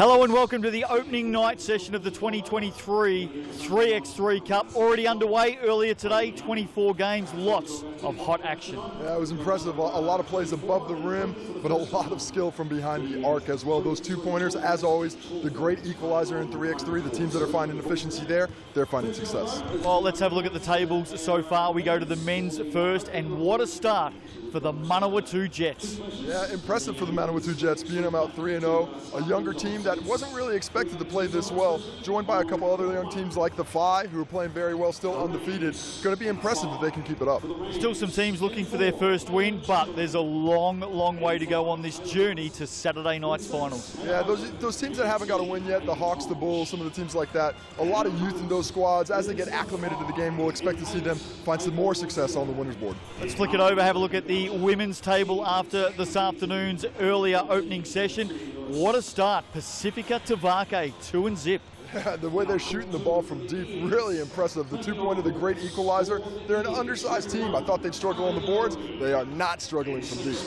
Hello and welcome to the opening night session of the 2023 3x3 Cup. Already underway earlier today, 24 games, lots of hot action. Yeah, it was impressive. A lot of plays above the rim, but a lot of skill from behind the arc as well. Those two-pointers, as always, the great equalizer in 3x3. The teams that are finding efficiency there, they're finding success. Well, let's have a look at the tables so far. We go to the men's first, and what a start for the Manawatu Jets. Yeah, impressive for the Manawatu Jets, being about 3-0. A younger team that wasn't really expected to play this well, joined by a couple other young teams like the Whai, who are playing very well, still undefeated. Going to be impressive if they can keep it up. Still some teams looking for their first win, but there's a long, long way to go on this journey to Saturday night's finals. Yeah, those teams that haven't got a win yet, the Hawks, the Bulls, some of the teams like that, a lot of youth in those squads. As they get acclimated to the game, we'll expect to see them find some more success on the winner's board. Let's flick it over, have a look at the women's table after this afternoon's earlier opening session. What a start. Pacifica to Vakai, 2-0. Yeah, the way they're shooting the ball from deep, really impressive. The two-pointer, the great equalizer. They're an undersized team. I thought they'd struggle on the boards. They are not struggling from deep.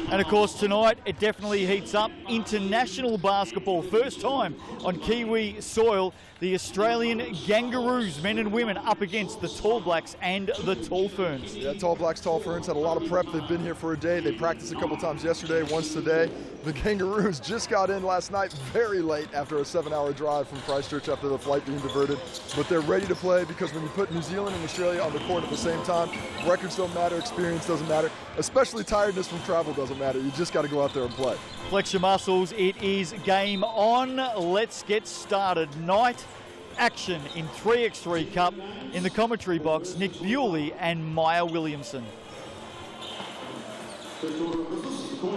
And of course tonight, it definitely heats up. International basketball, first time on Kiwi soil. The Australian Kangaroos, men and women, up against the Tall Blacks and the Tall Ferns. Yeah, Tall Blacks, Tall Ferns had a lot of prep. They've been here for a day. They practiced a couple times yesterday, once today. The Kangaroos just got in last night very late after a 7-hour drive from Christchurch after the flight being diverted. But they're ready to play because when you put New Zealand and Australia on the court at the same time, records don't matter, experience doesn't matter, especially tiredness from travel doesn't matter. You just got to go out there and play. Flex your muscles. It is game on. Let's get started. Night action in 3x3 Cup. In the commentary box, Nick Bewley and Maya Williamson.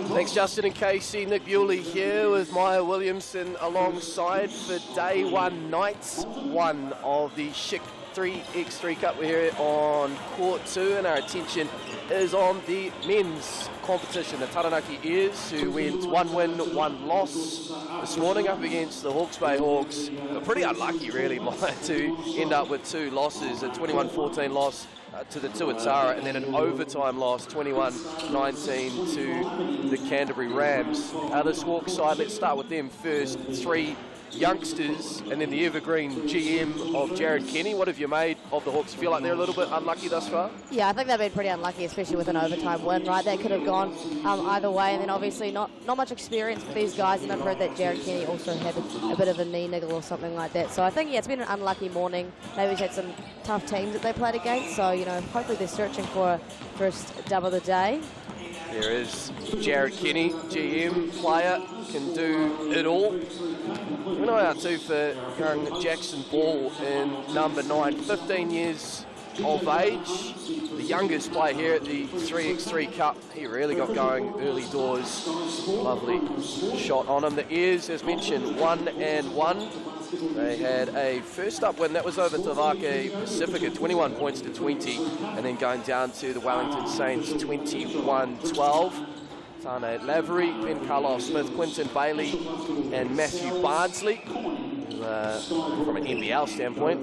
Thanks, Justin and Casey. Nick Bewley here with Maya Williamson alongside for day one, night one of the Chic 3x3 Cup. We're here on court 2, and our attention is on the men's competition. The Taranaki Ears, who went 1 win, 1 loss this morning up against the Hawke's Bay Hawks. They're pretty unlucky, really, Maya, to end up with 2 losses, a 21-14 loss to the Tuatara, and then an overtime loss, 21-19 to the Canterbury Rams. This Hawks side, let's start with them first. 3 youngsters, and then the evergreen GM of Jared Kenny. What have you made of the Hawks? You feel like they're a little bit unlucky thus far? Yeah, I think they've been pretty unlucky, especially with an overtime win, right? They could have gone either way, and then obviously not much experience for these guys, and I've heard that Jared Kenny also had a bit of a knee niggle or something like that. So I think, yeah, it's been an unlucky morning. Maybe he's had some tough teams that they played against, so, you know, hopefully they're searching for a first dub of the day. There is Jared Kenny, GM player, can do it all. An eye out too for young Jackson Ball in number 9, 15 years of age, the youngest player here at the 3x3 Cup. He really got going early doors. Lovely shot on him. The Ears, as mentioned, 1-1. They had a first up win, that was over Vakai Pacifica, 21 points to 20, and then going down to the Wellington Saints, 21-12. Tane Lavery, Ben Carlos Smith, Quinton Bailey, and Matthew Bardsley. From an NBL standpoint,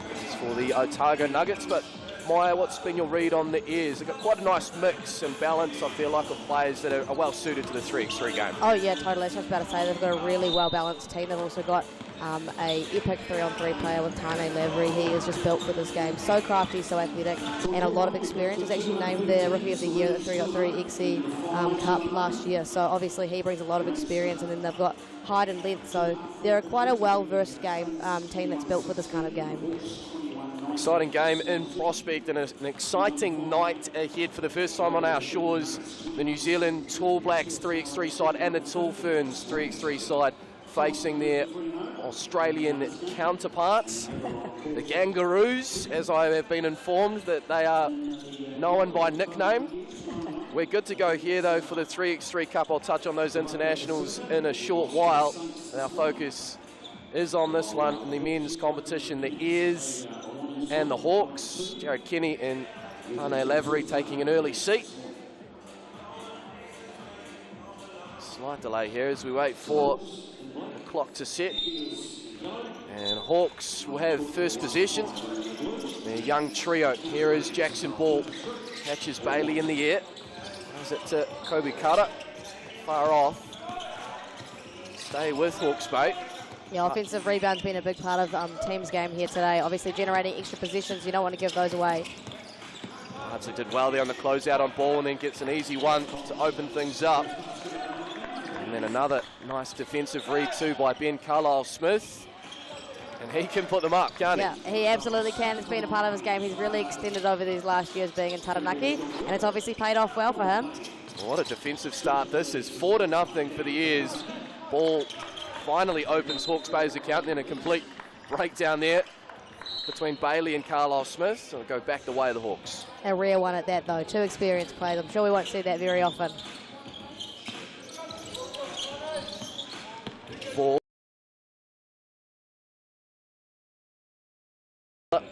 this is for the Otago Nuggets. But Maya, what's been your read on the Ears? They've got quite a nice mix and balance, I feel like, of players that are well suited to the 3x3 game. Oh yeah, totally. I was about to say, they've got a really well balanced team. They've also got a epic 3-on-3 player with Tane Lavery. He is just built for this game. So crafty, so athletic, and a lot of experience. He's actually named the Rookie of the Year at the 3x3 XE Cup last year. So obviously he brings a lot of experience, and then they've got height and length. So they're quite a well-versed team that's built for this kind of game. Exciting game in prospect, and an exciting night ahead for the first time on our shores. The New Zealand Tall Blacks 3x3 side and the Tall Ferns 3x3 side facing their Australian counterparts, the Kangaroos, as I have been informed that they are known by nickname. We're good to go here though for the 3x3 Cup. I'll touch on those internationals in a short while. And our focus is on this one in the men's competition, the Ears and the Hawks. Jared Kenny and Tane Lavery taking an early seat. Slight delay here as we wait for the clock to set. And Hawks will have first possession. Their young trio. Here is Jackson Ball. Catches Bailey in the air. Does it to Kobe Kara. Far off. stay with Hawke's Bay. Yeah, offensive rebound's been a big part of team's game here today. Obviously generating extra positions, you don't want to give those away. Bardsley did well there on the closeout on ball and then gets an easy one to open things up. And then another nice defensive read too by Ben Carlisle-Smith. And he can put them up, can't he? Yeah, he absolutely can. It's been a part of his game. He's really extended over these last years being in Taranaki, and it's obviously paid off well for him. What a defensive start this is. 4-0 for the Ears. Ball finally opens Hawke's Bay's account, then a complete breakdown there between Bailey and Carlisle-Smith. So we'll go back the way of the Hawks. A rare one at that, though. 2 experienced players. I'm sure we won't see that very often. Ball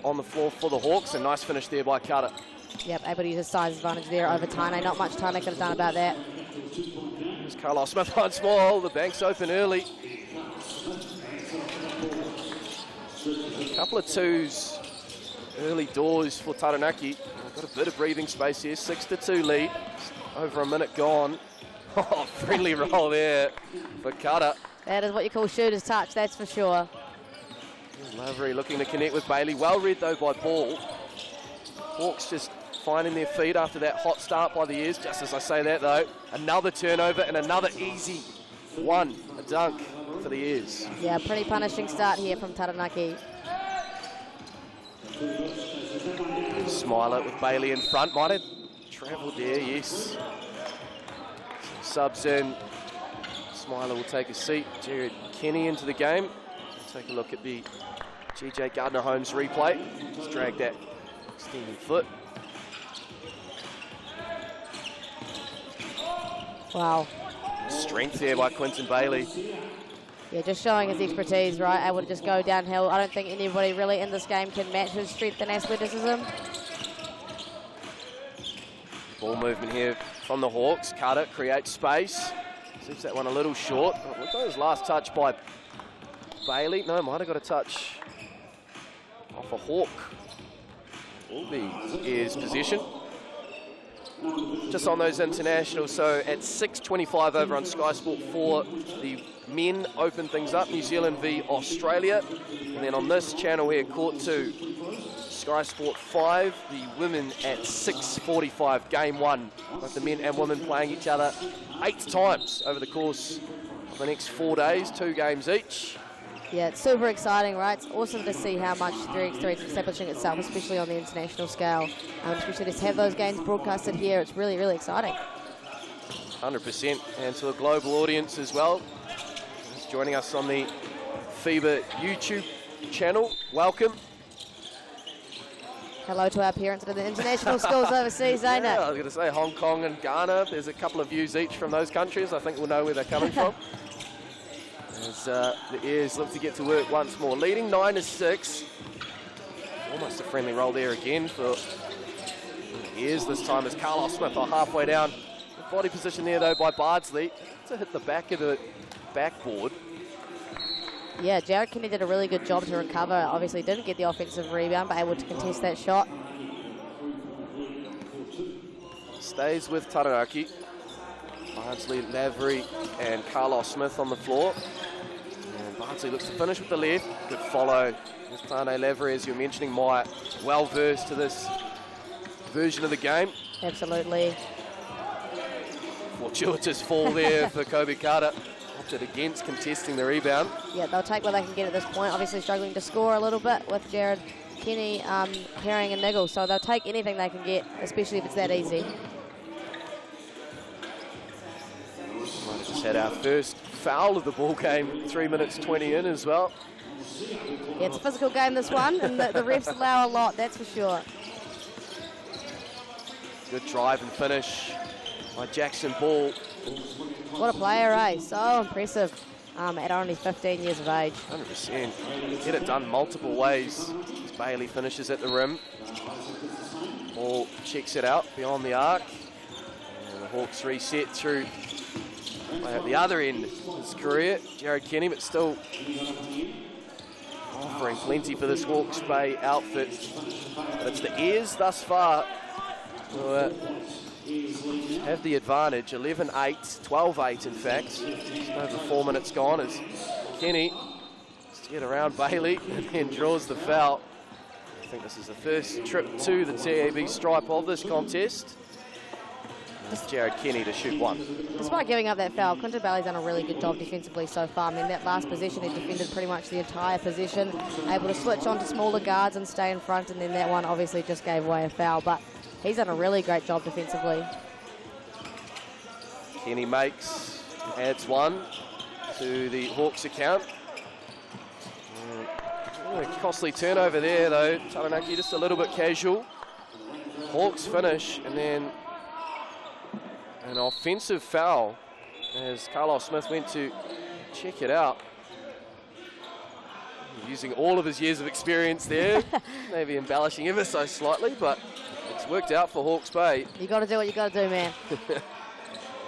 on the floor for the Hawks. A nice finish there by Carter. Yep, able to use his size advantage there over Tane. Not much Tane could have done about that. Here's Carlisle-Smith once more. The bank's open early. A couple of twos early doors for Taranaki. Got a bit of breathing space here. 6-2 lead. Over a minute gone. Oh, friendly roll there for Carter. That is what you call shooter's touch, that's for sure. Lavery looking to connect with Bailey. Well read though by Ball. Hawks just finding their feet after that hot start by the Ears. Just as I say that though, another turnover and another easy one. A dunk for the Ears. Yeah, pretty punishing start here from Taranaki. Smiler with Bailey in front. Might have travelled there, yes. Subs in. Smiler will take a seat. Jared Kenny into the game. Take a look at the GJ Gardner-Holmes replay. Just drag that extended foot. Wow. Strength there by Quinton Bailey. Yeah, just showing his expertise, right? Able to just go downhill. I don't think anybody really in this game can match his strength and athleticism. Ball movement here from the Hawks. Carter creates space. Seems that one a little short. Look at his last touch by Bailey. No, might have got a touch off a Hawk. Will be his position. Just on those internationals, so at 6:25 over on Sky Sport 4, the men open things up, New Zealand v Australia. And then on this channel here, Court 2, Sky Sport 5, the women at 6:45, game 1. Both the men and women playing each other 8 times over the course of the next 4 days, 2 games each. Yeah, it's super exciting, right? It's awesome to see how much 3x3 is establishing itself, especially on the international scale. Especially to have those games broadcasted here, it's really, really exciting. 100%, and to a global audience as well. Who's joining us on the FIBA YouTube channel. Welcome. Hello to our parents at the international schools overseas, ain't it? Yeah, I was going to say Hong Kong and Ghana. There's a couple of views each from those countries. I think we'll know where they're coming from. As the Ears look to get to work once more. Leading 9-6. Almost a friendly roll there again for the Ears. This time as Carlisle-Smith are halfway down. Good body position there though by Bardsley to hit the back of the backboard. Yeah, Jared Kenny did a really good job to recover. Obviously didn't get the offensive rebound, but able to contest that shot. Stays with Taranaki. Bardsley, Lavery and Carlisle-Smith on the floor. And Bardsley looks to finish with the left. Good follow with Tane Lavery, as you're mentioning. Maya well versed to this version of the game. Absolutely. Fortuitous fall there for Kobe Carter. Opted against contesting the rebound. Yeah, they'll take what they can get at this point. Obviously struggling to score a little bit with Jared Kenny, Herring and Niggle. So they'll take anything they can get, especially if it's that easy. Might have just had our first foul of the ball game, 3 minutes 20 in as well. Yeah, it's a physical game, this one, and the refs allow a lot, that's for sure. Good drive and finish by Jackson Ball. What a player, eh? So impressive at only 15 years of age. 100%. Get it done multiple ways. As Bailey finishes at the rim. Ball checks it out beyond the arc. And the Hawks reset through at the other end of his career. Jared Kenny, but still offering plenty for this Hawke's Bay outfit. But it's the Ears thus far who are have the advantage, 11-8, 12-8 in fact. Just over 4 minutes gone as Kenny to get around Bailey and then draws the foul. I think this is the first trip to the TAB stripe of this contest. Jared Kenny to shoot one. Despite giving up that foul, Quinton Bailey's done a really good job defensively so far. I mean, that last position, he defended pretty much the entire position, able to switch on to smaller guards and stay in front, and then that one obviously just gave away a foul, but he's done a really great job defensively. Kenny adds one to the Hawks account. A costly turnover there though, Taranaki just a little bit casual. Hawks finish, and then an offensive foul as Carlisle Smith went to check it out. Using all of his years of experience there, maybe embellishing ever so slightly, but it's worked out for Hawke's Bay. You got to do what you got to do, man.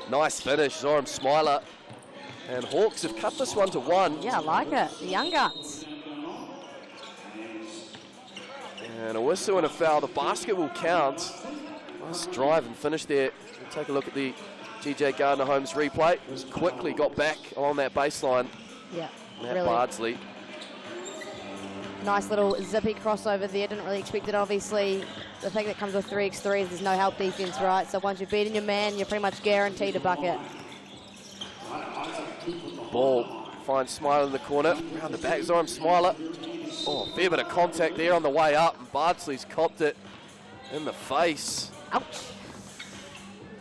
Nice finish, Zoram Smiler. And Hawks have cut this one to one. Yeah, I like it. The young guns. And a whistle and a foul. The basket will count. Nice drive and finish there. We'll take a look at the GJ Gardner-Holmes replay. Just quickly got back on that baseline. Yeah, Matt really. Bardsley. Nice little zippy crossover there. Didn't really expect it, obviously. The thing that comes with 3x3 is there's no help defense, right? So once you're beating your man, you're pretty much guaranteed a bucket. Ball finds Smiler in the corner. Around the back, Zoram Smiler. Oh, a fair bit of contact there on the way up, and Bardsley's copped it in the face. Ouch.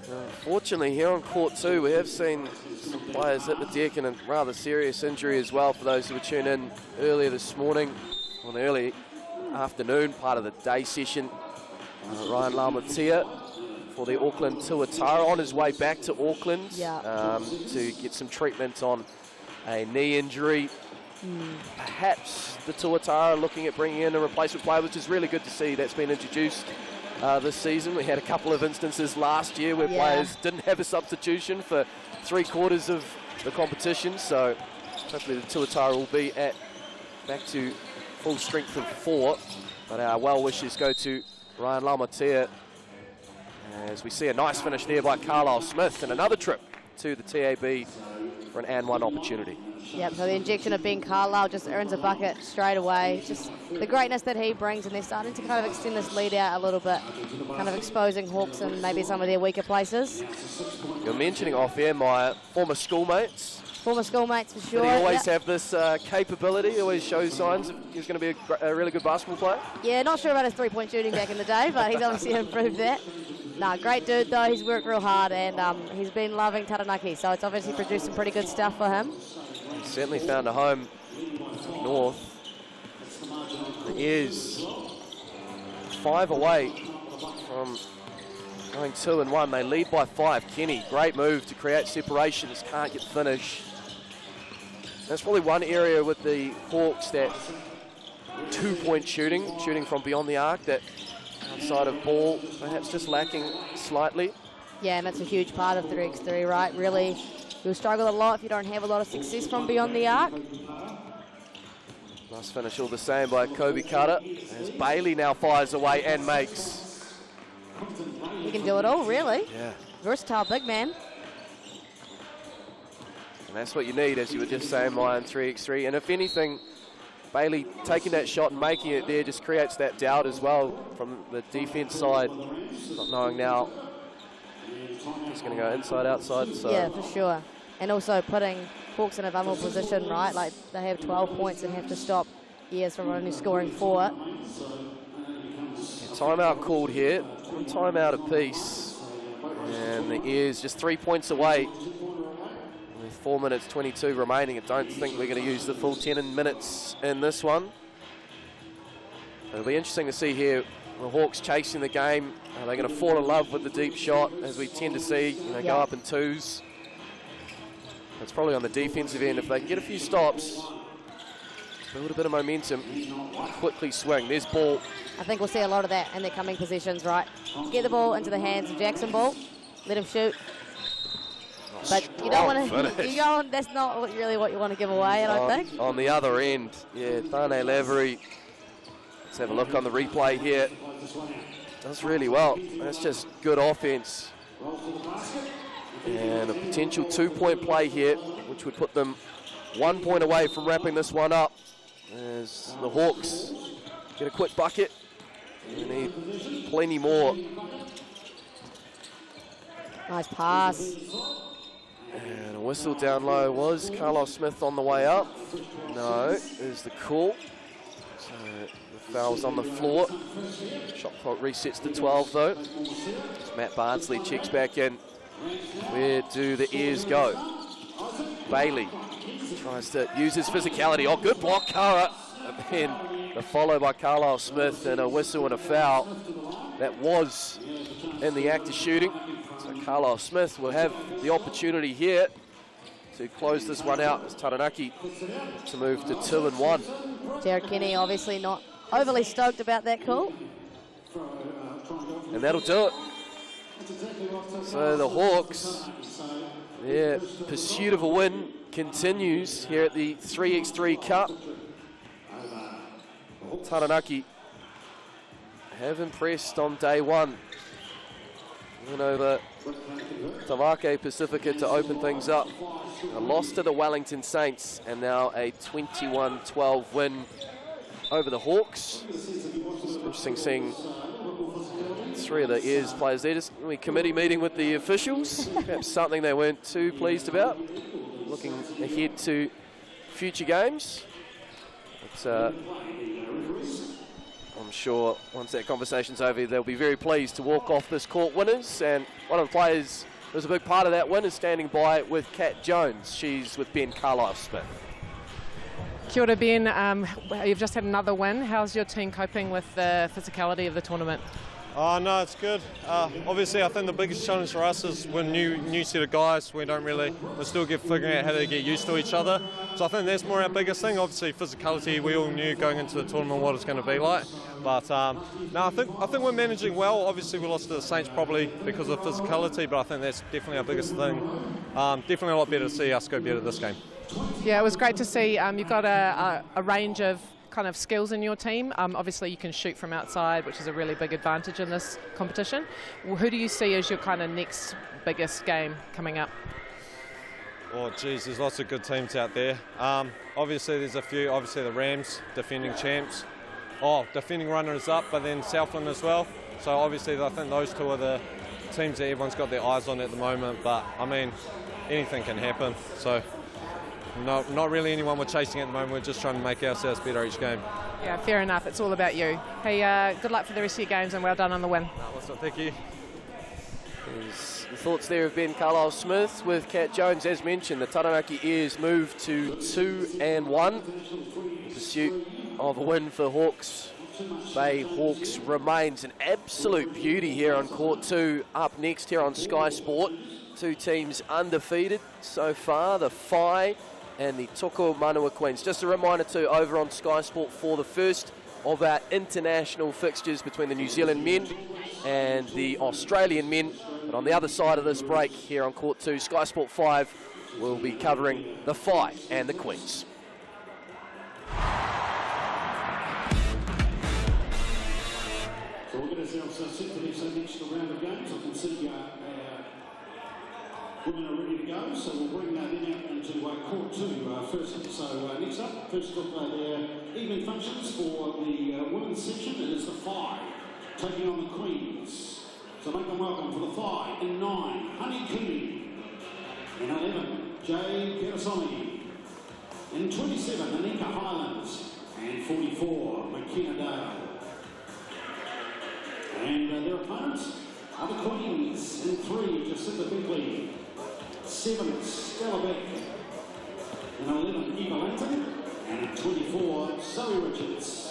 Unfortunately, here on court two, we have seen some players hit the deck, and a rather serious injury as well for those who were tuned in earlier this morning, on the early afternoon, part of the day session. Ryan Lamatea for the Auckland Tuatara on his way back to Auckland to get some treatment on a knee injury. Perhaps the Tuatara looking at bringing in a replacement player, which is really good to see. That's been introduced this season. We had a couple of instances last year where players didn't have a substitution for 3/4 of the competition, so hopefully the Tuatara will be back to full strength of 4. But our well wishes go to Ryan Lamatea as we see a nice finish there by Carlisle Smith, and another trip to the TAB for an and one opportunity. Yep, so the injection of Ben Carlisle just earns a bucket straight away. Just the greatness that he brings, and they're starting to kind of extend this lead out a little bit, kind of exposing Hawks and maybe some of their weaker places. You're mentioning off-air, Maya, former schoolmates. Former schoolmates for sure. Did he always have this capability, always shows signs he's going to be a really good basketball player? Yeah, not sure about his three-point shooting back in the day, but he's obviously improved that. Nah, great dude though, he's worked real hard, and he's been loving Taranaki, so it's obviously produced some pretty good stuff for him. He's certainly found a home north. He is 5 away from going 2-1. They lead by 5. Kenny, great move to create separation, just can't get finish. That's probably one area with the Hawks, that 2-point shooting from beyond the arc, that outside of ball perhaps just lacking slightly. Yeah, and that's a huge part of 3x3, right? Really, you'll struggle a lot if you don't have a lot of success from beyond the arc. Nice finish all the same by Kobe Carter, as Bailey now fires away and makes. He can do it all, really. Yeah. Versatile big man. And that's what you need, as you were just saying, Maya, in 3x3. And if anything, Bailey taking that shot and making it there just creates that doubt as well from the defense side, not knowing now he's going to go inside, outside. So. Yeah, for sure. And also putting Hawks in a vulnerable position, right? Like, they have 12 points and have to stop Ears from only scoring 4. Timeout called here. One timeout apiece. And the Ears just 3 points away. With 4 minutes 22 remaining. I don't think we're going to use the full 10 minutes in this one. It'll be interesting to see here. The Hawks chasing the game. Are they going to fall in love with the deep shot, as we tend to see, go up in 2s? It's probably on the defensive end. If they can get a few stops, build a bit of momentum, quickly swing. There's ball. I think we'll see a lot of that in their coming positions, right? Get the ball into the hands of Jackson Ball. Let him shoot. But you don't want to, that's not really what you want to give away, I don't think. On the other end, yeah, Thane Lavery. Let's have a look on the replay here. Does really well. That's just good offense And a potential 2-point play here, which would put them 1 point away from wrapping this one up. As the Hawks get a quick bucket. They need plenty more. Nice pass. And a whistle down low. Was Carlos Smith on the way up? No, is the call. So the foul's on the floor. Shot clock resets to 12 though. As Matt Bardsley checks back in. Where do the ears go? Bailey tries to use his physicality. Oh, good block, Kara. And then the follow by Carlisle Smith and a whistle and a foul. That was in the act of shooting. So Carlisle Smith will have the opportunity here to close this one out as Taranaki to move to 2 and 1. Jared Kenny obviously not overly stoked about that call. And that'll do it. So the Hawks, their pursuit of a win continues here at the 3x3 Cup. Taranaki have impressed on day one. Win over Pouakai Pacifica to open things up. A loss to the Wellington Saints and now a 21-12 win over the Hawks. It's interesting seeing 3 of the Airs players there. Just a committee meeting with the officials. Perhaps something they weren't too pleased about. Looking ahead to future games. But I'm sure once that conversation's over, they'll be very pleased to walk off this court winners. And one of the players who was a big part of that win is standing by with Kat Jones. She's with Ben Carlisle Smith. Kia ora, Ben. You've just had another win. How's your team coping with the physicality of the tournament? Oh, no, it's good. Obviously, I think the biggest challenge for us is we're new set of guys. We're still figuring out how to get used to each other. So I think that's more our biggest thing. Obviously, physicality, we all knew going into the tournament what it's going to be like. But no, I think we're managing well. Obviously, we lost to the Saints probably because of physicality, but I think that's definitely our biggest thing. Definitely a lot better to see us go better this game. Yeah, it was great to see you've got a range of kind of skills in your team. Obviously you can shoot from outside, which is a really big advantage in this competition. Who do you see as your kind of next biggest game coming up? Oh geez, there's lots of good teams out there. Obviously there's a few, obviously the Rams, defending champs. Defending runners up, but then Southland as well. So obviously I think those 2 are the teams that everyone's got their eyes on at the moment, but I mean, anything can happen. So not really anyone we're chasing at the moment. We're just trying to make ourselves better each game. Yeah, fair enough. It's all about you. Hey, good luck for the rest of your games and well done on the win. Thank you. There's the thoughts there of Ben Carlisle Smith with Kat Jones. As mentioned, the Taranaki Airs move to 2 and 1. Pursuit of a win for Hawks. Bay Hawks remains an absolute beauty here on Court 2. Up next here on Sky Sport. 2 teams undefeated so far, the Whai and the Toko Manua Queens. Just a reminder too, over on Sky Sport for the first of our international fixtures between the New Zealand men and the Australian men. But on the other side of this break here on Court 2, Sky Sport 5 will be covering the Whai and the Queens. So we're going to ourselves set for this next round of games. I can see women are ready to go, so we'll bring that in out into Court 2 first. So next up, first look at their evening functions for the women's section. It is the Whai taking on the Queens. So make them welcome for the Whai in 9, Honey Cooney. In 11, Jay Pierasoni. In 27, Anika Highlands. And 44, McKenna Dale. And their opponents are the Queens. In 3, Jacinta Bingley. 7, Stella Beck. In 11, Eva Langton. And in 24, Zoe Richards.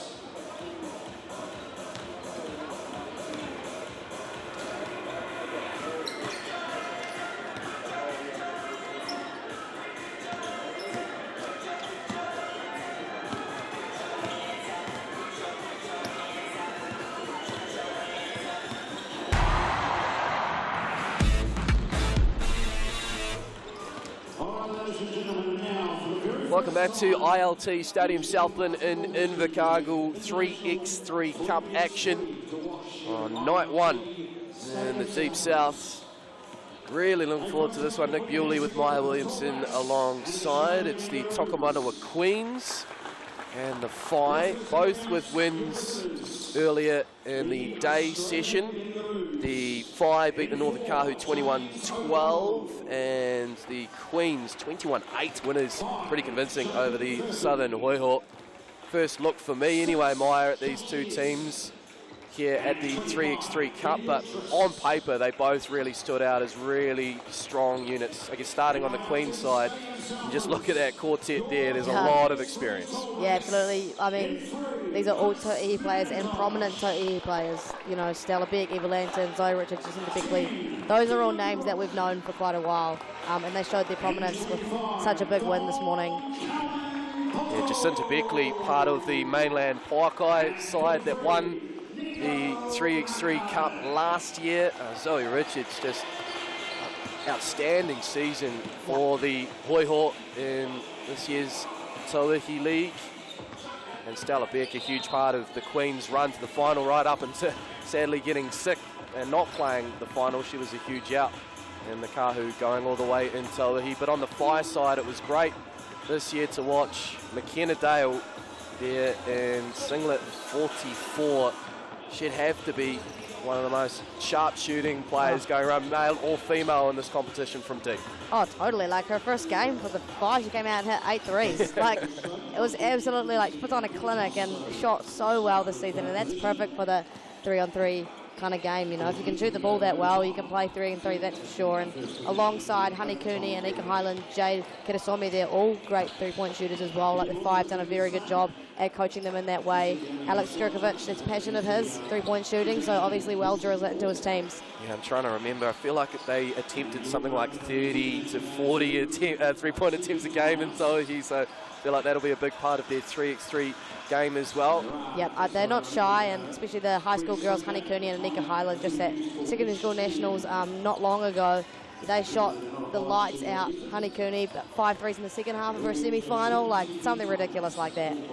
Welcome back to ILT Stadium Southland in Invercargill 3x3 Cup action on night 1 in the Deep South. Really looking forward to this one. Nick Bewley with Maya Williamson alongside. It's the Tokomanawa Queens and the Whai, both with wins earlier in the day session. The Whai beat the Northern Kahu 21-12, and the Queens 21-8 winners, pretty convincing over the Southern Hoiho. First look for me anyway, Maya, at these two teams here at the 3x3 Cup, but on paper they both really stood out as really strong units. I guess starting on the Queen's side, and just look at that quartet there, there's a lot of experience. Yeah, absolutely. I mean, these are all To'ihi players and prominent To'ihi players. You know, Stella Beck, Eva Lanton, Zoe Richards, Jacinta Beckley. Those are all names that we've known for quite a while, and they showed their prominence with such a big win this morning. Yeah, Jacinta Beckley, part of the mainland Pouakai side that won the 3x3 Cup last year. Zoe Richards, just outstanding season for the Hoiho in this year's Tauihi League. And Stella Beck, a huge part of the Queen's run to the final, right up into sadly getting sick and not playing the final. She was a huge out, and the Kahu going all the way in Tauihi. But on the Whai side, it was great this year to watch McKenna Dale there in singlet 44. She'd have to be one of the most sharp shooting players going around, male or female, in this competition from deep. Oh, totally. Like her first game for the Whai, she came out and hit 8 threes. Like, it was absolutely like, she put on a clinic and shot so well this season, and that's perfect for the 3-on-3 kind of game. You know, if you can shoot the ball that well, you can play 3-on-3, that's for sure. And alongside Honey Cooney and Ika Highland, Jade Kitasomi, they're all great three-point shooters as well. Like the Whai have done a very good job at coaching them in that way. Alex Jurkovic, it's passion of his, three-point shooting, so obviously well drills that into his teams. Yeah, I'm trying to remember. I feel like they attempted something like 30 to 40 three-point attempts a game in Tauihi, so I feel like that'll be a big part of their 3x3 game as well. Yep, they're not shy, and especially the high school girls, Honey Cooney and Anika Highland, just at secondary school nationals not long ago. They shot the lights out. Honey Cooney, 5 threes in the second half of her semi-final, like something ridiculous like that. Yeah,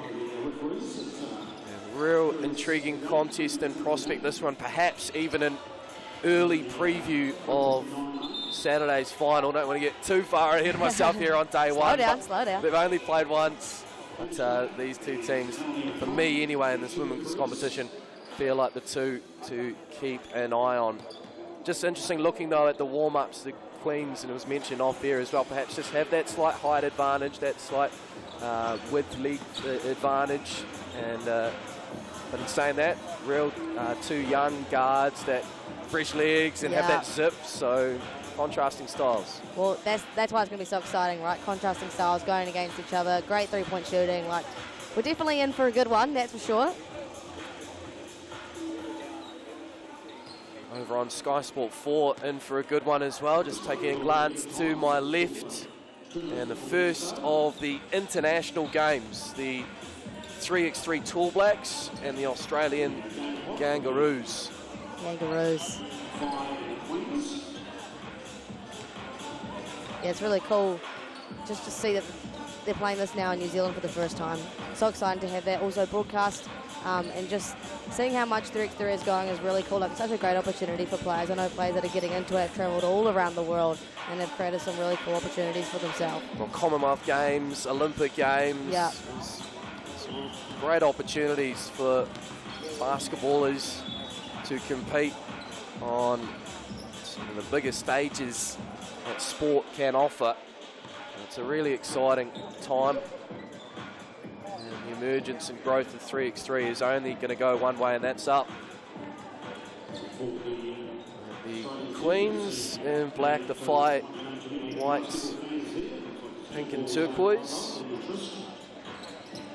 real intriguing contest and prospect, this one, perhaps even an early preview of Saturday's final. Don't want to get too far ahead of myself here on day one. Slow down. They've only played once. But these two teams, for me anyway, in this women's competition, feel like the two to keep an eye on. Just interesting looking though at the warm-ups, the Queens, and it was mentioned off there as well, perhaps just have that slight height advantage, that slight width length advantage. And but in saying that, real two young guards, that fresh legs and have that zip, so contrasting styles. Well, that's why it's going to be so exciting, right? Contrasting styles going against each other, great three-point shooting. Like, we're definitely in for a good one, that's for sure. Over on Sky Sport 4, in for a good one as well. Just taking a glance to my left, and the first of the international games, the 3x3 Tall Blacks and the Australian Kangaroos. Yeah, it's really cool just to see that they're playing this now in New Zealand for the first time. So exciting to have that also broadcast, and just seeing how much 3x3 is going is really cool. Like, it's such a great opportunity for players. I know players that are getting into it have travelled all around the world and have created some really cool opportunities for themselves. Well, Commonwealth Games, Olympic Games, yeah. Some great opportunities for basketballers to compete on some of the biggest stages that sport can offer. It's a really exciting time. And the emergence and growth of 3x3 is only going to go one way, and that's up. The Queens in black, the Whai whites, pink and turquoise.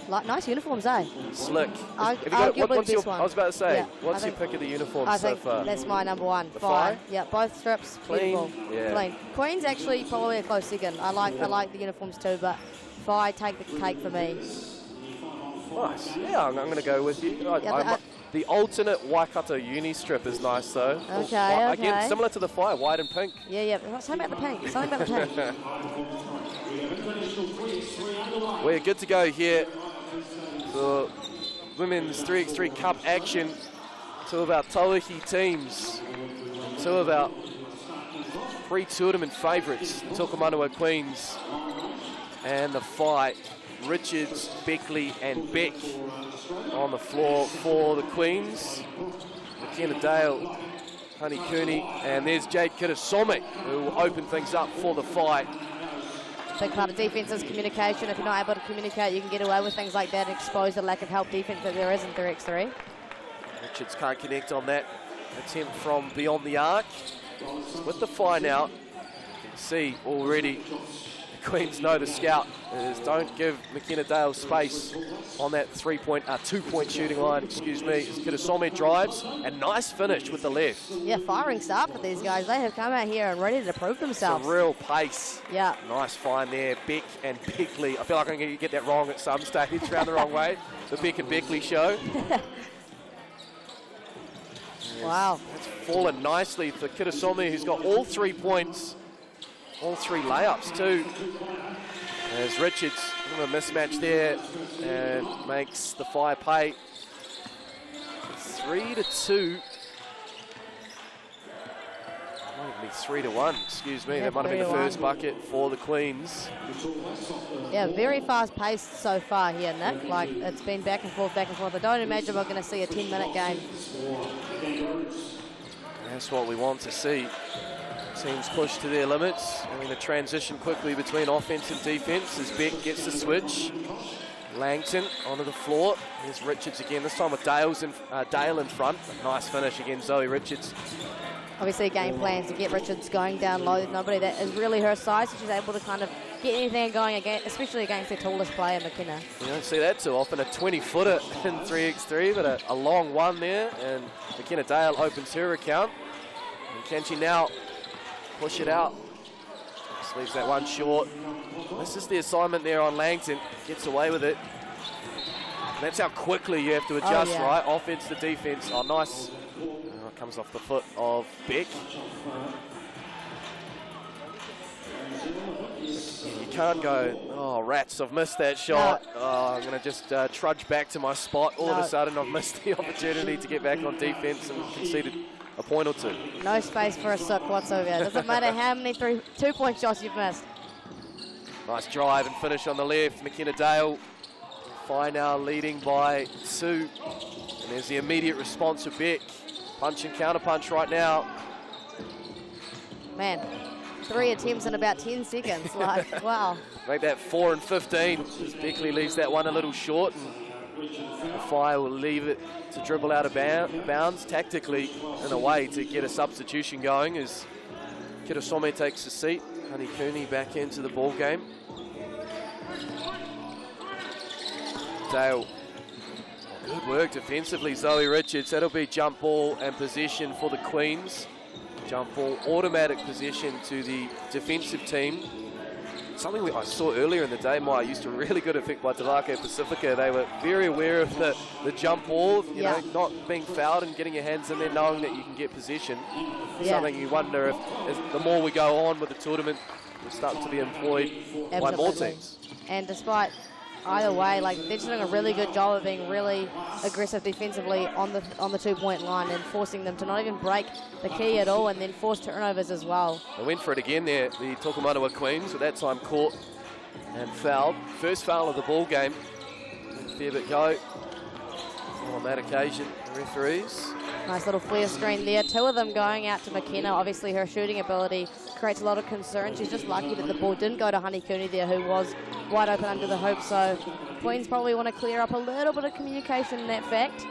Like, nice uniforms, eh? Slick. Arguably the best one. I was about to say, yeah, what's your pick of the uniforms so far? That's my number one. The Whai. Whai? Yeah, both strips, clean. beautiful. Yeah. Clean. Queen's actually probably a close second. I like the uniforms too, but Whai take the cake for me. Nice. Yeah, I'm going to go with you. The alternate Waikato uni strip is nice though. Okay. Again, similar to the Whai, white and pink. Yeah. Something about the pink. Something about the pink. We're good to go here for Women's 3x3 Cup action. Two of our Tauihi teams, two of our pre-tournament favourites, the Tukumanua Queens, and the fight, Richards, Beckley and Beck on the floor for the Queens. McKenna Dale, Honey Cooney, and there's Jade Kitasome, who will open things up for the fight. Big part of defence is communication. If you're not able to communicate, you can get away with things like that and expose the lack of help defence that there is in 3x3. Richards can't connect on that attempt from beyond the arc. With the fire now, you can see already the Queens know the scout is don't give McKenna Dale space on that 2-point shooting line, excuse me. As Kitasome drives, and nice finish with the left. Yeah, firing start for these guys. They have come out here and ready to prove themselves. Some real pace. Yeah. Nice find there, Beck and Beckley. I feel like I'm going to get that wrong at some stage, round the wrong way. The Beck and Beckley show. Wow. It's fallen nicely for Kitasome, who's got all 3 points, all 3 layups too. As Richards, a mismatch there, and makes the Fire pay. 3-2. Might even be 3-1, excuse me. Yeah, that might have been the 3-1. first bucket for the Queens. Yeah, very fast paced so far here, Nick. Like, it's been back and forth, back and forth. I don't imagine we're going to see a 10-minute game. That's what we want to see. Teams push to their limits. I mean, the transition quickly between offense and defense as Beck gets the switch. Langton onto the floor. Here's Richards again, this time with Dale in front. A nice finish again, Zoe Richards. Obviously, game plans to get Richards going down low. Nobody that is really her size, so she's able to kind of get anything going, again, especially against their tallest player, McKenna. You don't see that too often. A 20-footer in 3x3, but a long one there. And McKenna Dale opens her account. And can she now push it out? Just leaves that one short. This is the assignment there on Langton. Gets away with it. And that's how quickly you have to adjust, right? Offense to defense. Oh, nice. Comes off the foot of Beck. You can't go, oh, rats, I've missed that shot. No. Oh, I'm going to just trudge back to my spot. All of a sudden, I've missed the opportunity to get back on defense and conceded a point or two. No space for a sook whatsoever. Doesn't matter how many 2-point shots you've missed. Nice drive and finish on the left. McKenna Dale, Whai now leading by 2. And there's the immediate response of Beck. Punch and counter punch right now. Man, 3 attempts in about 10 seconds. Like, wow. Make that 4 and 15. As Beckley leaves that one a little short. And the Fire will leave it to dribble out of bounds tactically in a way to get a substitution going as Kitasome takes a seat. Honey Cooney back into the ball game. Dale. Good work defensively, Zoe Richards. That'll be jump ball and possession for the Queens. Jump ball, automatic possession to the defensive team. Something I saw earlier in the day, Maya, used to really good effect by Te Waka Pacifica. They were very aware of the jump ball, you know, not being fouled and getting your hands in there, knowing that you can get possession. Something you wonder if, as the more we go on with the tournament, will start to be employed by more teams. And despite either way, like, they're just doing a really good job of being really aggressive defensively on the 2-point line and forcing them to not even break the key at all and then force turnovers as well. They went for it again there, the Tukumanua Queens, but that time caught and fouled. First foul of the ball game. Fair bit go on that occasion, the referees. Nice little flare screen there. 2 of them going out to McKenna. Obviously, her shooting ability creates a lot of concern. She's just lucky that the ball didn't go to Honey Cooney there, who was wide open under the hoop. So Queens probably want to clear up a little bit of communication in that fact.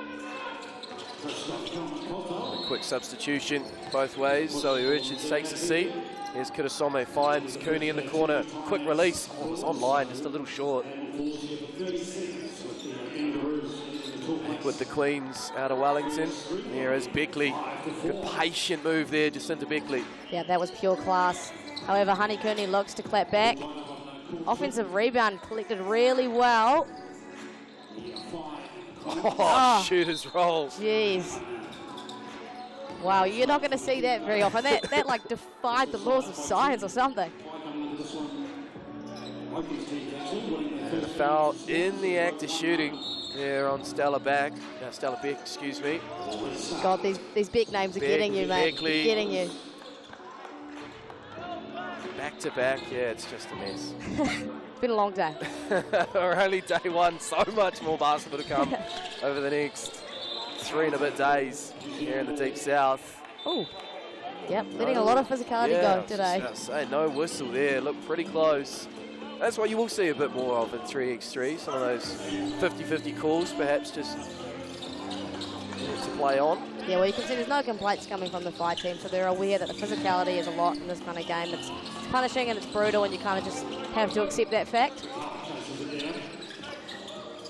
A quick substitution both ways. Zoe Richards takes a seat. Here's Kitasome, finds Cooney in the corner. Quick release. Oh, it's online, just a little short. With the Queens out of Wellington. Here is Beckley. Good patient move there, just into Beckley. Yeah, that was pure class. However, Honey Cooney looks to clap back. Offensive rebound collected really well. Oh, shooter's roll. Jeez. Wow, you're not going to see that very often. That like defied the laws of science or something. And a foul in the act of shooting there on Stella Beck, excuse me. God, these big names are getting you, mate. Beckley. Getting you. back to back. Yeah, it's just a mess. Been a long day. We're only day one. So much more basketball to come over the next 3 and a bit days here in the deep south. Oh, yep, letting a lot of physicality go today. Say, no whistle there. Look pretty close. That's what you will see a bit more of at 3x3. Some of those 50-50 calls, perhaps, just to play on. Yeah, well, you can see there's no complaints coming from the Whai team, so they're aware that the physicality is a lot in this kind of game. It's punishing and it's brutal, and you kind of just have to accept that fact.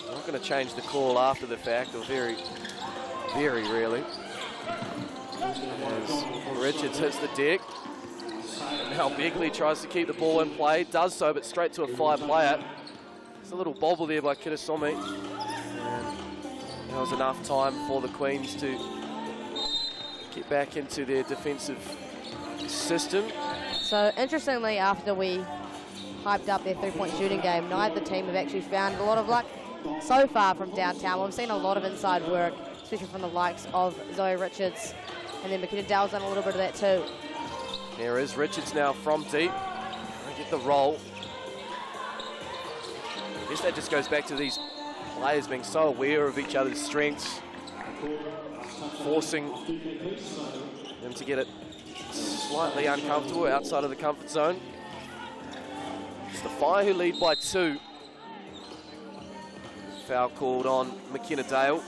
I'm not going to change the call after the fact, or very, very rarely. As Richards hits the deck. And now Beckley tries to keep the ball in play, does so, but straight to a Whai player. There's a little bobble there by Kitasomi. And that was enough time for the Queens to get back into their defensive system. So interestingly, after we hyped up their three-point shooting game, neither team have actually found a lot of luck so far from downtown. We've seen a lot of inside work, especially from the likes of Zoe Richards, and then McKenna Dow's done a little bit of that too. There is Richards now from deep. Get the roll. I guess that just goes back to these players being so aware of each other's strengths, forcing them to get it slightly uncomfortable outside of the comfort zone. It's the Whai who lead by 2. Foul called on McKenna Dale.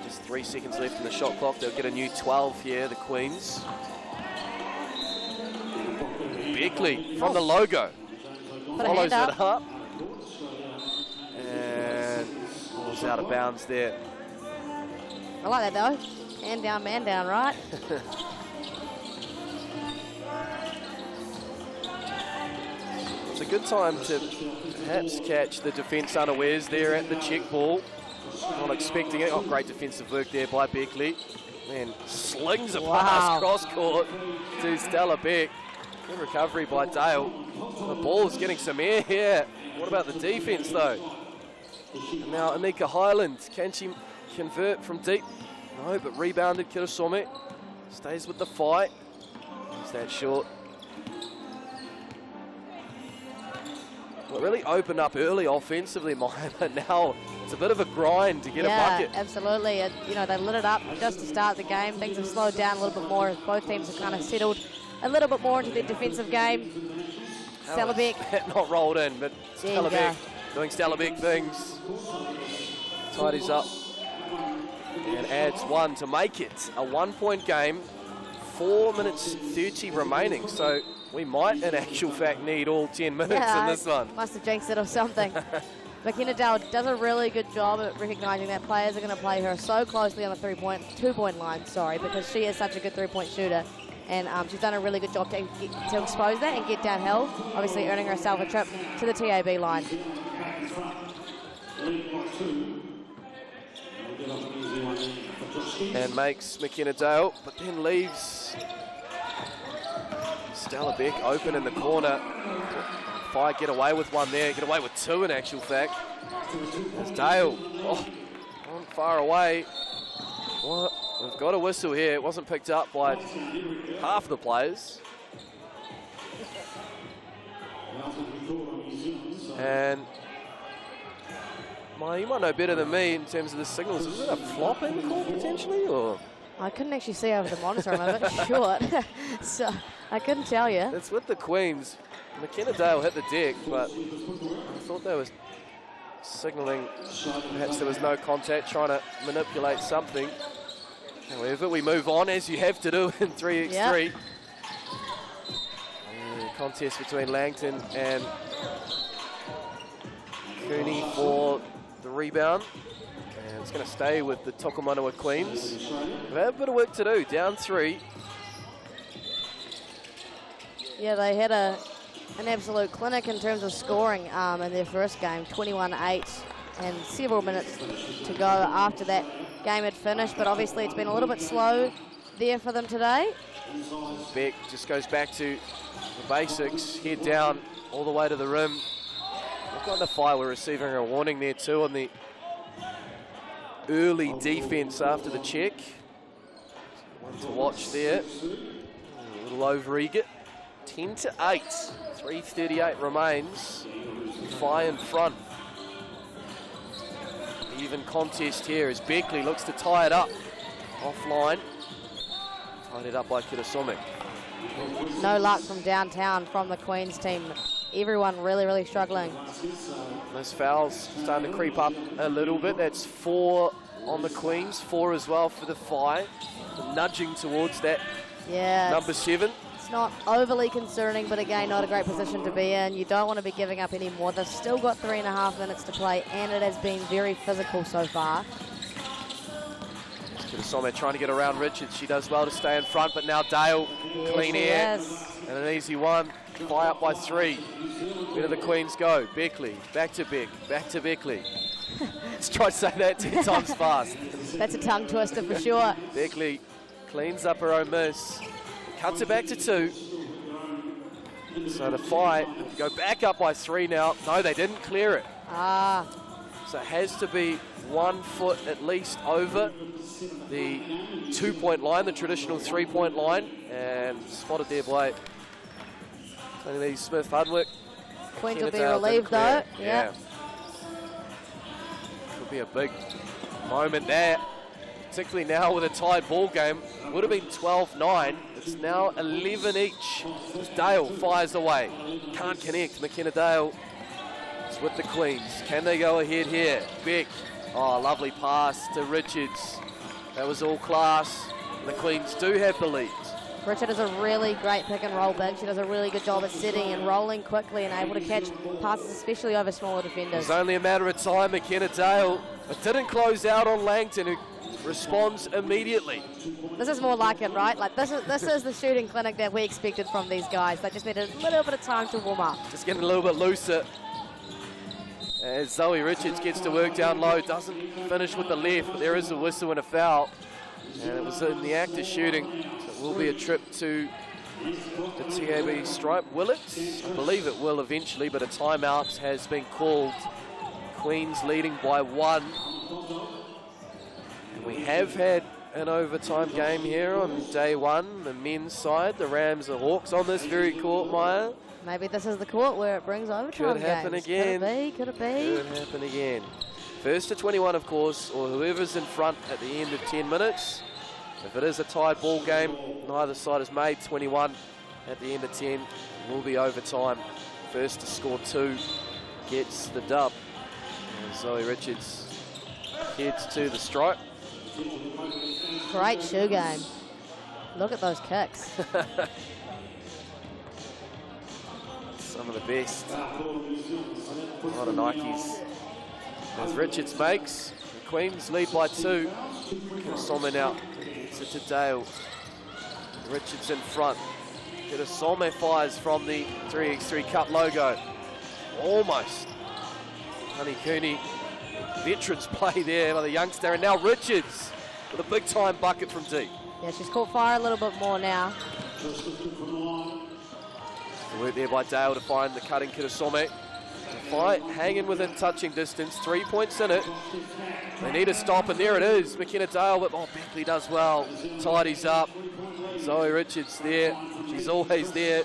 Just 3 seconds left in the shot clock. They'll get a new 12 here, the Queens. Beckley from the logo follows it up. And ball's out of bounds there. I like that though. Hand down, man down, right? It's a good time to perhaps catch the defence unawares there at the check ball. Not expecting it. Oh, great defensive work there by Beckley. And slings a pass cross court to Stella Beck. Good recovery by Dale. The ball's getting some air here. What about the defence though? And now Anika Highland. Can she convert from deep? No, but rebounded Kitasomi. Stays with the fight. Is that short? Well, it really opened up early offensively, Maya, but now it's a bit of a grind to get a bucket. Yeah, absolutely. You know, they lit it up just to start the game. Things have slowed down a little bit more as both teams have kind of settled a little bit more into their defensive game. Stella Beck. Not rolled in, but Stella Beck doing Stella Beck things. Tidies up and adds 1 to make it a 1-point game. 4 minutes 30 remaining, so we might in actual fact need all 10 minutes in this one. Must have jinxed it or something. McKenna Dale does a really good job at recognising that players are going to play her so closely on the 2-point line, because she is such a good 3-point shooter. And she's done a really good job to expose that and get downhill, obviously earning herself a trip to the TAB line. And makes McKenna Dale, but then leaves Stella Beck open in the corner. Whai get away with one there, get away with 2 in actual fact. There's Dale, not far away. What? We've got a whistle here. It wasn't picked up by half the players. And you might know better than me in terms of the signals. Is it a flopping call potentially, or? I couldn't actually see over the monitor. I'm a bit short, so I couldn't tell you. It's with the Queens. McKenna Dale hit the deck, but I thought they were signalling. Perhaps there was no contact, trying to manipulate something. However, we move on, as you have to do in 3x3. Yep. Contest between Langton and Cooney for the rebound. And it's going to stay with the Tokomanawa Queens. They have a bit of work to do, down 3. Yeah, they had an absolute clinic in terms of scoring in their first game, 21-8, and several minutes to go after that game had finished, but obviously it's been a little bit slow there for them today. Beck just goes back to the basics, head down all the way to the rim. We've got the Whai, we're receiving a warning there too on the early defense after the check. One to watch there, a little over eager. 10-8. 3:38 remains. Whai in front. Even contest here as Beckley looks to tie it up. Offline. Tied it up by Kirasome. No luck from downtown from the Queens team. Everyone really struggling. Those fouls starting to creep up a little bit. That's 4 on the Queens, 4 as well for the Whai. Nudging towards that number 7. It's not overly concerning, but again, not a great position to be in. You don't want to be giving up any more. They've still got 3.5 minutes to play, and it has been very physical so far. Kirasome trying to get around Richards. She does well to stay in front, but now Dale, clean air, and an easy one. Whai up by 3. Where do the Queens go? Beckley, back to Beckley. Let's try to say that 10 times fast. That's a tongue twister for sure. Beckley cleans up her own miss. Cuts it back to 2. So the Whai go back up by 3 now. No, they didn't clear it. So it has to be 1 foot at least over the 2-point line, the traditional 3-point line. And spotted there by Taranaki Smith Hardwick. Queens will be relieved though. Yeah. Could be a big moment there, particularly now with a tied ball game. Would have been 12-9. It's now 11 each. As Dale fires away. Can't connect. McKenna Dale is with the Queens. Can they go ahead here? Beck. Oh, lovely pass to Richards. That was all class. The Queens do have the lead. Richard is a really great pick and roll big. She does a really good job at setting and rolling quickly and able to catch passes, especially over smaller defenders. It's only a matter of time. McKenna Dale, it didn't close out on Langton, who responds immediately. This is more like it, right? Like this is the shooting clinic that we expected from these guys. They just needed a little bit of time to warm up. Just getting a little bit looser. As Zoe Richards gets to work down low, doesn't finish with the left, but there is a whistle and a foul. And it was in the act of shooting. So it will be a trip to the TAB stripe. Will it? I believe it will eventually, but a timeout has been called. Queens leading by 1. And we have had an overtime game here on day 1, the men's side. The Rams are Hawks on this very court, Maya. Maybe this is the court where it brings overtime. Could happen again. Could it be? Could happen again. First to 21, of course, or whoever's in front at the end of 10 minutes. If it is a tied ball game, neither side has made 21 at the end of 10. It will be overtime. First to score 2 gets the dub. And Zoe Richards heads to the stripe. Great shoe game. Look at those kicks. Some of the best. A lot of Nikes. As Richards makes, the Queens lead by 2. Kirasome now gets it to Dale. Richards in front. Kirasome fires from the 3x3 Cup logo. Almost. Honey Cooney, veterans play there by the youngster, and now Richards with a big time bucket from deep. Yeah, she's caught fire a little bit more now. Work there by Dale to find the cutting Kirasome. Whai hanging within touching distance, 3 points in it. They need a stop, and there it is. McKenna Dale, but Beckley does well. Tidies up. Zoe Richards there. She's always there.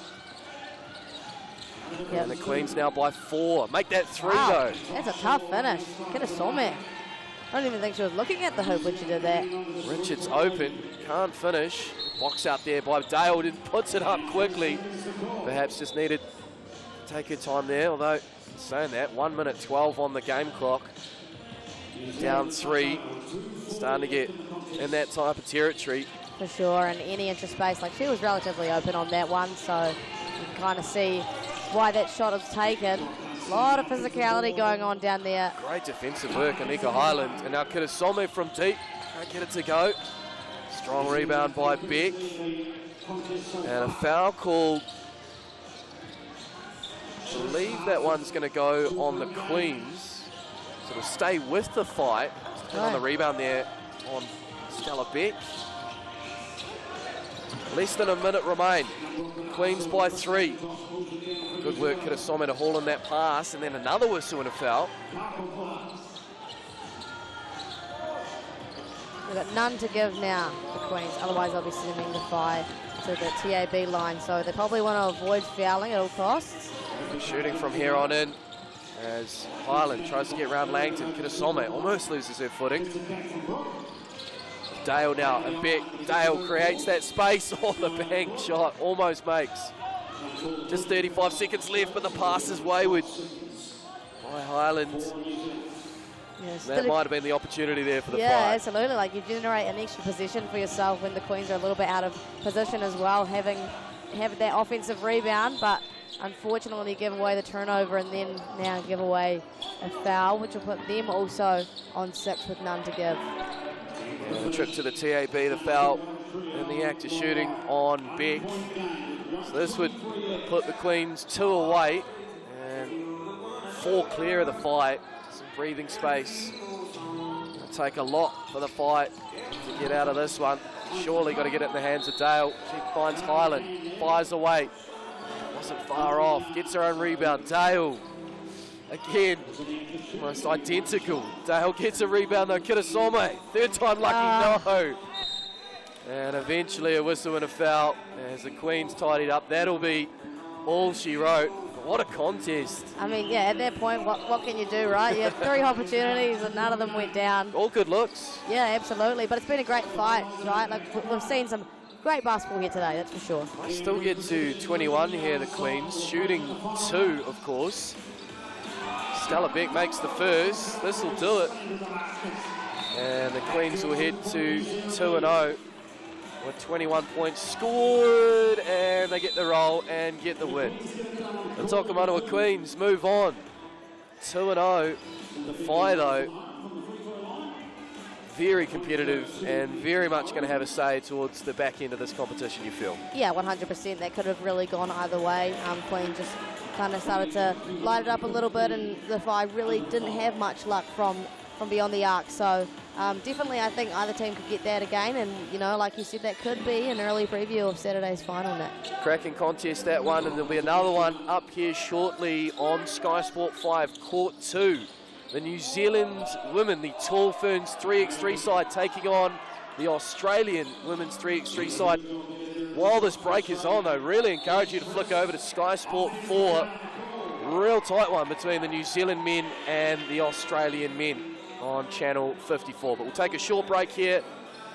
Yep. And the Queens now by 4. Make that 3 Wow, though. that's a tough finish. Kirasome. I don't even think she was looking at the hoop when she did that. Richards open, can't finish. Box out there by Dale, and puts it up quickly. Perhaps just needed to take her time there, although saying that, 1 minute 12 on the game clock. Down 3, starting to get in that type of territory. For sure, and any inch of space, like she was relatively open on that one, so you can kind of see why that shot was taken. A lot of physicality going on down there. Great defensive work, Anika Highland. And now Kirasome from deep, can't get it to go. Strong rebound by Beck. And a foul called. I believe that one's going to go on the Queens. So it'll stay with the fight. On the rebound there on Stella Beck. Less than a minute remain. Queens by 3. Good work, Kirasome, to haul in that pass, and then another whistle and a foul. They've got none to give now, the Queens. Otherwise, they'll be sending the Whai to the TAB line. So they probably want to avoid fouling at all costs. Shooting from here on in as Highland tries to get around Langton. Kitasome almost loses her footing. Dale now, and Beck. Dale creates that space. Oh, the bang shot almost makes. Just 35 seconds left, but the pass is wayward by Highland. Yes, That might have been the opportunity there for the Yeah, fight. absolutely. Like, you generate an extra position for yourself when the Queens are a little bit out of position as well, having that offensive rebound, but unfortunately give away the turnover and then now give away a foul, which will put them also on 6 with none to give. The trip to the TAB, the foul, and the act of shooting on Beck. So this would put the Queens 2 away and 4 clear of the fight. Some breathing space. It'll take a lot for the fight to get out of this one. Surely got to get it in the hands of Dale. She finds Highland, fires away. Wasn't far off, gets her own rebound. Dale, again, almost identical. Dale gets a rebound though, Kitasome, third time lucky, no. And eventually a whistle and a foul as the Queens tidied up. That'll be all she wrote. But what a contest. I mean, yeah, at that point, what can you do, right? You had 3 opportunities and none of them went down. All good looks. Yeah, absolutely. But it's been a great fight, right? Like, we've seen some great basketball here today, that's for sure. I still get to 21 here, the Queens. Shooting 2, of course. Stella Beck makes the first. This will do it. And the Queens will head to 2-0 with 21 points scored. And they get the roll and get the win. The Tokomatua Queens move on. 2-0. The Whai, though, very competitive and very much going to have a say towards the back end of this competition, you feel? Yeah, 100%. That could have really gone either way. Queen just kind of started to light it up a little bit, and the Whai really didn't have much luck from beyond the arc. So definitely I think either team could get that again, and, you know, like you said, that could be an early preview of Saturday's final match. Cracking contest, that one, and there'll be another one up here shortly on Sky Sport 5, Court 2. The New Zealand women, the Tall Ferns 3x3 side, taking on the Australian women's 3x3 side. While this break is on, though, really encourage you to flick over to Sky Sport 4. Real tight one between the New Zealand men and the Australian men on channel 54. But we'll take a short break here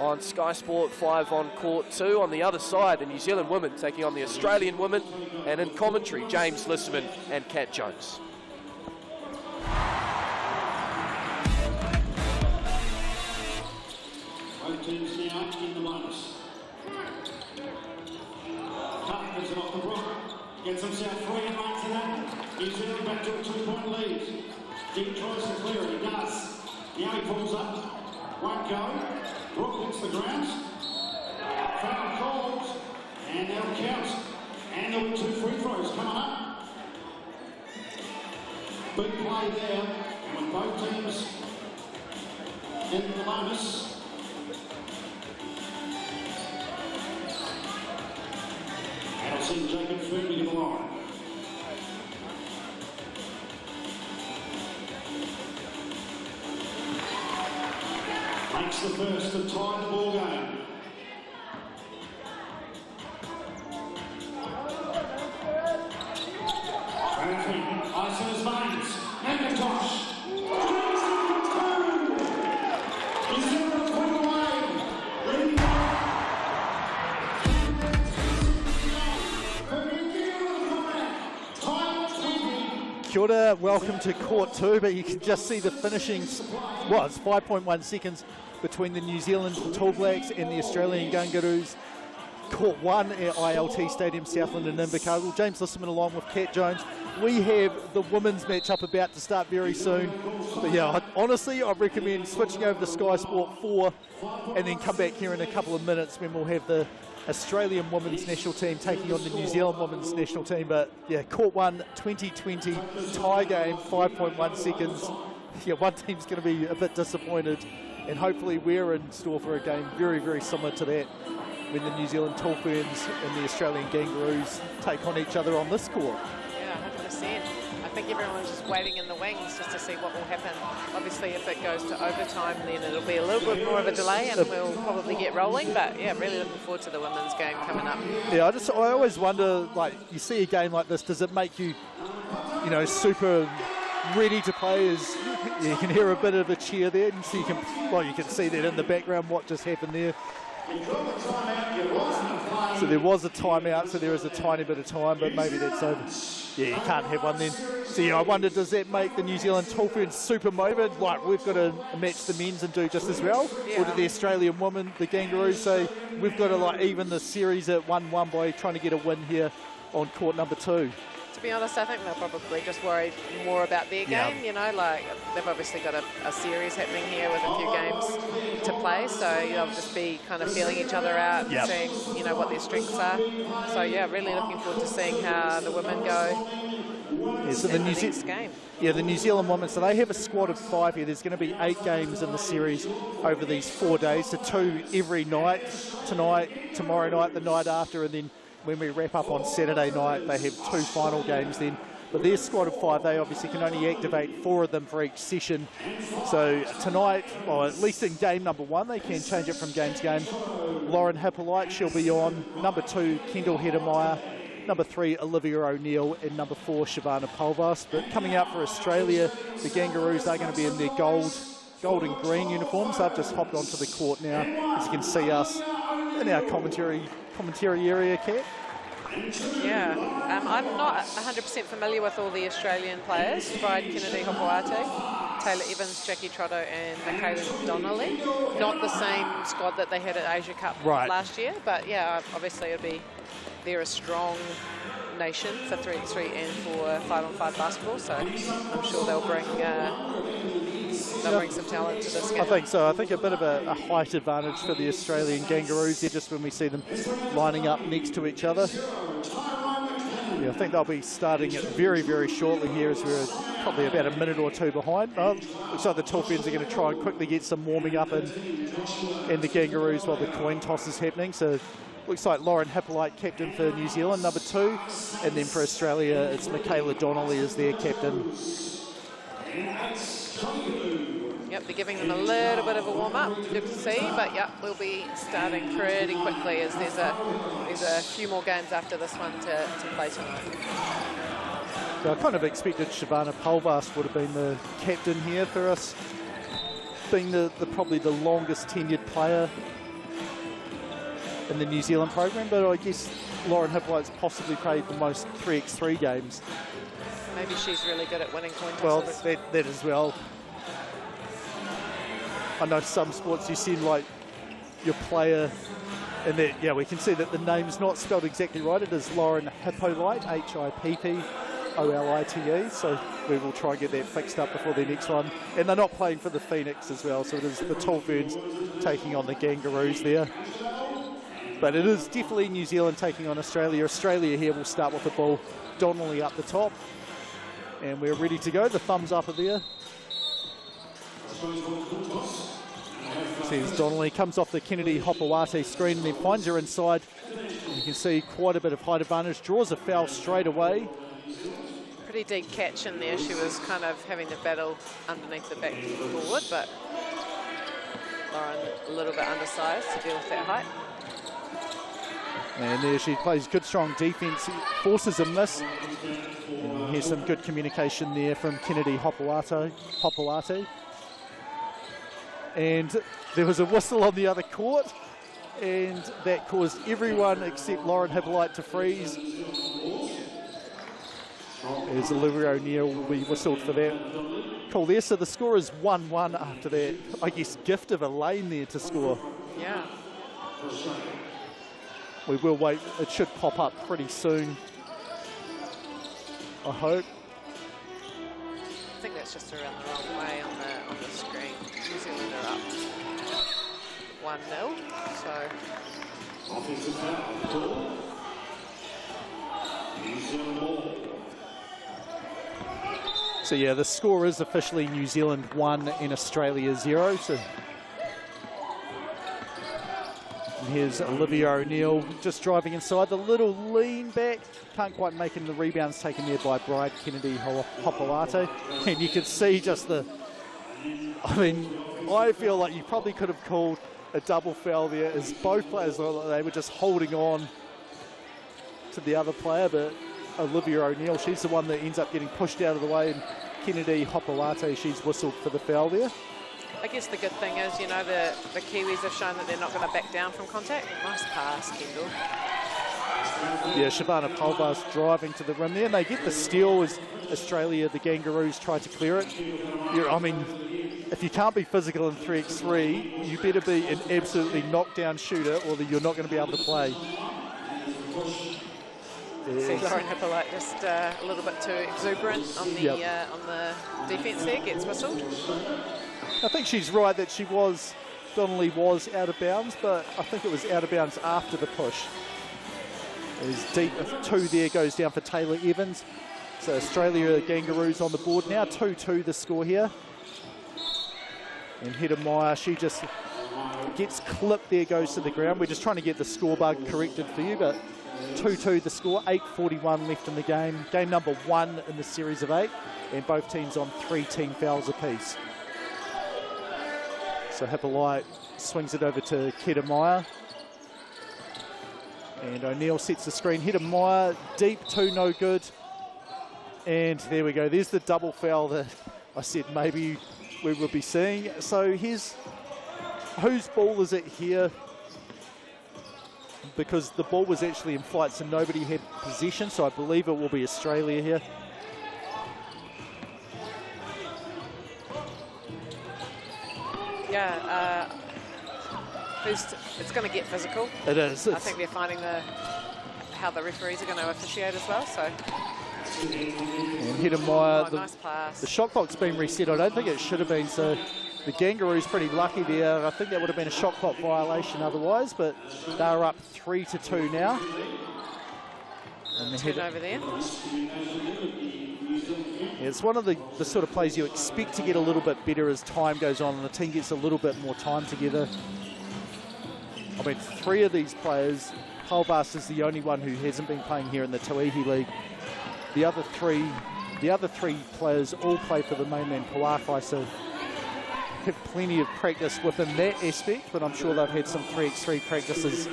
on Sky Sport 5 on Court 2. On the other side, the New Zealand women taking on the Australian women. And in commentary, James Lisserman and Kat Jones. Both teams now in the bonus. Cup gets it off the block. Gets himself free and runs it up. New Zealand back to a 2-point lead. Deep tries to clear it. He does. Now he pulls up. Won't go. Brooke hits the ground. Foul called. And they'll count. And there'll be 2 free throws coming up. Big play there. And with both teams in the bonus. And I'll see Jacob firmly to the line. Makes the first to tie the ball game. Traffic, ice in his veins. McIntosh. New Zealand put away. Leading Kia ora, welcome to Court 2, but you can just see the finishing, well, it's 5.1 seconds between the New Zealand Tall Blacks and the Australian Kangaroos. Court 1 at ILT Stadium, Southland and Invercargill. James Lisserman along with Kat Jones. We have the women's matchup about to start very soon. But yeah, honestly, I recommend switching over to Sky Sport 4 and then come back here in a couple of minutes when we'll have the Australian women's national team taking on the New Zealand women's national team. But yeah, Court 1 2020 tie game, 5.1 seconds. Yeah, one team's going to be a bit disappointed, and hopefully we're in store for a game very, very similar to that when the New Zealand Tall Ferns and the Australian Kangaroos take on each other on this court. Yeah, 100%. I think everyone's just waiting in the wings just to see what will happen. Obviously, if it goes to overtime, then it'll be a little bit more of a delay and we'll probably get rolling. But yeah, really looking forward to the women's game coming up. Yeah, I always wonder, like, you see a game like this, does it make you, you know, super ready to play? As you can hear a bit of a cheer there, and so you can see that in the background what just happened there. So there was a timeout, so there is a tiny bit of time, but maybe that's over. Yeah, you can't have one then. So yeah, I wonder, does that make the New Zealand Ferns super motivated? Like, we've got to match the men's and do just as well? Yeah. Or do the Australian women, the Kangaroos, say we've got to like even the series at 1-1 by trying to get a win here on court number 2? To be honest, I think they'll probably just worry more about their game, you know, like they've obviously got a series happening here with a few games to play, so they'll just be kind of feeling each other out, seeing, you know, what their strengths are. So yeah, really looking forward to seeing how the women go so in the next game. Yeah, the New Zealand women, so they have a squad of 5 here. There's going to be 8 games in the series over these 4 days, so 2 every night, tonight, tomorrow night, the night after, and then when we wrap up on Saturday night, they have 2 final games then. But their squad of 5, they obviously can only activate 4 of them for each session. So tonight, or at least in game number 1, they can change it from game to game. Lauren Hippolyte, she'll be on. Number 2, Kendall Hedemeier. Number 3, Olivia O'Neill. And number 4, Shavana Pulvas. But coming out for Australia, the Kangaroos, they're going to be in their gold and green uniforms. They've just hopped onto the court now. As you can see us in our commentary area, Kat. Yeah, I'm not 100% familiar with all the Australian players. Bride Kennedy Hopoate, Taylor Evans, Jackie Trotto and Michaela Donnelly. Not the same squad that they had at Asia Cup last year, but yeah, obviously they're a strong nation for 3x3 and for 5-on-5 basketball, so I'm sure they'll bring some talent to this game. I think so. I think a bit of a height advantage for the Australian Kangaroos here, just when we see them lining up next to each other. Yeah, I think they'll be starting it very, very shortly here, as we're probably about a minute or 2 behind. Looks like the Ferns are going to try and quickly get some warming up in the Kangaroos while the coin toss is happening. So looks like Lauren Hippolyte, captain for New Zealand, number 2. And then for Australia, it's Michaela Donnelly as their captain. Yep, they're giving them a little bit of a warm-up, good to see, but yep, we'll be starting pretty quickly, as there's a few more games after this one to play tonight. So I kind of expected Shavana Pulvas would have been the captain here for us, being probably the longest tenured player in the New Zealand program, but I guess Lauren Hippolyte's possibly played the most 3x3 games. Maybe she's really good at winning coin tosses. Well, that as well. I know some sports you see like your player, and that, yeah, we can see that the name's not spelled exactly right. It is Lauren Hippolyte, Hippolyte, so we will try and get that fixed up before the next one. And they're not playing for the Phoenix as well, so it is the Ferns taking on the Kangaroos there. But it is definitely New Zealand taking on Australia. Australia here will start with the ball. Donnelly up the top. And we're ready to go. The thumbs up are there. Sees Donnelly comes off the Kennedy Hopoate screen and then finds her inside. And you can see quite a bit of height advantage. Draws a foul straight away. Pretty deep catch in there. She was kind of having to battle underneath the backboard, but Lauren a little bit undersized to deal with that height. And there she plays good, strong defence, forces a miss. And here's some good communication there from Kennedy Hopoate. And there was a whistle on the other court, and that caused everyone except Lauren Hippolyte to freeze. As Olivia O'Neill will be whistled for that call there. So the score is 1-1 after that, I guess, gift of a lane there to score. Yeah. We will wait. It should pop up pretty soon, I hope. I think that's just around the wrong way on the screen. New Zealand are up 1-0. So yeah, the score is officially New Zealand 1 and Australia 0. So And here's Olivia O'Neill just driving inside. The little lean back. Can't quite make him. The rebounds taken there by Bride Kennedy Hopolate. And you can see just the... I mean, I feel like you probably could have called a double foul there as both players, they were just holding on to the other player, but Olivia O'Neill, she's the one that ends up getting pushed out of the way, and Kennedy Hopolate, she's whistled for the foul there. I guess the good thing is, you know, the Kiwis have shown that they're not going to back down from contact. Nice pass, Kendall. Yeah, Shavana Pulvas driving to the rim there, and they get the steal as Australia, the Kangaroos, try to clear it. I mean, if you can't be physical in 3x3, you better be an absolutely knockdown shooter, or you're not going to be able to play. See Lauren Hippolyte just a little bit too exuberant on the defence there, gets whistled. I think she's right that Donnelly was out of bounds, but I think it was out of bounds after the push. There's deep 2 there, goes down for Taylor Evans. So Australia Kangaroos on the board now, 2-2 the score here. And Hedda Meyer, she just gets clipped there, goes to the ground. We're just trying to get the score bug corrected for you, but 2-2 the score, 8:41 left in the game. Game number 1 in the series of 8, and both teams on 3 team fouls apiece. So Hippolyte swings it over to Hedda Meyer. And O'Neill sets the screen. Hedda Meyer, deep 2, no good. And there we go. There's the double foul that I said maybe we will be seeing. So here's whose ball is it here? Because the ball was actually in flight, so nobody had possession. So I believe it will be Australia here. Yeah, it's going to get physical. It is. I think they're finding how the referees are going to officiate as well. So. And Hedda Meyer, nice pass. The shot clock's been reset. I don't think it should have been, so the Kangaroos pretty lucky there. I think that would have been a shot clock violation otherwise, but they're up 3-2 now. And turnover there. Yeah, it's one of the sort of plays you expect to get a little bit better as time goes on and the team gets a little bit more time together. I mean, 3 of these players, Pulvas is the only one who hasn't been playing here in the Tauihi League. The other three players all play for the mainland Pouakai, so have plenty of practice within that aspect, but I'm sure they've had some 3x3 practices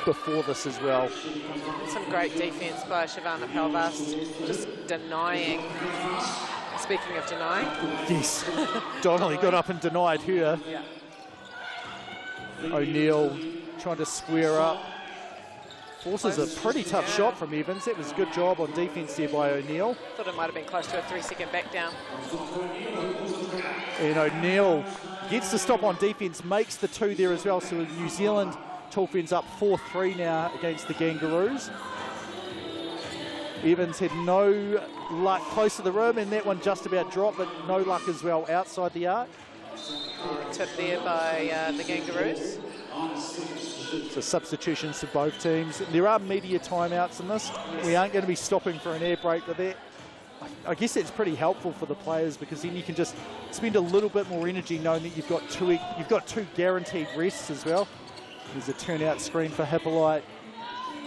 before this as well. Some great defence by Shavana Pulvas, just denying. Speaking of denying. Yes, Donnelly got up and denied her. Yeah. O'Neill trying to square up. Forces a pretty tough shot from Evans. That was a good job on defence there by O'Neill. Thought it might have been close to a 3-second back down. And O'Neill gets the stop on defence, makes the 2 there as well. So New Zealand Dolphins up 4-3 now against the Kangaroos. Evans had no luck close to the rim, and that one just about dropped, but no luck as well outside the arc. Tip there by the Kangaroos. So substitutions for both teams. There are media timeouts in this. We aren't going to be stopping for an air break, but I guess it's pretty helpful for the players because then you can just spend a little bit more energy knowing that you've got two guaranteed rests as well. There's a turnout screen for Hippolyte.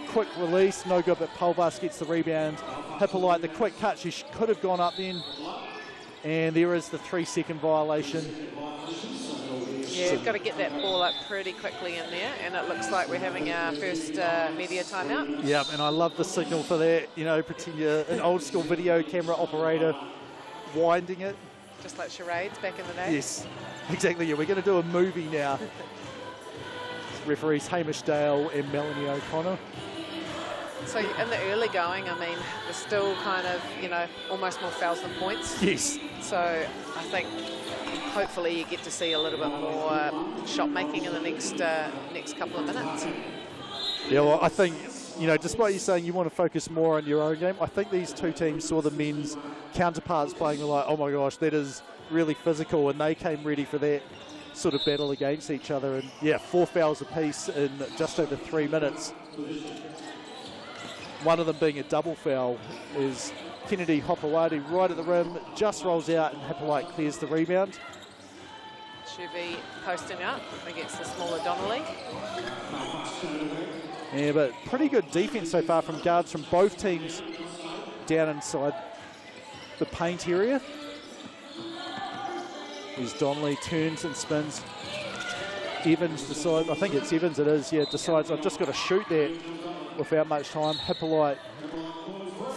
Quick release, no good, but Pulvas gets the rebound. Hippolyte, the quick cut, she could have gone up then. And there is the 3-second violation. Yeah, you've got to get that ball up pretty quickly in there, and it looks like we're having our first media timeout. Yeah, and I love the signal for that. You know, pretend you're an old school video camera operator winding it. Just like charades back in the day. Yes, exactly. Yeah, we're going to do a movie now. Referees Hamish Dale and Melanie O'Connor. So in the early going, I mean, there's still kind of, you know, almost more fouls than points. Yes. So I think hopefully you get to see a little bit more shot making in the next couple of minutes. Yeah, well, I think, you know, despite you saying you want to focus more on your own game, I think these two teams saw the men's counterparts playing like, oh my gosh, that is really physical, and they came ready for that sort of battle against each other. And yeah, 4 fouls apiece in just over 3 minutes. One of them being a double foul is Kennedy Hopewadi right at the rim, just rolls out and Hippolyte clears the rebound. Shuvi posting up against the smaller Donnelly. Yeah, but pretty good defense so far from guards from both teams down inside the paint area. As Donnelly turns and spins. Evans decides, I think it's Evans it is, yeah, decides I've just got to shoot that without much time. Hippolyte,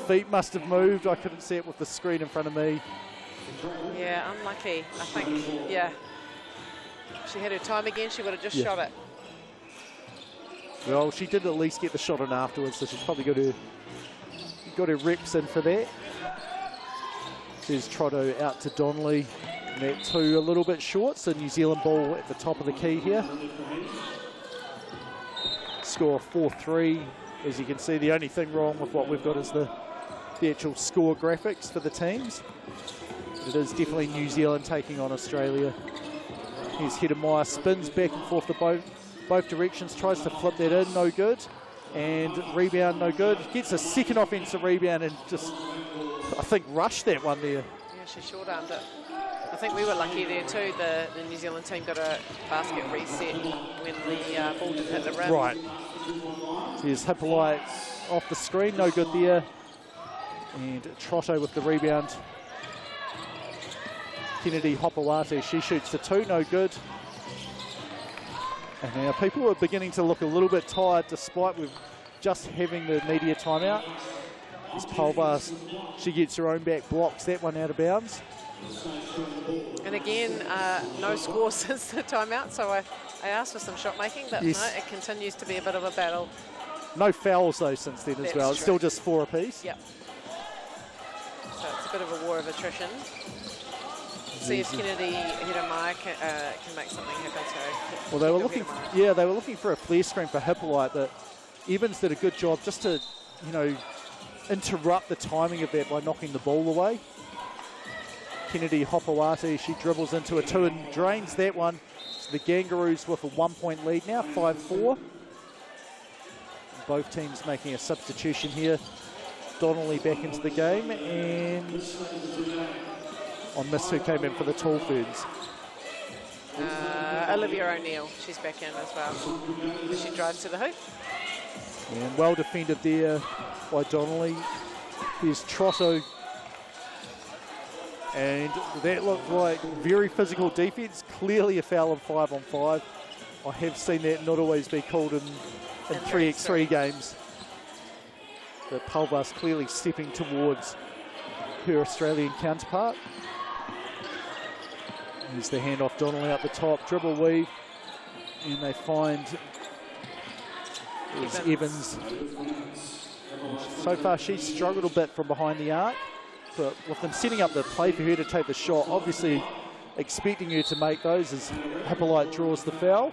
feet must have moved. I couldn't see it with the screen in front of me. Yeah, unlucky. I think, yeah. She had her time again, she would have just shot it. Well, she did at least get the shot in afterwards, so she's probably got her reps in for that. There's Trotto out to Donnelly. That two a little bit short, so New Zealand ball at the top of the key here. Score 4-3. As you can see, the only thing wrong with what we've got is the actual score graphics for the teams. It is definitely New Zealand taking on Australia. Here's Hedemeier, spins back and forth to both directions, tries to flip that in, no good. And rebound, no good. Gets a second offensive rebound and just, I think, rushed that one there. Yeah, she short-armed it. I think we were lucky there too. The New Zealand team got a basket reset when the ball didn't hit the rim. Right. Here's Hippolyte off the screen, no good there. And Trotto with the rebound. Kennedy Hopawate, she shoots the two, no good. And now people are beginning to look a little bit tired despite with just having the media timeout. This Pulvas, she gets her own back, blocks that one out of bounds. And again, no score since the timeout, so I asked for some shot making, but yes. no, it continues to be a bit of a battle. No fouls though since then as well. It's still just 4 apiece. Yep. So it's a bit of a war of attrition. See if Kennedy Hedemeier can make something happen. So well, they were looking, they were looking for a flare screen for Hippolyte, but Evans did a good job just to, you know, interrupt the timing of that by knocking the ball away. Kennedy Hopawate, she dribbles into a two and drains that one. So the Kangaroos with a 1-point lead now, 5-4. Both teams making a substitution here. Donnelly back into the game, and on miss who came in for the Tall Ferns. Olivia O'Neill, she's back in as well. She drives to the hoop. And well defended there by Donnelly. Here's Trotto. And that looked like very physical defence. Clearly a foul on 5-on-5. I have seen that not always be called in 3x3 games. But Pulvas clearly stepping towards her Australian counterpart. Here's the handoff, Donnelly up the top, dribble weave. And they find Evans. So far she's struggled a bit from behind the arc. But with them setting up the play for her to take the shot, obviously expecting her to make those as Hippolyte draws the foul.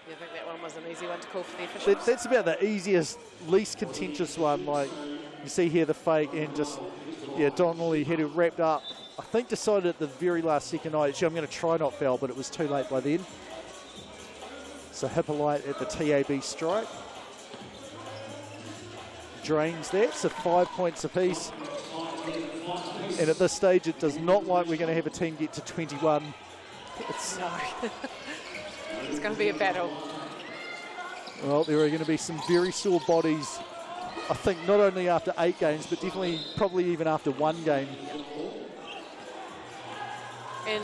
You think that one was an easy one to call for the officials? That's about the easiest, least contentious one. Like you see here the fake and just, yeah, Donnelly had it wrapped up. I think decided at the very last second, actually I'm going to try not foul, but it was too late by then. So Hippolyte at the TAB strike. Drains that, so 5 points apiece. And at this stage, it does not like we're going to have a team get to 21. No. It's going to be a battle. Well, there are going to be some very sore bodies, I think, not only after 8 games, but definitely probably even after 1 game. And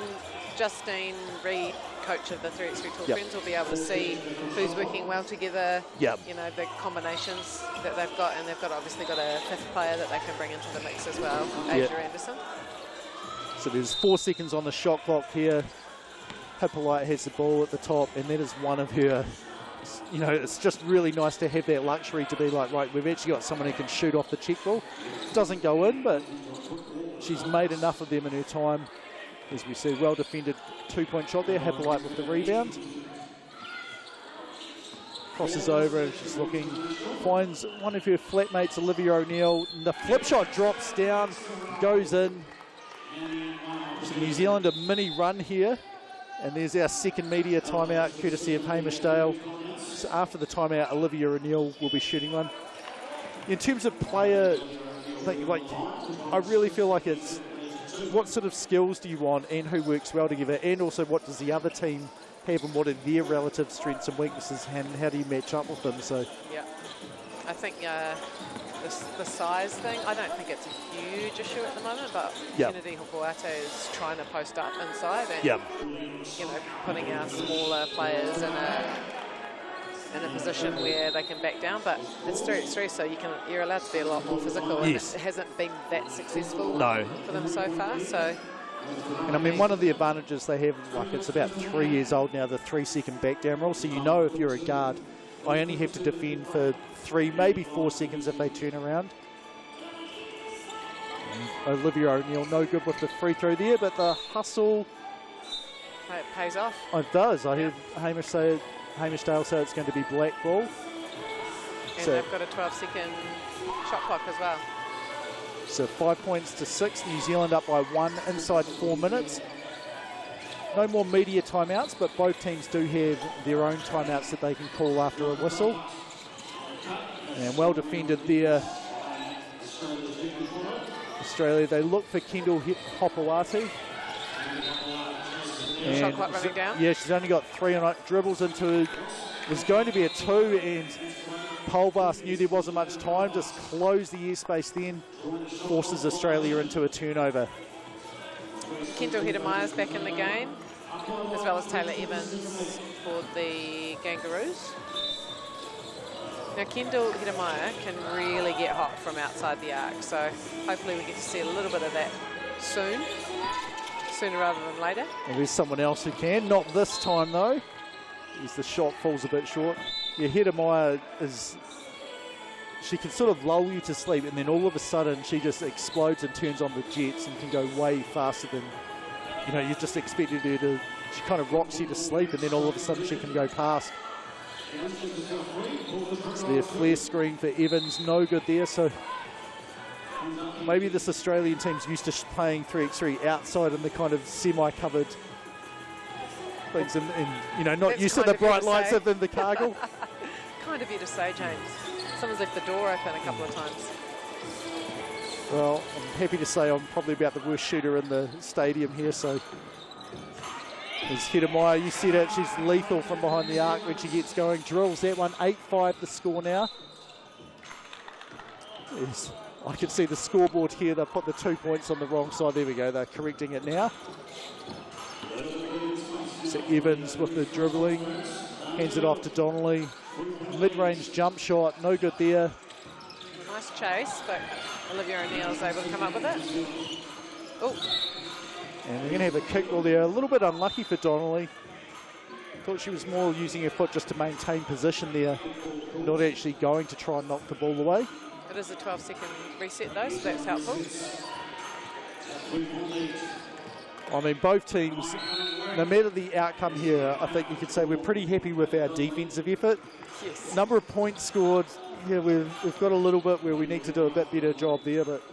Justine Reid, coach of the 3x3 Tall Ferns, will be able to see who's working well together, you know, the combinations that they've got, and they've got obviously got a 5th player that they can bring into the mix as well, Asia Anderson. So there's 4 seconds on the shot clock here. Hippolyte has the ball at the top, and that is one of her, you know, it's just really nice to have that luxury to be like, right, we've actually got someone who can shoot off the check ball. Doesn't go in, but she's made enough of them in her time. As we see, well defended 2-point shot there. Hippolyte with the rebound. Crosses over and she's looking, finds one of her flatmates, Olivia O'Neill. The flip shot drops down, goes in. So New Zealand a mini run here. And there's our second media timeout, courtesy of Hamish Dale. So after the timeout, Olivia O'Neill will be shooting one. In terms of player, I really feel like it's what sort of skills do you want and who works well together, and also what does the other team have and what are their relative strengths and weaknesses, and how do you match up with them? So Yeah, I think the size thing, I don't think it's a huge issue at the moment, but Kennedy Hopoate is trying to post up inside and you know, putting our smaller players in a position where they can back down. But it's 3x3, so you're allowed to be a lot more physical, and it hasn't been that successful for them so far. So. And I mean, one of the advantages they have, like, it's about 3 years old now, the 3-second back down rule. So you know, if you're a guard, I only have to defend for 3, maybe 4 seconds if they turn around. And Olivia O'Neill, no good with the free throw there, but the hustle. It pays off. It does. I heard Hamish Dale say it's going to be black ball. And they've got a 12-second shot clock as well. So 5 points to 6. New Zealand up by 1 inside 4 minutes. No more media timeouts, but both teams do have their own timeouts that they can call after a whistle. And well defended there, Australia. They look for Kendall Hopawati. Shot clock running down. Yeah, she's only got 3 on it. Dribbles into, was going to be a 2, and Polbas knew there wasn't much time, just closed the airspace then, forces Australia into a turnover. Kendall Hedemaya's back in the game, as well as Taylor Evans for the Kangaroos. Now Kendall Hedemaya can really get hot from outside the arc, so hopefully we get to see a little bit of that sooner rather than later. And there's someone else who can, not this time though, as the shot falls a bit short. Yeah, Hedemaya is, she can sort of lull you to sleep, and then all of a sudden she just explodes and turns on the jets and can go way faster than, you know, you just expected her to. She kind of rocks you to sleep, and then all of a sudden she can go past. It's their flare screen for Evans, no good there. So maybe this Australian team's used to playing 3x3 outside in the kind of semi-covered things, and you know, not That's used to the bright lights of the Cargill. Kind of you to say, James. Someone's left the door open a couple of times. Well, I'm happy to say I'm probably about the worst shooter in the stadium here, so there's Hedemaya, you see that, she's lethal from behind the arc when she gets going. Drills that one, 8-5 the score now. Yes, I can see the scoreboard here, they put the 2 points on the wrong side. There we go, they're correcting it now. So Evans with the dribbling, hands it off to Donnelly. Mid-range jump shot, no good there. Nice chase, but Olivia O'Neill's able to come up with it. Oh. And they're going to have a kick ball there. A little bit unlucky for Donnelly. Thought she was more using her foot just to maintain position there, not actually going to try and knock the ball away. It is a 12-second reset though, so that's helpful. I mean, both teams, no matter the outcome here, I think you could say we're pretty happy with our defensive effort. Yes. Number of points scored, yeah, we've got a little bit where we need to do a bit better job there, but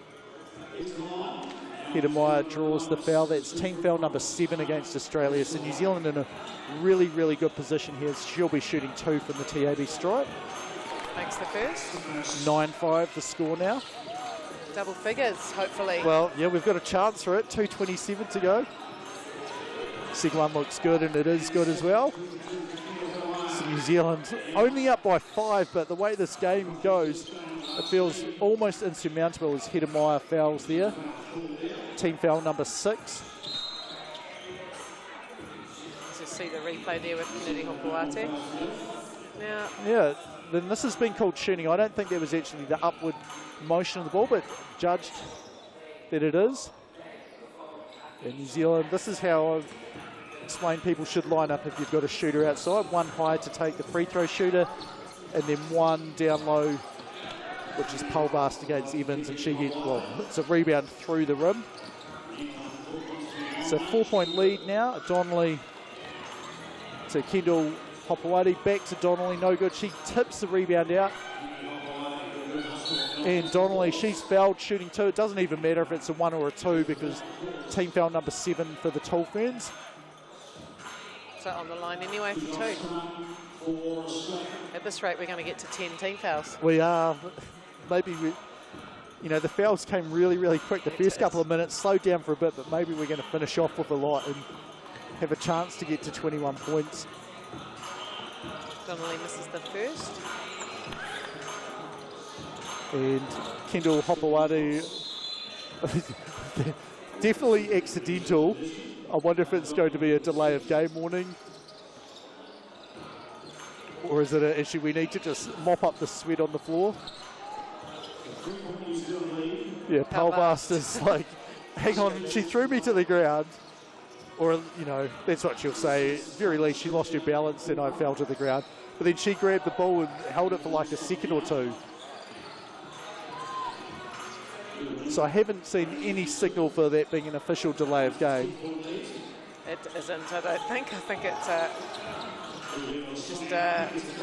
Hedemaya draws the foul. That's team foul number 7 against Australia. So New Zealand in a really, really good position here. She'll be shooting 2 from the TAB stripe. Makes the first. 9-5 the score now. Double figures, hopefully. Well, yeah, we've got a chance for it. 2:27 to go. Second one looks good, and it is good as well. So New Zealand only up by 5, but the way this game goes, it feels almost insurmountable as Hedemaya fouls there. Team foul number 6. Just see the replay there with Kennedy Hopoate. Now, yeah, then this has been called shooting. I don't think there was actually the upward motion of the ball, but judged that it is. In New Zealand, this is how I've explained people should line up if you've got a shooter outside. One high to take the free throw shooter, and then one down low, which is Polbast against Evans, and she gets, well, it's a rebound through the rim. So 4-point lead now. Donnelly to Kendall Hopawati, back to Donnelly, no good. She tips the rebound out. And Donnelly, she's fouled shooting 2. It doesn't even matter if it's a 1 or a 2 because team foul number 7 for the Tall Ferns. so on the line anyway for 2. At this rate, we're going to get to 10 team fouls. We are. Maybe you know, the fouls came really, really quick. The first couple of minutes slowed down for a bit, but maybe we're going to finish off with a lot and have a chance to get to 21 points. Donnelly misses the first. And Kendall Hopewadu, definitely accidental. I wonder if it's going to be a delay of game warning. Or is it an issue we need to just mop up the sweat on the floor? Yeah, Palvast is like, hang on, she threw me to the ground. Or, you know, that's what she'll say. At the very least, she lost her balance and I fell to the ground. But then she grabbed the ball and held it for like a second or two. So I haven't seen any signal for that being an official delay of game. It isn't, I don't think. I think it's just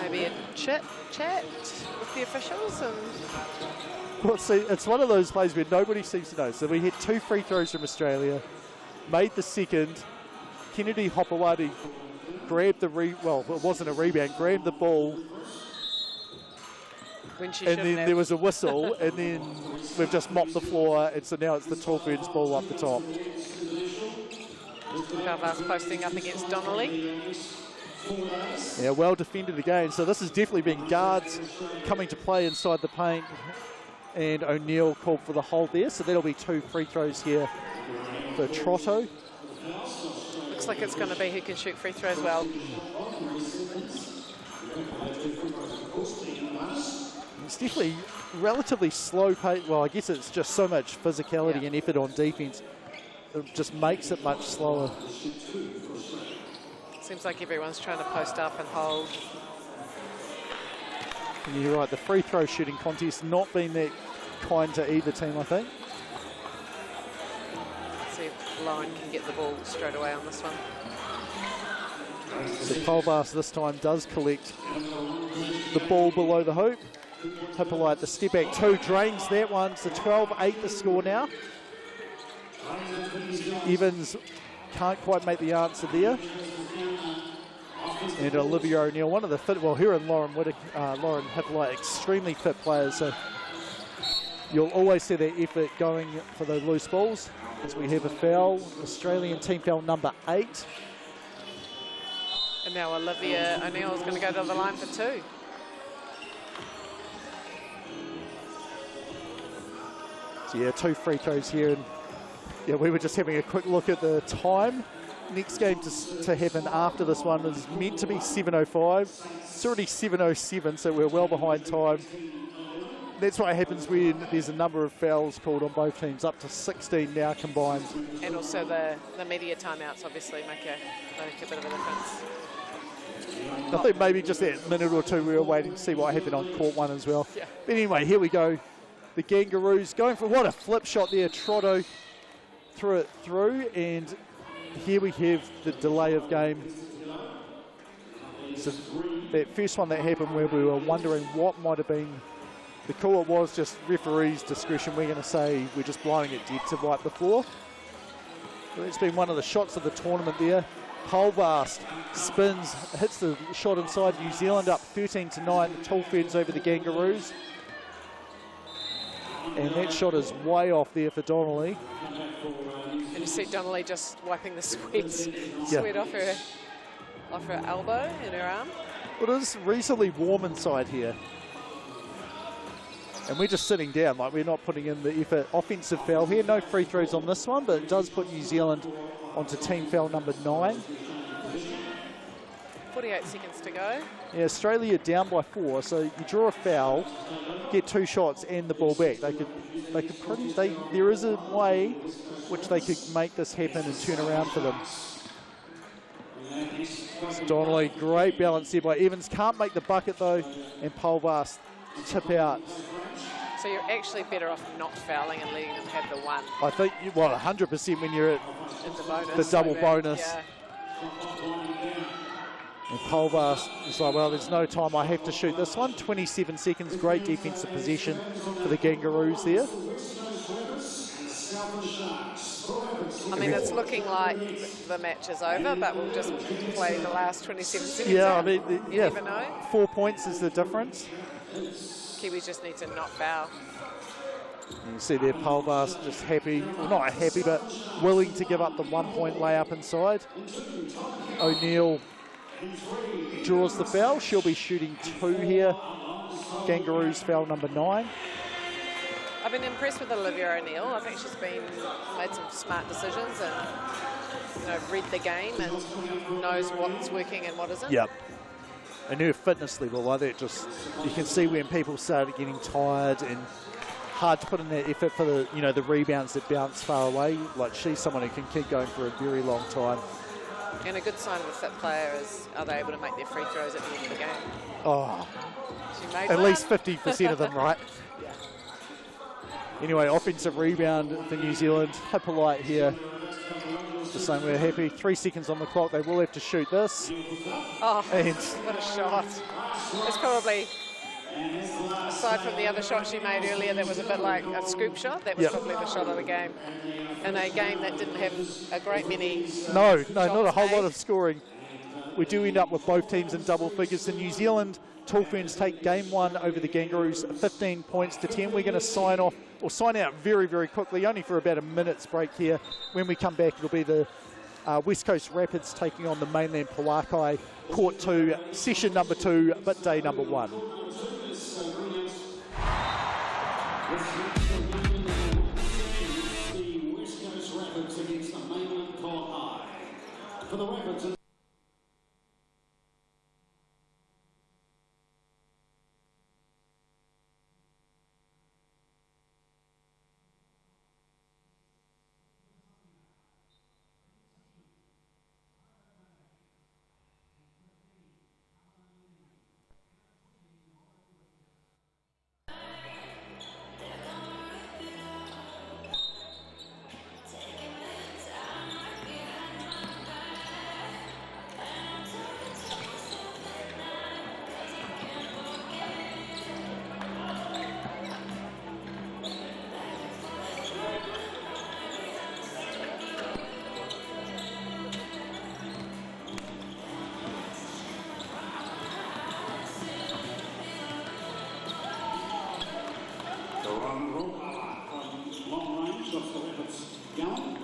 maybe a chat with the officials. And Well, see, it's one of those plays where nobody seems to know. So we had 2 free throws from Australia, made the second. Kennedy Hopewadu grabbed the well, it wasn't a rebound, grabbed the ball. when she And shouldn't then there was a whistle, and then we've just mopped the floor, and so now it's the Tall Ferns ball up the top. Palvast posting up against Donnelly. Yeah, well defended again. So this has definitely been guards coming to play inside the paint. And O'Neill called for the hold there. So that'll be 2 free throws here for Trotto. Looks like it's going to be who can shoot free throws well. It's definitely relatively slow pace. Well, I guess it's just so much physicality and effort on defense. It just makes it much slower. Seems like everyone's trying to post up and hold. And you're right, the free throw shooting contest not been that kind to either team, I think. Let's see if Lauren can get the ball straight away on this one. So Palvast this time does collect the ball below the hoop. Hippolyte, the step back 2, drains that one. It's a 12-8 the score now. Evans can't quite make the answer there. And Olivia O'Neill, one of the fit, well, her and Lauren Hippolyte, extremely fit players. So you'll always see their effort going for those loose balls. As we have a foul, Australian team foul number 8. And now Olivia O'Neill is going to go to the line for 2. So yeah, 2 free throws here. And yeah, we were just having a quick look at the time. Next game to happen after this one is meant to be 7:05. It's already 7:07, so we're well behind time. That's what happens when there's a number of fouls called on both teams, up to 16 now combined. And also the media timeouts obviously make a bit of a difference. I think maybe just that minute or two we were waiting to see what happened on court 1 as well. Yeah. But anyway, here we go. The Kangaroos going for, what a flip shot there. Trotto threw it through, and here we have the delay of game. So that first one that happened where we were wondering what might have been the call, it was just referee's discretion. We're going to say we're just blowing it dead to wipe the floor. Well, it's been one of the shots of the tournament there. Palvast spins, hits the shot inside. New Zealand up 13-9. The Tall Ferns over the Kangaroos. And that shot is way off there for Donnelly. And you see Donnelly just wiping the sweat off her elbow and her arm. Well, it is reasonably warm inside here. And we're just sitting down, like we're not putting in the effort. Offensive foul here, no free throws on this one, but it does put New Zealand onto team foul number 9. 48 seconds to go. Yeah, Australia down by 4, so you draw a foul, get 2 shots and the ball back. There is a way which they could make this happen and turn around for them. So Donnelly, great balance there by Evans. Can't make the bucket though, and Palvast tip out. So you're actually better off not fouling and letting them have the one. I think, 100% when you're at In the bonus. the double bonus. Yeah. And Palvast is like, well, there's no time, I have to shoot this one. 27 seconds, great defensive possession for the Kangaroos there. I mean, it's looking like the match is over, but we'll just play the last 27 seconds. Yeah, out. I mean, You never know. 4 points is the difference. Kiwis just need to not foul. You can see there Pulvas just happy, well, not happy, but willing to give up the 1 point layup inside. O'Neill draws the foul. She'll be shooting 2 here. Kangaroos foul number 9. I've been impressed with Olivia O'Neill. I think she's made some smart decisions and read the game and knows what's working and what isn't. Yep. And her fitness level, like that, just you can see when people started getting tired and hard to put in that effort for the the rebounds that bounce far away. Like she's someone who can keep going for a very long time. And a good sign of a fit player is, are they able to make their free throws at the end of the game? Oh, she made at one. least 50% of them, right? Yeah. Anyway, offensive rebound for New Zealand. Hippolyte here. Just saying we're happy. 3 seconds on the clock. They will have to shoot this. Oh, and what a shot. It's probably, aside from the other shot she made earlier that was a bit like a scoop shot, that was probably the shot of the game. In a game that didn't have a great many No, not a whole made. lot of scoring. We do end up with both teams in double figures. The New Zealand Ferns take game 1 over the Kangaroos, 15 points to 10. We're going to sign out very, very quickly, only for about a minute's break here. When we come back, it'll be the West Coast Rapids taking on the mainland Pouakai. Court 2, session number 2, but day number 1. The West Coast Rapids against the mainland Pakai. For the Rapids. Long range, that's the Rapids going.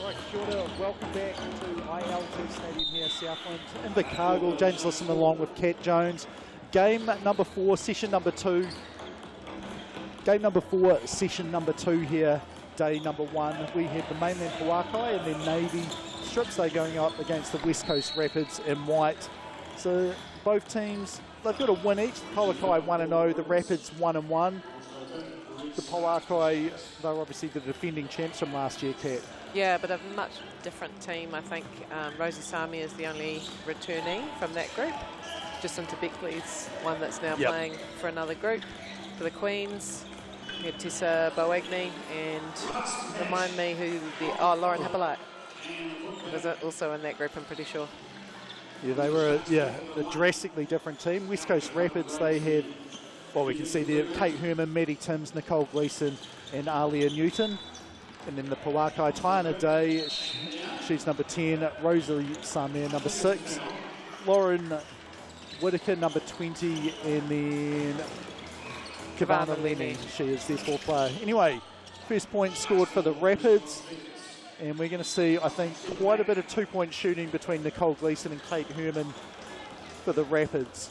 Right, kia ora. Welcome back to ILT Stadium here, Southland. Invercargill, James Lisson along with Kat Jones. Game number 4, session number 2. Game number 4, session number 2 here, day number 1. We have the mainland Pouakai and then Navy Strips. They're going up against the West Coast Rapids in white. So both teams, they've got a win each. The Pouakai 1-0, the Rapids 1-1. The Pouakai, they're obviously the defending champs from last year, Kat. Yeah, but a much different team. I think Rosie Sami is the only returnee from that group. Jacinta Beckley's one that's now playing for another group. For the Queens, we had Tessa Boagni and remind me who Lauren Hippolyte was also in that group, I'm pretty sure. Yeah, they were a drastically different team. West Coast Rapids, they had, well, we can see there, Kate Herman, Maddie Timms, Nicole Gleeson and Alia Newton. And then the Pouakai, Tiana Day, she's number 10, Rosalie Samir, number 6, Lauren Whitaker, number 20, and then Kavana Lenny, she is their 4th player. Anyway, first point scored for the Rapids, and we're going to see, I think, quite a bit of 2-point shooting between Nicole Gleeson and Kate Herman for the Rapids.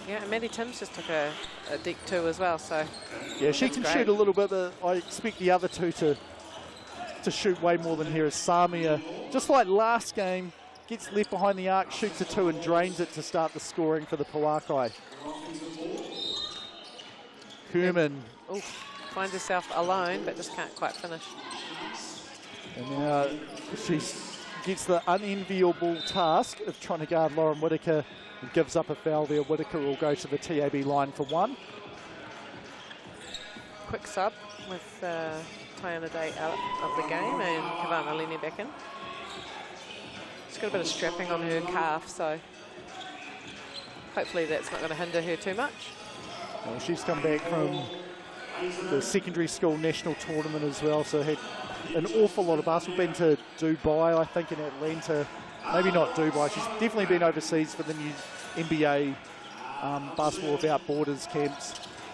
Yeah, and Maddie Timms just took a deep 2 as well, so yeah, she can shoot a little bit, but I expect the other two to shoot way more than her. As Samia, just like last game, gets left behind the arc, shoots a 2 and drains it to start the scoring for the Pouakai. Herman. Finds herself alone, but just can't quite finish. And now she gets the unenviable task of trying to guard Lauren Whitaker and gives up a foul there. Whitaker will go to the TAB line for 1. Quick sub with Tiana Day out of the game and Kavana Lenny back in. She's got a bit of strapping on her calf, so hopefully that's not going to hinder her too much. Well, she's come back from the secondary school national tournament as well, so had an awful lot of basketball. Been to Dubai, I think, in Atlanta maybe not Dubai. She's definitely been overseas for the new NBA Basketball Without Borders camps.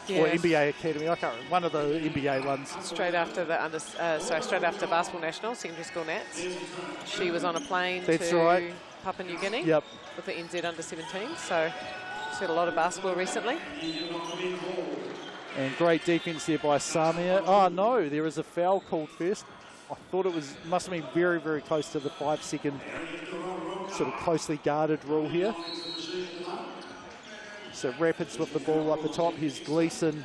Or NBA Academy, I can't remember, one of the NBA ones. Straight after the straight after Basketball National, secondary school Nats. She was on a plane to Papua New Guinea with the NZ under-17, so she's had a lot of basketball recently. And great defence there by Samia. Oh no, there is a foul called first. I thought it must have been very, very close to the 5-second sort of closely guarded rule here. So Rapids with the ball up the top. Here's Gleeson.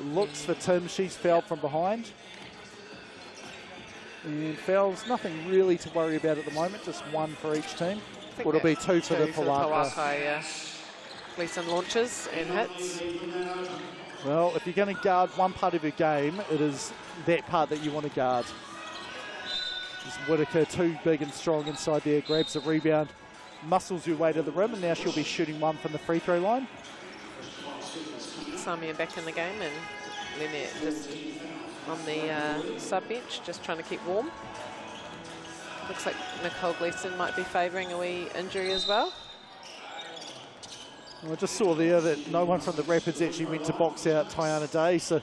Looks for Tim. She's fouled from behind. And fouls, nothing really to worry about at the moment. Just one for each team. Or it'll be two for the Pouakai. Gleeson launches and hits. Well, if you're going to guard one part of your game, it is that part that you want to guard. Just Whitaker, too big and strong inside there. Grabs the rebound. Muscles your way to the rim, and now she'll be shooting one from the free throw line. Samia back in the game, and Lynette just on the sub bench, just trying to keep warm. Looks like Nicole Gleeson might be favouring a wee injury as well. I just saw there that no one from the Rapids actually went to box out Tiana Day, so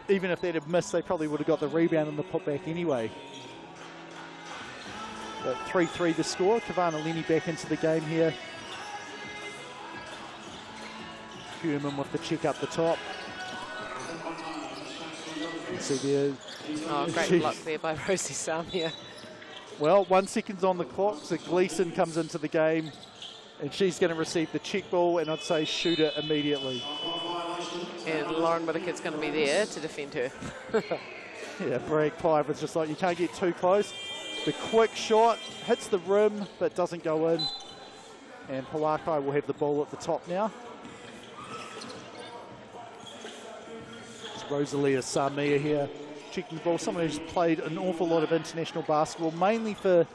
even if they'd have missed, they probably would have got the rebound and the putback anyway. But 3-3 the score. Kavana Lenny back into the game here. Human with the check up the top. So there. Oh, great block there by Rosie Samia. Well, 1 second's on the clock, so Gleeson comes into the game, and she's going to receive the check ball, and I'd say shoot it immediately. And Lauren Whitaker's going to be there to defend her. Yeah, Brad Clive was just like, you can't get too close. The quick shot hits the rim, but doesn't go in. And Pouakai will have the ball at the top now. It's Rosalia Samia here, checking the ball. Someone who's played an awful lot of international basketball, mainly for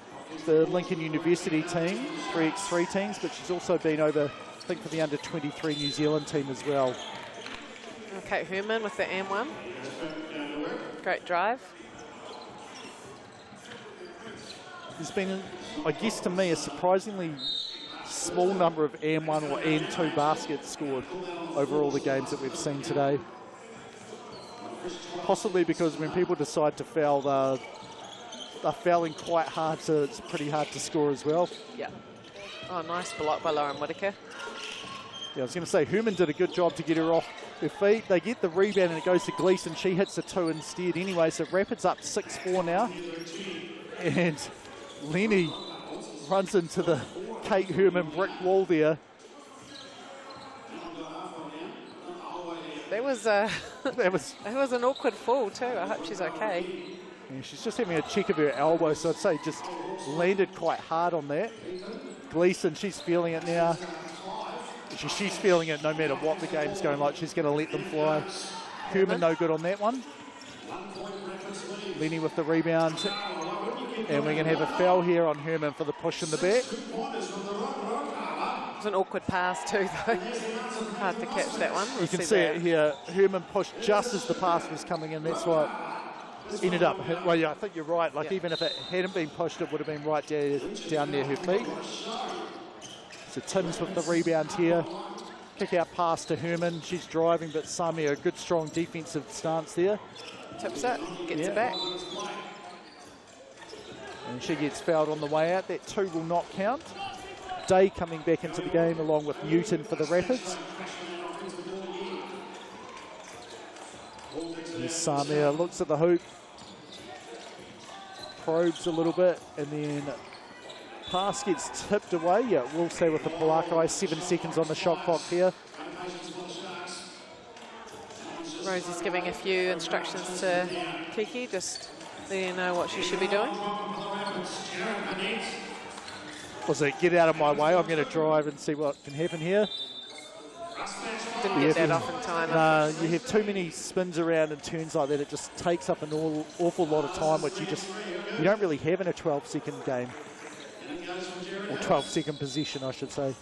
the Lincoln University team, 3x3 teams, but she's also been over, I think, for the under-23 New Zealand team as well. Kate Herman with the M1. Great drive. There's been, I guess to me, a surprisingly small number of AM1 or AM2 baskets scored over all the games that we've seen today. Possibly because when people decide to foul, they're fouling quite hard, so it's pretty hard to score as well. Yeah. Oh, nice block by Lauren Whitaker. Yeah, I was going to say, Herman did a good job to get her off her feet. They get the rebound and it goes to Gleeson. She hits the 2 instead anyway, so Rapids up 6-4 now. And Lenny runs into the Kate Herman brick wall there. That was an awkward fall too. I hope she's okay. Yeah, she's just having a check of her elbow, so I'd say just landed quite hard on that. Gleeson, she's feeling it now. She's feeling it no matter what the game's going like. She's going to let them fly. Herman no good on that one. Lenny with the rebound. And we're going to have a foul here on Herman for the push in the back. It's an awkward pass too, though. Hard to catch that one. You can see it here. Herman pushed just as the pass was coming in. That's what ended up. Well, yeah, I think you're right. Like, even if it hadn't been pushed, it would have been right down near her feet. So Tim's with the rebound here. Kick out pass to Herman. She's driving, but Samia, a good, strong defensive stance there. Tips it, gets it back. And she gets fouled on the way out. That 2 will not count. Day coming back into the game along with Newton for the Rapids. And Samia looks at the hoop, probes a little bit, and then pass gets tipped away. Yeah, we'll stay with the Pouakai. 7 seconds on the shot clock here. Rosie's giving a few instructions to Kiki, just letting her know what she should be doing. Was it get out of my way? I'm going to drive and see what can happen here. Didn't get that off in time. You have too many spins around and turns like that. It just takes up an awful lot of time, which you don't really have in a 12-second game. Or 12-second position, I should say.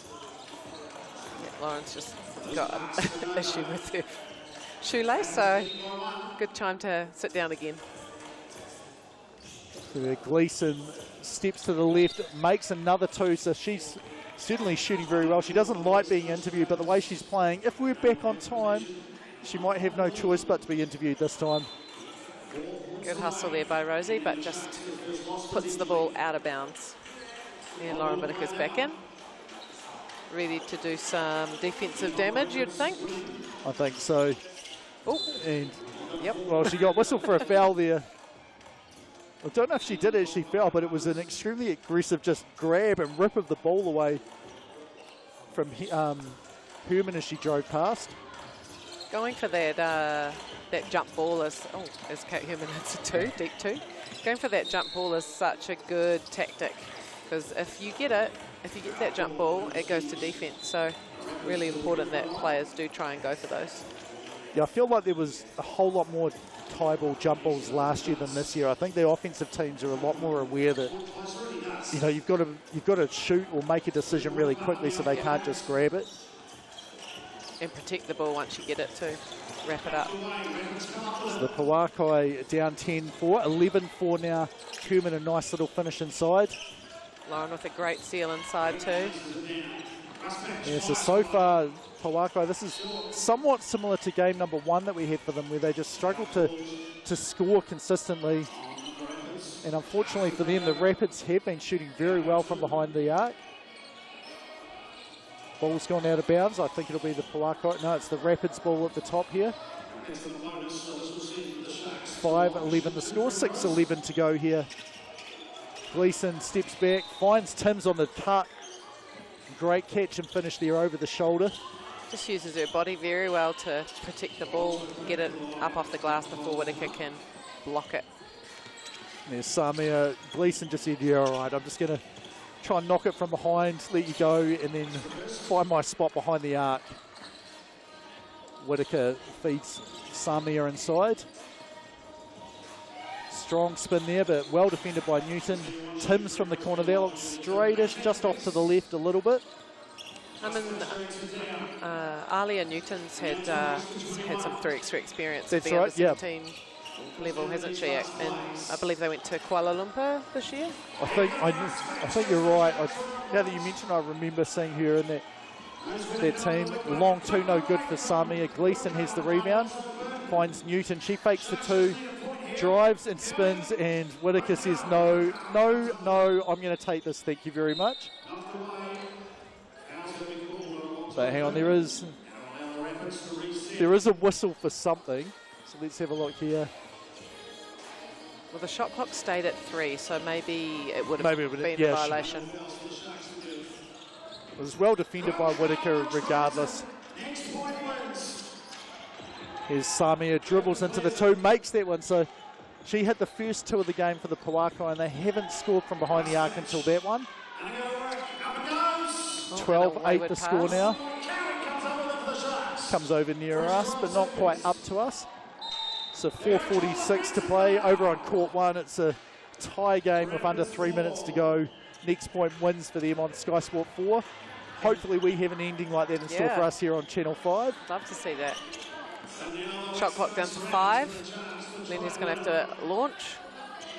Yeah, Lauren's just got an issue with her shoelace, so good time to sit down again. Gleeson steps to the left, makes another 2, so she's certainly shooting very well. She doesn't like being interviewed, but the way she's playing, if we're back on time, she might have no choice but to be interviewed this time. Good hustle there by Rosie, but just puts the ball out of bounds. And Lauren Whittaker's back in. Ready to do some defensive damage, you'd think. I think so. Oh, And, yep. well, she got whistled for a foul there. I don't know if she did actually foul, but it was an extremely aggressive just grab and rip of the ball away from Herman as she drove past. Going for that that jump ball is, as Kate Herman hits a 2, deep 2. Going for that jump ball is such a good tactic, because if you get that jump ball, it goes to defense. So really important that players do try and go for those. Yeah, I feel like there was a whole lot more tie ball jump balls last year than this year. I think the offensive teams are a lot more aware that, you know, you've got to shoot or make a decision really quickly, so they can't just grab it. And protect the ball once you get it to wrap it up. So the Pouakai down 10-4, 11-4 now. Herman a nice little finish inside. Lauren with a great seal inside too. Yeah, so far, Pouakai, this is somewhat similar to game number 1 that we had for them, where they just struggled to score consistently. And unfortunately for them, the Rapids have been shooting very well from behind the arc. Ball's gone out of bounds. I think it'll be the Pouakai. No, it's the Rapids ball at the top here. 5-11 the score, 6-11 to go here. Gleeson steps back, finds Timms on the cut. Great catch and finish there over the shoulder. Just uses her body very well to protect the ball, get it up off the glass before Whittaker can block it. There's Samia. Gleeson just said, yeah, all right, I'm just going to try and knock it from behind, let you go, and then find my spot behind the arc. Whittaker feeds Samia inside. Strong spin there, but well defended by Newton. Timms from the corner there, looks straightish, just off to the left a little bit. I mean, Alia Newton's had some 3x3 experience That's at the right, under 17 level, hasn't she? And I believe they went to Kuala Lumpur this year. I think you're right. Now that you mention, I remember seeing her in that team. Long 2, no good for Samia. Gleeson has the rebound, finds Newton. She fakes the 2, drives and spins, and Whittaker says, no, I'm going to take this, thank you very much. So hang on, there is a whistle for something. So let's have a look here. Well, the shot clock stayed at 3, so maybe it would have been a violation. It was well defended by Whittaker regardless. Here's Samia, dribbles into the 2, makes that one. So she hit the first 2 of the game for the Pouakai, and they haven't scored from behind the arc until that one. 12-8 the score now. Comes over near us, but not quite up to us. So 4:46 to play. Over on court 1, it's a tie game with under 3 minutes to go. Next point wins for them on Sky Sport 4. Hopefully we have an ending like that in store for us here on Channel 5. Love to see that. Shot clock down to 5. Lenny's going to have to launch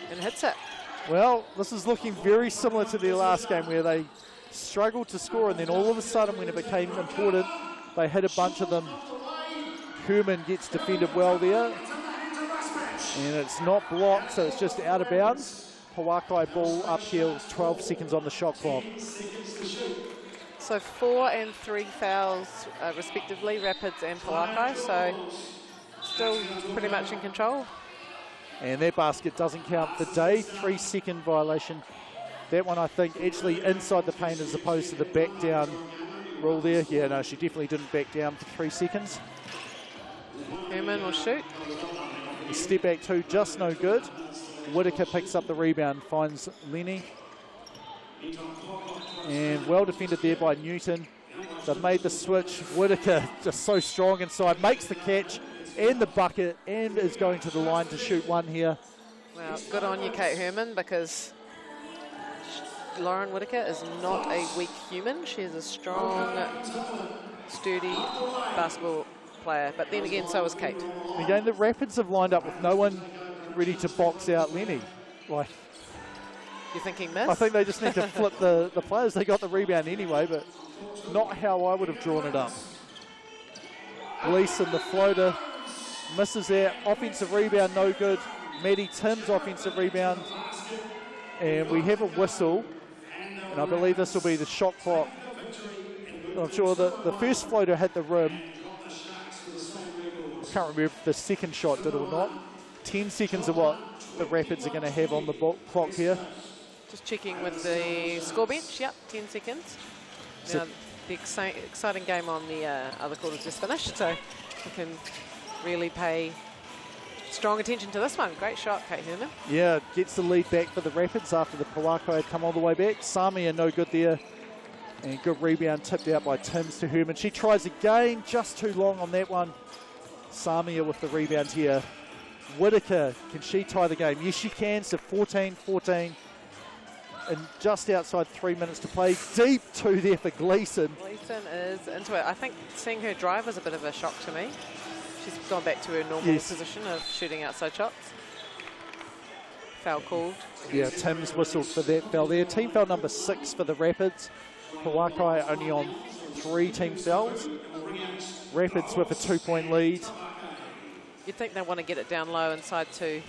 and hits it. Well, this is looking very similar to their last game where they struggled to score, and then all of a sudden when it became important, they hit a bunch of them. Herman gets defended well there, and it's not blocked, so it's just out of bounds. Pouakai ball uphill, 12 seconds on the shot clock. So 4 and 3 fouls respectively, Rapids and Pouakai, so still pretty much in control. And that basket doesn't count for Day, 3-second violation. That one, I think, actually inside the paint as opposed to the back down rule there. Yeah, no, she definitely didn't back down for 3 seconds. Herman will shoot. Step back 2, just no good. Whittaker picks up the rebound, finds Lenny. And well defended there by Newton. They've made the switch. Whittaker just so strong inside, makes the catch and the bucket, and is going to the line to shoot one here. Well, good on you, Kate Herman, because Lauren Whittaker is not a weak human. She is a strong, sturdy basketball player. But then again, so is Kate. Again, the Rapids have lined up with no one ready to box out Lenny. Like, You're thinking miss? I think they just need to flip the players. They got the rebound anyway, but not how I would have drawn it up. Gleeson, the floater, misses out. Offensive rebound, no good. Maddie Tim's offensive rebound. And we have a whistle. And I believe this will be the shot clock. I'm sure that the first floater hit the rim. I can't remember if the second shot did or not. 10 seconds of what the Rapids are going to have on the clock here. Just checking with the score bench. Yep, 10 seconds. Now, the exciting game on the other quarter's just finished, so we can really pay strong attention to this one. Great shot, Kate Herman. Yeah, gets the lead back for the Rapids after the Pouakai had come all the way back. Samia no good there. And good rebound tipped out by Timms to Herman. She tries again, just too long on that one. Samia with the rebound here. Whitaker, can she tie the game? Yes, she can. So 14-14. And just outside 3 minutes to play. Deep two there for Gleeson. Gleeson is into it. I think seeing her drive was a bit of a shock to me. She's gone back to her normal position of shooting outside shots. Foul called. Yeah, Tim's whistled for that foul there. Team foul number 6 for the Rapids. Pouakai only on 3 team fouls. Rapids with a 2-point lead. You'd think they want to get it down low inside to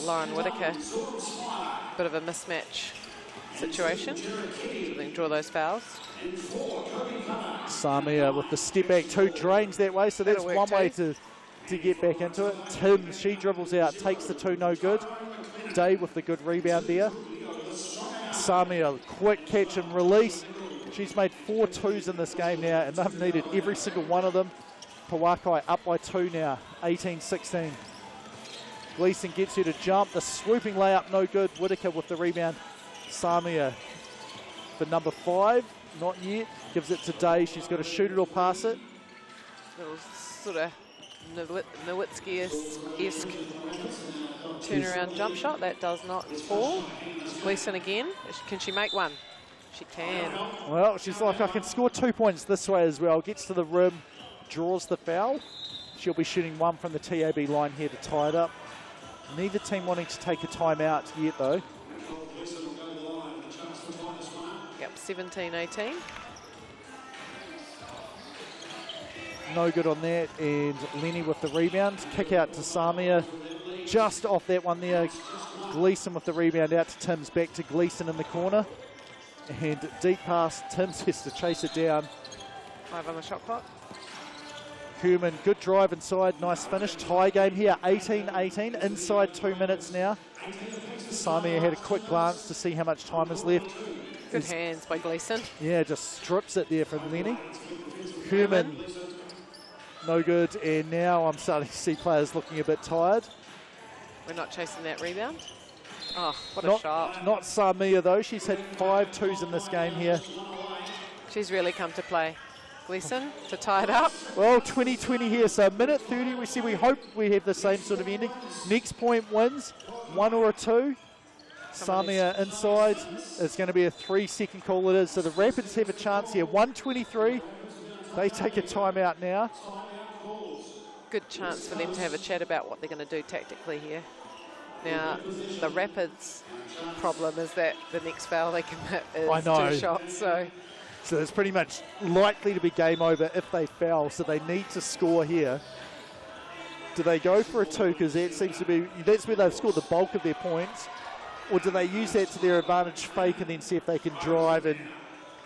Lauren Whitaker. Bit of a mismatch situation, so they can draw those fouls. Samia with the step back 2 drains that way, so that's one way to get back into it. Tim, she dribbles out, takes the 2, no good. Day with the good rebound there. Samia, quick catch and release. She's made 4 twos in this game now, and they've needed every single one of them. Pouakai up by 2 now, 18-16. Gleeson gets her to jump. The swooping layup, no good. Whitaker with the rebound. Samia for number 5, not yet. Gives it to Day. She's got to shoot it or pass it. Little sort of Nowitzki-esque turnaround jump shot. That does not fall. Gleeson again. Can she make one? She can. Well, she's like, I can score 2 points this way as well. Gets to the rim, draws the foul. She'll be shooting 1 from the TAB line here to tie it up. Neither team wanting to take a timeout yet, though. Yep, 17-18. No good on that, and Lenny with the rebound. Kick out to Samia. Just off that one there. Gleeson with the rebound out to Timms. Back to Gleeson in the corner. And deep pass. Timms has to chase it down. 5 on the shot clock. Herman, good drive inside, nice finish. Tie game here, 18-18, inside 2 minutes now. Samia had a quick glance to see how much time is left. Good hands by Gleeson. Yeah, just strips it there from Lenny. Herman, no good, and now I'm starting to see players looking a bit tired. We're not chasing that rebound. Oh, what a shot. Not Samia though, she's had 5 twos in this game here. She's really come to play. Gleeson to tie it up. Well, 20-20 here, so minute 30, we hope we have the same sort of ending. Next point wins, 1 or a 2. Samia inside. It's going to be a 3-second call it is, so the Rapids have a chance here. 1:23, they take a timeout now. Good chance for them to have a chat about what they're going to do tactically here. Now, the Rapids' problem is that the next foul they commit is 2 shots, So it's pretty much likely to be game over if they foul, so they need to score here. Do they go for a 2, because that seems to be, that's where they've scored the bulk of their points, or do they use that to their advantage, fake, and then see if they can drive, and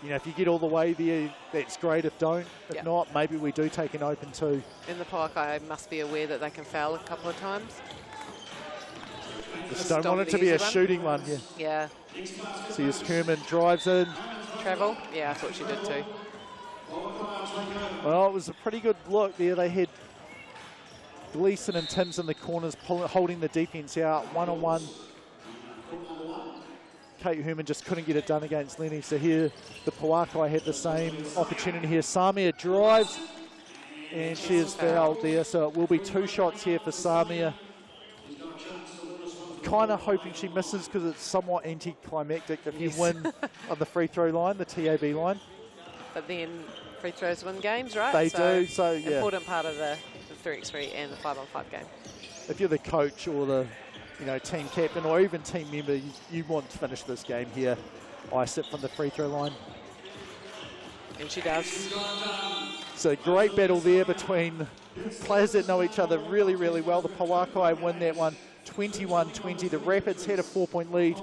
you know, if you get all the way there, that's great. If don't, if not, maybe we do take an open 2. And the Pakai must be aware that they can foul a couple of times. Just don't want it to be a shooting one. Yeah. See as Herman drives in. Travel? Yeah, I thought she did too. Well, it was a pretty good look there. They had Gleeson and Timms in the corners holding the defense out, 1-on-1. Kate Herman just couldn't get it done against Lenny. So here, the Pouakai had the same opportunity here. Samia drives, and she is fouled there. So it will be 2 shots here for Samia. Kind of hoping she misses because it's somewhat anticlimactic if you win on the free throw line, the TAB line. But then free throws win games, right? They do, so yeah. Important part of the 3x3 and the 5-on-5 game. If you're the coach or the you know, team captain or even team member, you want to finish this game here. Ice it from the free throw line. And she does. So great battle there between players that know each other really, really well. The Pouakai win that one 21-20. The Rapids had a 4-point lead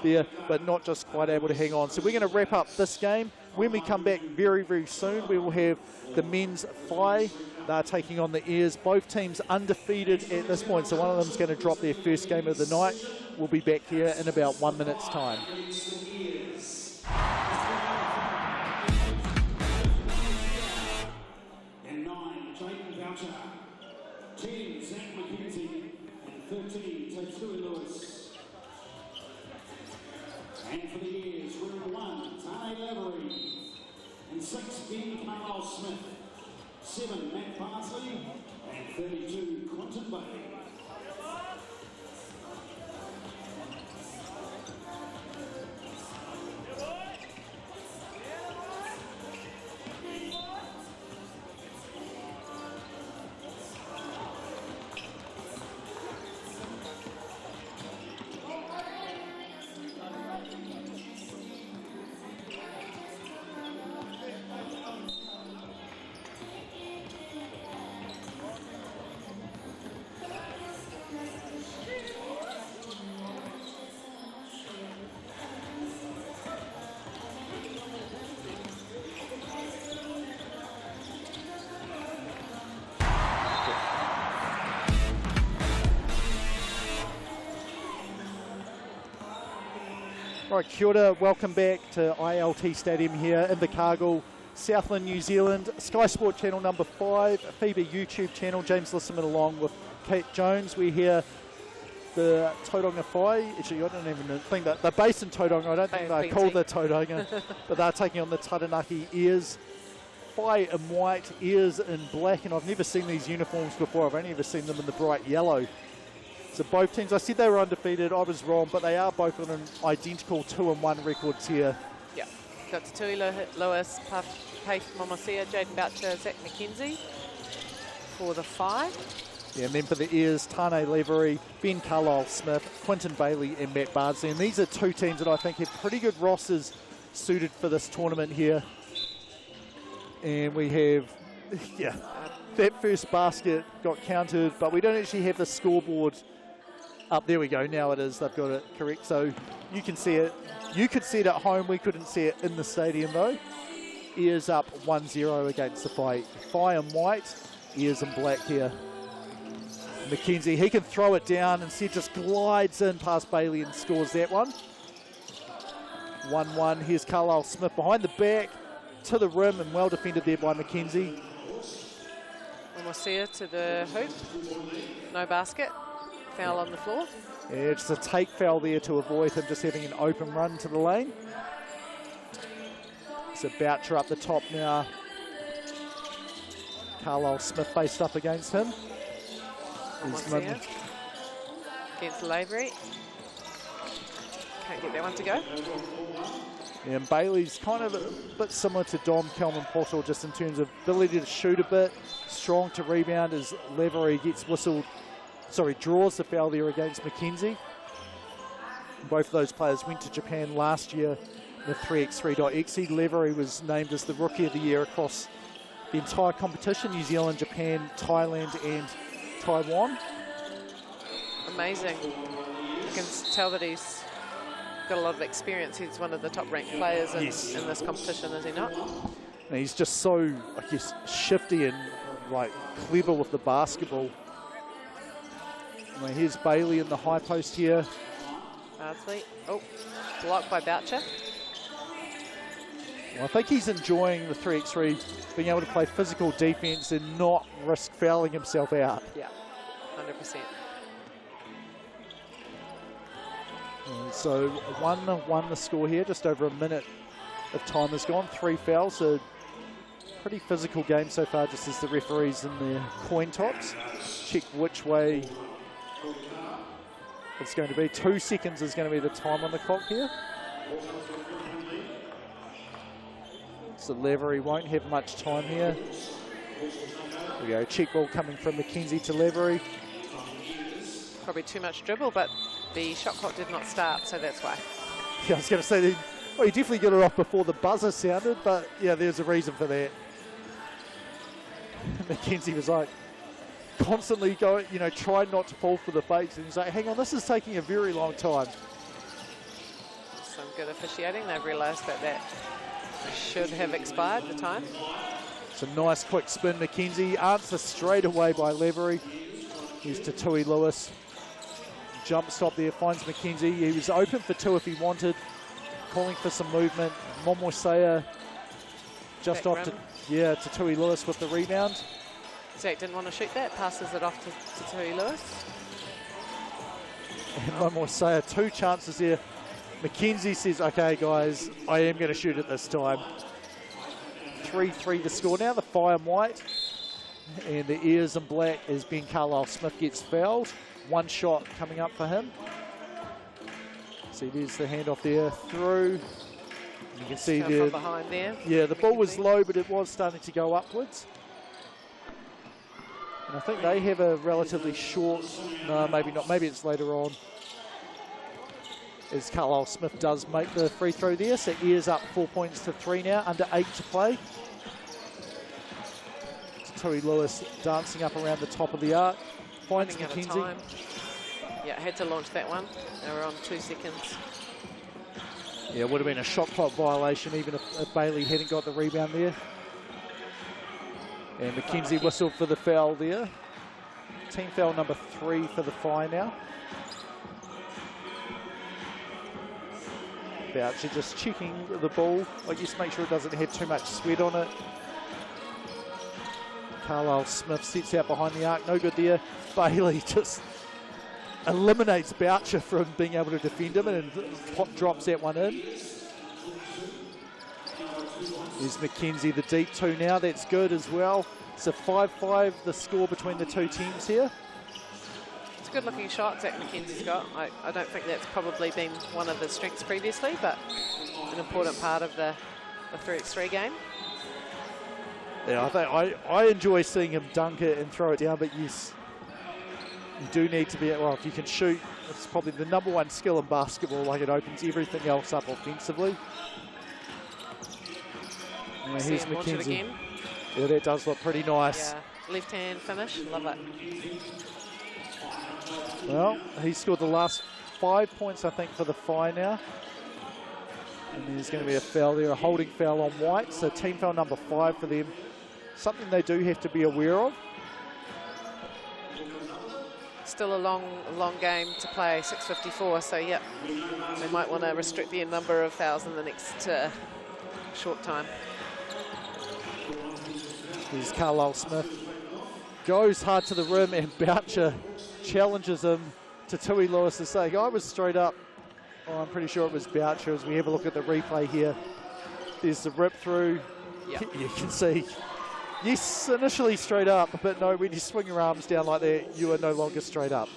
there, but not just quite able to hang on. So we're going to wrap up this game. When we come back very, very soon, we will have the men's Whai. They're taking on the Airs. Both teams undefeated at this point, so one of them is going to drop their first game of the night. We'll be back here in about 1 minute's time. And 9, Jayden Boucher. 10, Zach McKenzie. And 13, Tatsui Lewis. And for the Airs, room 1, Tane Lavery. And 6, Ben Carlisle Smith. 7, Matt Parsley. And 32, Quentin Bailey. Right, kia ora, welcome back to ILT Stadium here in Invercargill, Southland, New Zealand. Sky Sport channel number 5, FIBA YouTube channel. James Lissaman along with Kate Jones. We're here, the Tauranga Whai. Actually, I don't even think that they're based in Tauranga. I don't think they're called the Tauranga, but they're taking on the Taranaki Airs. Whai in white, Airs in black, and I've never seen these uniforms before. I've only ever seen them in the bright yellow. So both teams, I said they were undefeated, I was wrong, but they are both on an identical 2-1 records here. Yeah, got Tatsui Lewis, Pakai Momosia, Jayden Boucher, Zach McKenzie for the 5. Yeah, and then for the Airs, Tane Lavery, Ben Carlisle Smith, Quentin Bailey and Matt Bardsley. And these are two teams that I think have pretty good rosters suited for this tournament here. And we have, yeah, that first basket got counted, but we don't actually have the scoreboard up. There we go, now it is, they've got it correct. So you can see it, you could see it at home, we couldn't see it in the stadium though. Airs up 1-0 against the Whai. Whai in white, Airs in black here. McKenzie, he can throw it down, instead just glides in past Bailey and scores that one. 1-1, here's Carlisle Smith behind the back to the rim and well defended there by McKenzie. Momosia to the hoop, no basket. Foul on the floor. Yeah, just a take foul there to avoid him just having an open run to the lane. So Boucher up the top now. Carlisle Smith faced up against him. Against Lavery. Can't get that one to go. Yeah, and Bailey's kind of a bit similar to Dom Kelman-Pottle just in terms of ability to shoot a bit, strong to rebound as Lavery gets whistled. Sorry, draws the foul there against McKenzie. Both of those players went to Japan last year in the 3x3.exe. Lavery was named as the Rookie of the Year across the entire competition, New Zealand, Japan, Thailand and Taiwan. Amazing. You can tell that he's got a lot of experience. He's one of the top ranked players in this competition, is he not? And he's just so, I guess, shifty and like clever with the basketball. Well, here's Bailey in the high post here. Bardsley. Oh, blocked by Boucher. Well, I think he's enjoying the 3x3, being able to play physical defense and not risk fouling himself out. Yeah, 100%. And so 1-1 the score here, just over a minute of time has gone. 3 fouls, so pretty physical game so far, just as the referees in their coin tops check which way it's going to be. 2 seconds is going to be the time on the clock here. So Lavery won't have much time here. There we go, check ball coming from McKenzie to Lavery. probably too much dribble, but the shot clock did not start, so that's why. Yeah, I was going to say, well, he definitely got it off before the buzzer sounded, but yeah, there's a reason for that. Mackenzie was like, constantly going, try not to fall for the fakes, and he's like, hang on, this is taking a very long time. Some good officiating. They've realised that should have expired the time. It's a nice quick spin, Mackenzie. Answer straight away by Levery. Here's to Tui Lewis. Jump stop there, finds Mackenzie. He was open for two if he wanted. Calling for some movement. Momoisea just Back off to Tui Lewis with the rebound. Zach didn't want to shoot that, passes it off to Tui Lewis. And Momoisea, two chances there. Mackenzie says, okay guys, I am going to shoot it this time. 3-3 the score now, the fire and white. And the ears in black as Ben Carlisle Smith gets fouled. One shot coming up for him. See, there's the handoff there through. You can see there. From behind there. Yeah, the ball was low, but it was starting to go upwards. And I think they have a relatively short, no, maybe not, maybe it's later on. As Carlisle Smith does make the free throw there, so ears up 4 points to 3 now, under 8 to play. Tui Lewis dancing up around the top of the arc, finds Mackenzie. Yeah, had to launch that one. They were on 2 seconds. Yeah, it would have been a shot clock violation even if Bailey hadn't got the rebound there. And Mackenzie whistled for the foul there. Team foul number 3 for the Whai now. Boucher just checking the ball. Just make sure it doesn't have too much sweat on it. Carlisle Smith sets out behind the arc, no good there. Bailey just eliminates Boucher from being able to defend him and drops that one in. There's Mackenzie, the deep two now, that's good as well. It's a 5-5, the score between the two teams here. It's a good looking shot Zach Mackenzie's got. I don't think that's probably been one of his strengths previously, but an important part of the 3x3 game. Yeah, I enjoy seeing him dunk it and throw it down, but yes, you do need to be, well, if you can shoot, it's probably the #1 skill in basketball, it opens everything else up offensively. And here's Mackenzie. Yeah, that does look pretty nice. Yeah, left hand finish, love it. Well, he scored the last 5 points, I think, for the Whai now. And there's going to be a foul there, a holding foul on White, so team foul number 5 for them. Something they do have to be aware of. Still a long game to play, 6:54, so yeah, they might want to restrict the number of fouls in the next short time. Here's Carlisle Smith. Goes hard to the rim and Boucher challenges him to Tui Lewis to say, I was straight up. Oh, I'm pretty sure it was Boucher as we have a look at the replay here. There's the rip through. Yep. You can see, yes, initially straight up, but no, when you swing your arms down like that, you are no longer straight up.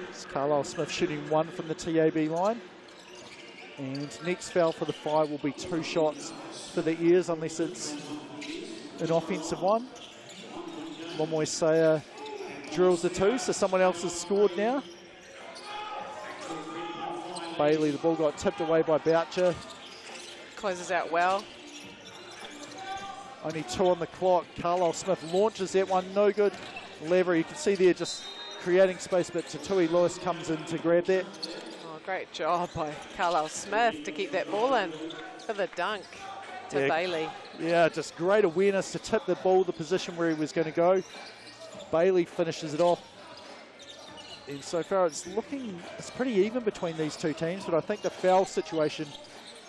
It's Carlisle Smith shooting 1 from the TAB line. And next foul for the Whai will be 2 shots for the ears, unless it's an offensive one. Momoisea drills the 2, so someone else has scored now. Bailey, the ball got tipped away by Boucher. Closes out well. Only 2 on the clock. Carlisle Smith launches that one, no good. Lever, you can see there just creating space, but Tui Lewis comes in to grab that. Oh, great job by Carlisle Smith to keep that ball in for the dunk to Bailey. Yeah, just great awareness to tip the ball the position where he was going to go. Bailey finishes it off. And so far it's pretty even between these two teams, but I think the foul situation,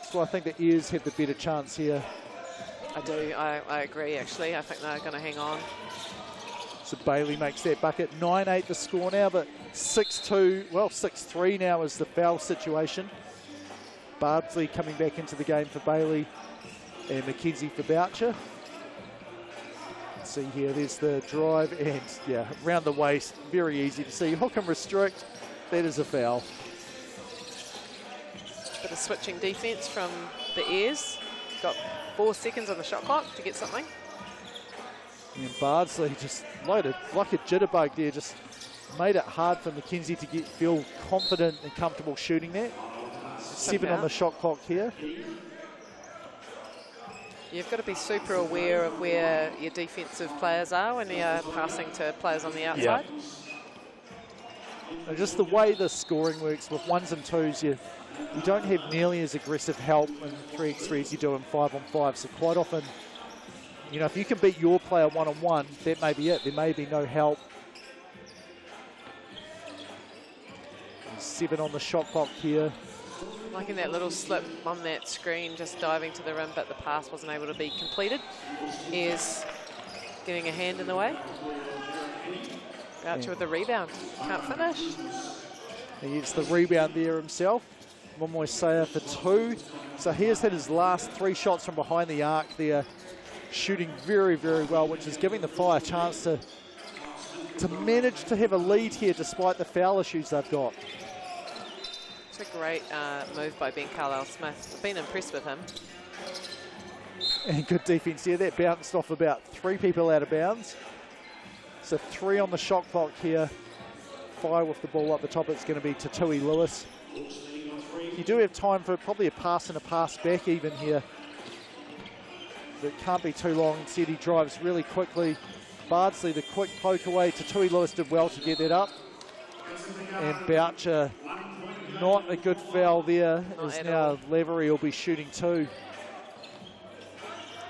so I think the Ears have the better chance here. I do, I agree actually. I think they're going to hang on. So Bailey makes that bucket. 9-8 the score now, but 6-2, well 6-3 now is the foul situation. Bardsley coming back into the game for Bailey and Mackenzie for Boucher. See here, there's the drive and yeah, around the waist, very easy to see. Hook and restrict, that is a foul. Bit of switching defense from the Ears. Got 4 seconds on the shot clock to get something. And Bardsley just loaded like a jitterbug there, just made it hard for Mackenzie to feel confident and comfortable shooting that. 7 on the shot clock here. You've got to be super aware of where your defensive players are when you're passing to players on the outside. And just the way the scoring works with 1s and 2s, you don't have nearly as aggressive help in 3x3 as you do in 5-on-5. So quite often, you know, if you can beat your player 1-on-1, that may be it. There may be no help. 7 on the shot clock here. Liking that little slip on that screen, just diving to the rim, but the pass wasn't able to be completed. Is getting a hand in the way. Boucher with the rebound. Can't finish. He gets the rebound there himself. Momoisea for 2. So he has hit his last 3 shots from behind the arc there. Shooting very, very well, which is giving the Fire a chance to manage to have a lead here despite the foul issues they've got. It's a great move by Ben Carlisle-Smith. I've been impressed with him. And good defense here. That bounced off about 3 people out of bounds. So 3 on the shot clock here. 5 with the ball up the top. It's going to be Tatui Lewis. You do have time for probably a pass and a pass back even here. But it can't be too long. Instead, he drives really quickly. Bardsley, the quick poke away. Tatui Lewis did well to get that up. And Boucher, not a good foul there. As now Lavery will be shooting 2.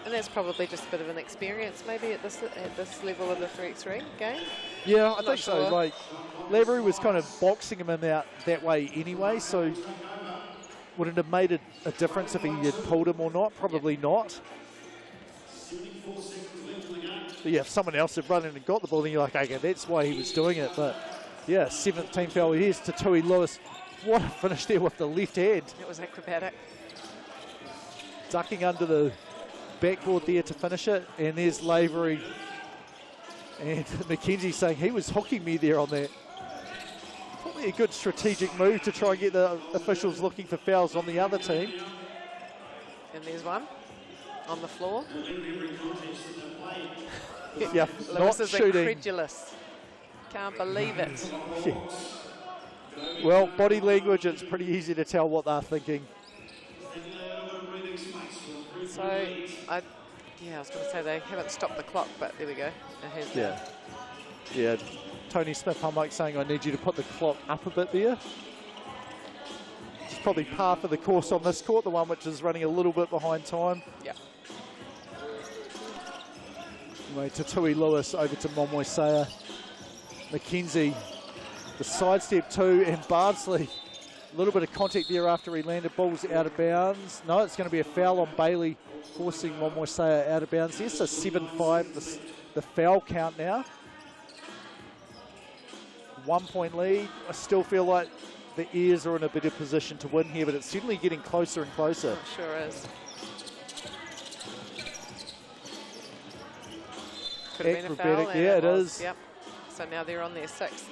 And that's probably just a bit of an experience maybe at this level of the 3x3 game. Yeah, I think sure. so. Like, Lavery was kind of boxing him in that way anyway, so would it have made a difference if he had pulled him or not? Probably not. But yeah, if someone else had run in and got the ball, then you're like, okay, that's why he was doing it. But yeah, 7th team foul. Here's Tatui Lewis. What a finish there with the left hand. It was acrobatic. Ducking under the backboard there to finish it. And there's Lavery. And Mackenzie saying he was hooking me there on that. Probably a good strategic move to try and get the officials looking for fouls on the other team. And there's one on the floor. Yeah, Lewis not is shooting. incredulous. Can't believe it. Yeah. Well, body language, it's pretty easy to tell what they're thinking. So, I was going to say they haven't stopped the clock, but there we go. It has Yeah. Yeah, Tony Smith, I'm like saying I need you to put the clock up a bit there. It's probably par for the course on this court, the one which is running a little bit behind time. Yeah. Anyway, Tatui Lewis over to Momoisea. Mackenzie, the sidestep 2, and Bardsley. A little bit of contact there after he landed. Ball's out of bounds. No, it's going to be a foul on Bailey, forcing Momoisea out of bounds. Yes, a 7-5, the foul count now. 1 point lead. I still feel like the Ears are in a better position to win here, but it's certainly getting closer and closer. It sure is. Could have been a foul. Acrobatic, yeah, it is. Yep. So now they're on their 6th.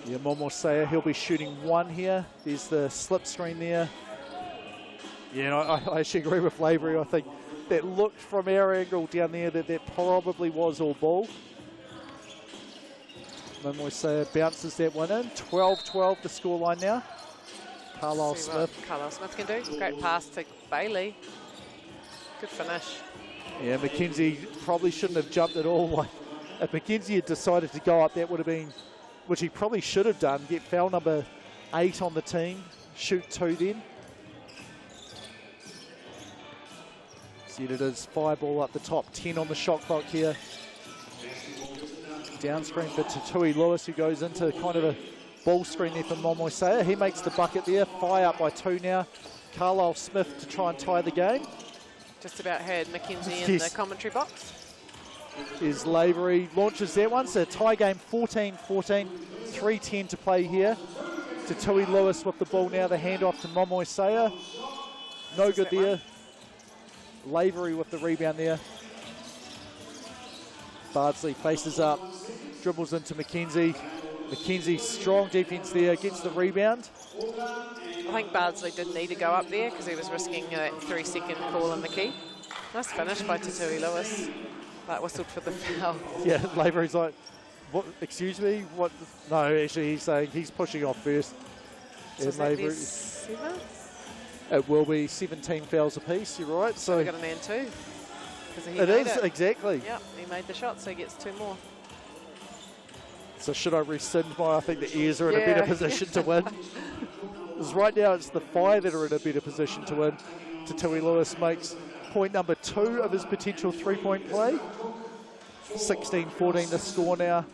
Yeah, Momoisea, he'll be shooting 1 here. There's the slip screen there. Yeah, I actually agree with Lavery. I think that looked from our angle down there that probably was all ball. Momoisea bounces that one in. 12-12 the scoreline now. Carlisle Smith. Carlisle Smith can do. Great pass to Bailey. Good finish. Yeah, Mackenzie probably shouldn't have jumped at all. Like, if Mackenzie had decided to go up, that would have been, which he probably should have done, get foul number 8 on the team, shoot 2 then. See it is, 5 ball up the top, 10 on the shot clock here. Down screen for Tatui Lewis, who goes into kind of a ball screen there for Momoisea. He makes the bucket there, Whai up by 2 now. Carlisle Smith to try and tie the game. Just about had Mackenzie in the commentary box. Is Lavery, launches that one, so tie game 14-14, 3:10 to play here. Tatui Lewis with the ball now, the handoff to Momoisea. No good there. Lavery with the rebound there. Bardsley faces up, dribbles into Mackenzie. Mackenzie, strong defense there, gets the rebound. I think Bardsley did need to go up there because he was risking that 3-second call in the key. Nice finish by Tatui Lewis, but whistled for the foul. Yeah, Lavery's like, What, excuse me? What? No, actually, he's saying he's pushing off first. So is that their 7th? It will be 17 fouls apiece. You're right. So we got an and 2. It is exactly. Yep, he made the shot, so he gets 2 more. So should I rescind my? I think the Ears are in a better position to win. Because right now it's the Whai that are in a better position to win. Tui Lewis makes point number 2 of his potential 3-point play. 16-14 the score now.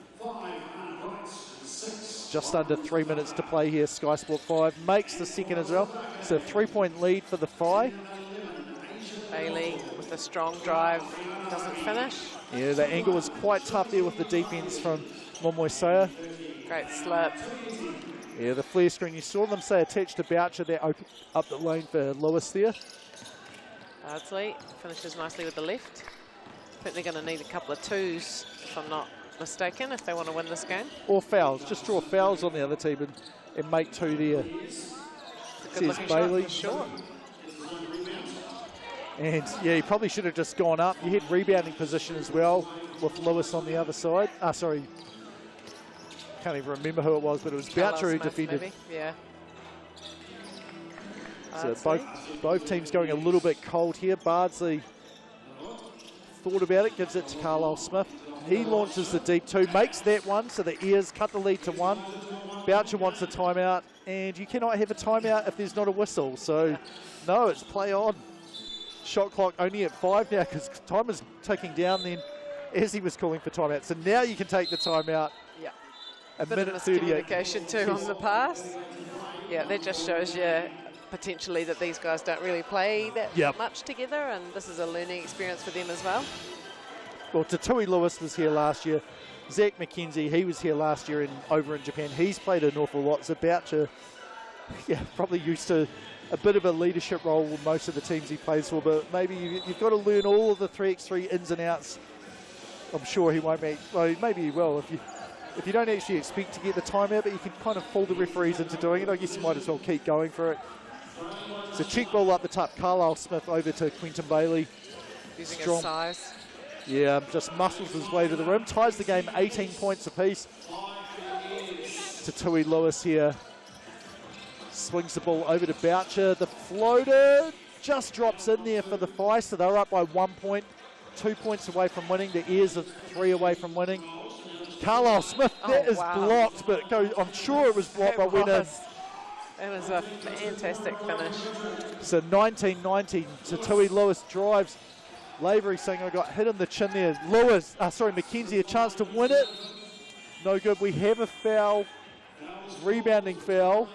Just under 3 minutes to play here. Sky Sport 5 makes the second as well. So 3-point lead for the Whai. Bailey with a strong drive, doesn't finish. Yeah, the angle was quite tough there with the defense from Momoisea. Great slip. Yeah, the flare screen, you saw them say attached to Boucher, that open up the lane for Lewis there. Bardsley finishes nicely with the left. I think they're going to need a couple of 2s, if I'm not mistaken, if they want to win this game. Or fouls, just draw fouls on the other team and make 2 there. Says Bailey. Short. And yeah, he probably should have just gone up. You had rebounding position as well with Lewis on the other side. Sorry, can't even remember who it was, but it was Boucher who defended. Maybe. Yeah. So both teams going a little bit cold here. Bardsley thought about it, gives it to Carlisle Smith. He launches the deep 2, makes that one, so the Ears cut the lead to 1. Boucher wants a timeout, and you cannot have a timeout if there's not a whistle. So no, it's play on. Shot clock only at 5 now because time is ticking down then as he was calling for timeout. So now you can take the timeout. Yeah. A bit minute of 38. miscommunication too on the pass. Yeah, that just shows you potentially that these guys don't really play that much together, and this is a learning experience for them as well. Well, Tui Lewis was here last year. Zach McKenzie, he was here last year over in Japan. He's played an awful lot. So Boucher, probably used to a bit of a leadership role with most of the teams he plays for, but maybe you've got to learn all of the 3x3 ins and outs. I'm sure he won't make, well, maybe he will if you don't actually expect to get the timeout, but you can kind of fool the referees into doing it. I guess you might as well keep going for it. So check ball up the top, Carlisle Smith over to Quentin Bailey. Using his size. Yeah, just muscles his way to the rim. Ties the game 18 points apiece. Tui Lewis here. Swings the ball over to Boucher. The floater just drops in there for the Whai, so they're up by 1 point. 2 points away from winning. The Ears are 3 away from winning. Carlisle Smith, that is blocked, but I'm sure it was blocked, but went in. It was a fantastic finish. So 19-19, Tui Lewis drives. Lavery saying I got hit in the chin there. McKenzie, a chance to win it. No good. We have a foul, rebounding foul.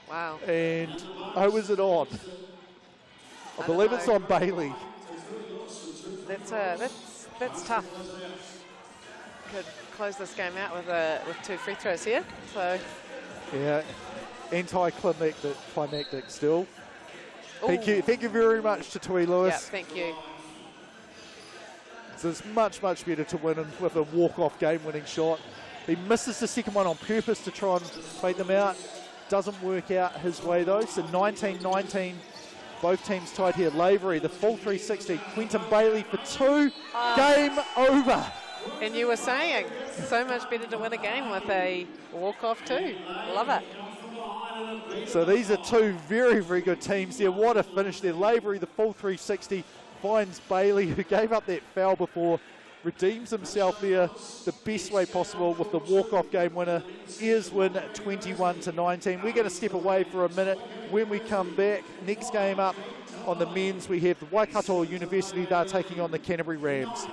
Wow. And who is it on? I believe it's on Bailey. That's tough. Could close this game out with 2 free throws here. So yeah, anticlimactic still. Thank you very much to Tui Lewis. Yeah, thank you. So it's much better to win with a walk-off game-winning shot. He misses the second one on purpose to try and fade them out. Doesn't work out his way though. So 19-19, both teams tied here. Lavery, the full 360. Quentin Bailey for 2. Game over. And you were saying, so much better to win a game with a walk-off too. Love it. So these are 2 very good teams there. What a finish there. Lavery, the full 360, finds Bailey, who gave up that foul before, redeems himself there the best way possible with the walk-off game winner. Ears win 21-19. We're going to step away for a minute. When we come back, next game up on the men's, we have the Waikato University. They're taking on the Canterbury Rams.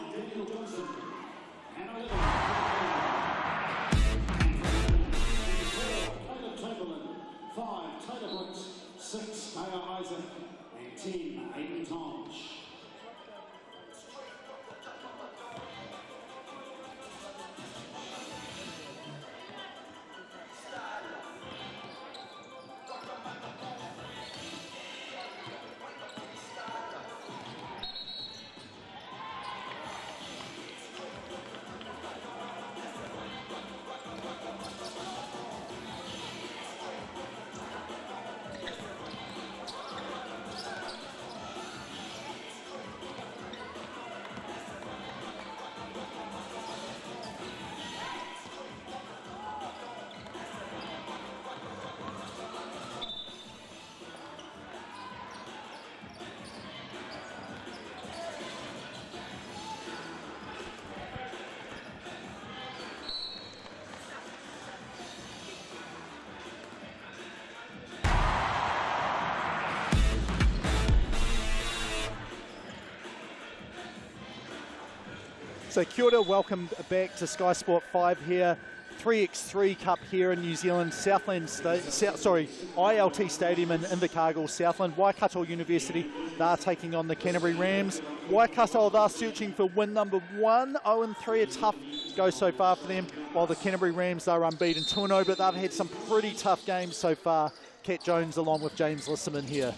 So kia ora, welcome back to Sky Sport 5 here. 3x3 Cup here in New Zealand, Southland, ILT Stadium in Invercargill, Southland. Waikato University, they're taking on the Canterbury Rams. Waikato, they're searching for win number 1, 0-3, a tough go so far for them, while the Canterbury Rams are unbeaten 2-0, but they've had some pretty tough games so far. Kat Jones along with James Lissaman here.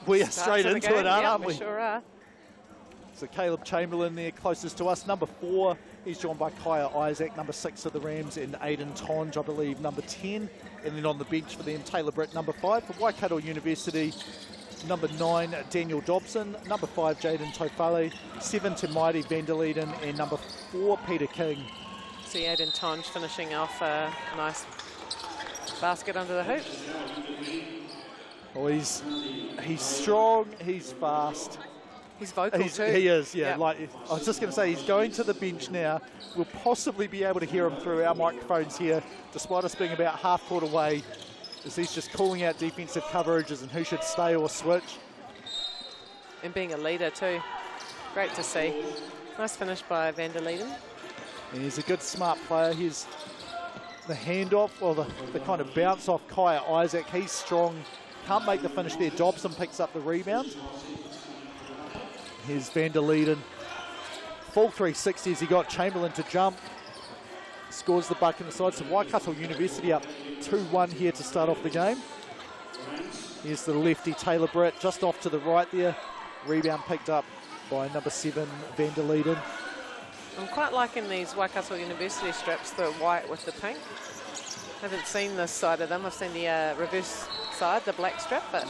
We are straight into it, aren't we? We sure are. So Caleb Chamberlain there closest to us, number 4. He's joined by Kaya Isaac, number 6 of the Rams, and Aidan Tonge, I believe, number 10. And then on the bench for them, Taylor Britt, number 5. For Waikato University, number 9, Daniel Dobson. Number 5, Jaden Tofale. 7, Tamaiti Vanderleiden. And number 4, Peter King. See Aidan Tonge finishing off a nice basket under the hoop. Oh, he's strong, he's fast. He's vocal too. He is, yeah. Yep. Like I was just going to say, he's going to the bench now. We'll possibly be able to hear him through our microphones here, despite us being about half court away, as he's just calling out defensive coverages and who should stay or switch. And being a leader too. Great to see. Nice finish by Vanderleiden. And he's a good, smart player. He's the handoff, or the kind of bounce off Kaya Isaac. He's strong. Can't make the finish there. Dobson picks up the rebound. Here's Vanderleiden. Full 360 as he got Chamberlain to jump. Scores the bucket inside. So Waikato University up 2-1 here to start off the game. Here's the lefty Taylor Britt just off to the right there. Rebound picked up by number 7, Vanderleiden. I'm quite liking these Waikato University strips, the white with the pink. Haven't seen this side of them. I've seen the reverse side, the black strip, but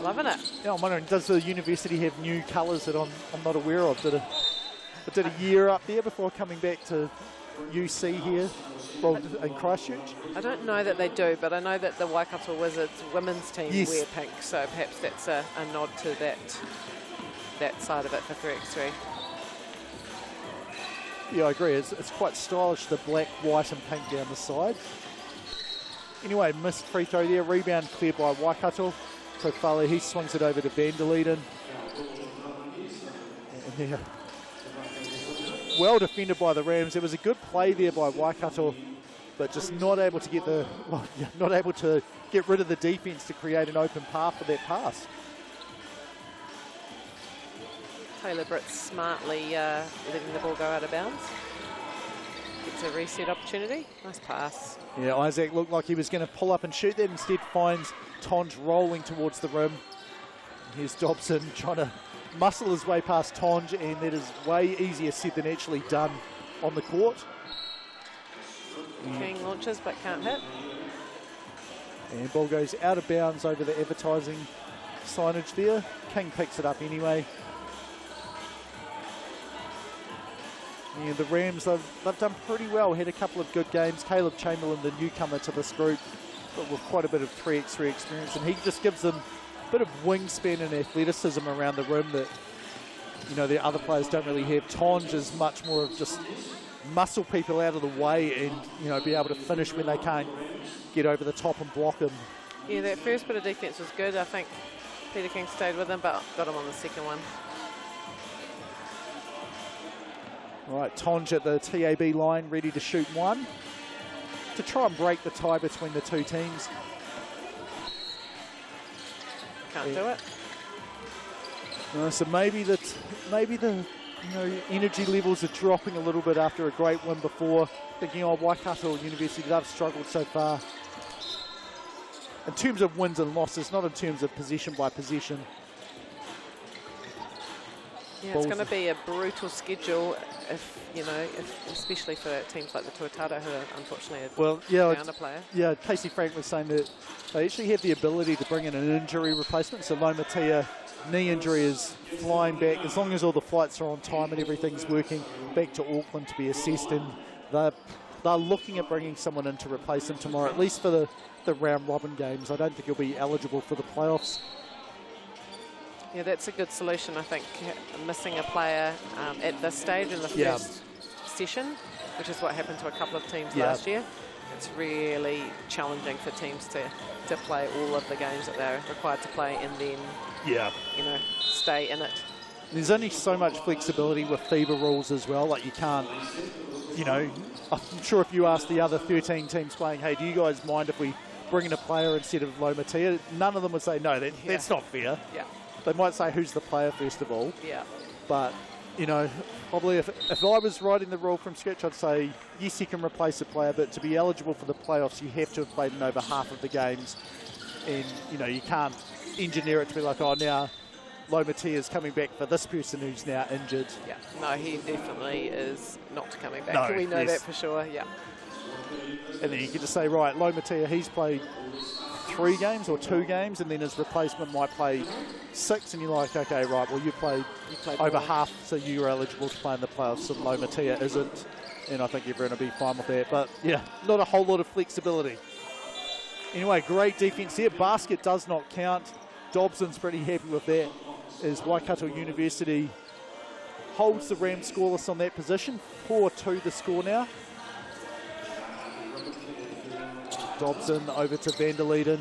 loving it. Yeah, I'm wondering, does the university have new colours that I'm not aware of? Did a year up there before coming back to UC here, well, in Christchurch? I don't know that they do, but I know that the Waikato Wizards women's team wear pink, so perhaps that's a nod to that side of it for 3x3. Yeah, I agree. It's quite stylish, the black, white and pink down the side. Anyway, missed free throw there. Rebound cleared by Waikato. Tofale, he swings it over to Vanderleiden. And yeah, well defended by the Rams. There was a good play there by Waikato, but just not able to get not able to get rid of the defense to create an open path for that pass. Taylor Britt smartly letting the ball go out of bounds. Gets a reset opportunity. Nice pass. Yeah, Isaac looked like he was going to pull up and shoot that. Instead finds Tonge rolling towards the rim. Here's Dobson trying to muscle his way past Tonge, and that is way easier said than actually done on the court. King launches but can't hit. And ball goes out of bounds over the advertising signage there. King picks it up anyway. And the Rams, they've done pretty well, had a couple of good games. Caleb Chamberlain, the newcomer to this group, but with quite a bit of 3x3 experience, and he just gives them a bit of wingspan and athleticism around the rim that, you know, the other players don't really have. Tonge is much more of just muscle people out of the way and, you know, be able to finish when they can't get over the top and block him. Yeah, that first bit of defence was good. I think Peter King stayed with him, but got him on the second one. Right, Tonge at the TAB line, ready to shoot one to try and break the tie between the two teams. Can't do it. So maybe the energy levels are dropping a little bit after a great win before. Thinking, oh, Waikato University, they've struggled so far. In terms of wins and losses, not in terms of position by position. Yeah, it's going to be a brutal schedule, especially for teams like the Tuatara, who are unfortunately down a player. Yeah, Casey Frank was saying that they actually have the ability to bring in an injury replacement. So Lomatia knee injury is flying back. As long as all the flights are on time and everything's working, back to Auckland to be assessed. And they're looking at bringing someone in to replace him tomorrow, at least for the round robin games. I don't think he'll be eligible for the playoffs. Yeah, that's a good solution, I think, missing a player at this stage in the first session, which is what happened to a couple of teams last year. It's really challenging for teams to play all of the games that they're required to play and then, stay in it. There's only so much flexibility with FIBA rules as well. Like, you can't, you know, I'm sure if you ask the other 13 teams playing, hey, do you guys mind if we bring in a player instead of Lomatea? None of them would say, no, that's not fair. Yeah. They might say, who's the player first of all. Yeah. But, you know, probably if I was writing the rule from scratch, I'd say, yes, you can replace a player, but to be eligible for the playoffs, you have to have played in over half of the games. And, you know, you can't engineer it to be like, oh, now Lomatea is coming back for this person who's now injured. Yeah, no, he definitely is not coming back. No, We know yes. that for sure, yeah. And then you get to say, right, Lomatea, he's played 3 games or 2 games, and then his replacement might play 6, and you're like, okay, right, well, you played over more. half, so you're eligible to play in the playoffs, and Lomatea isn't. And I think everyone will be fine with that. But, yeah, not a whole lot of flexibility. Anyway, great defence here. Basket does not count. Dobson's pretty happy with that, as Waikato University holds the Rams scoreless on that position. 4-2 the score now. Dobson over to Van der Leiden.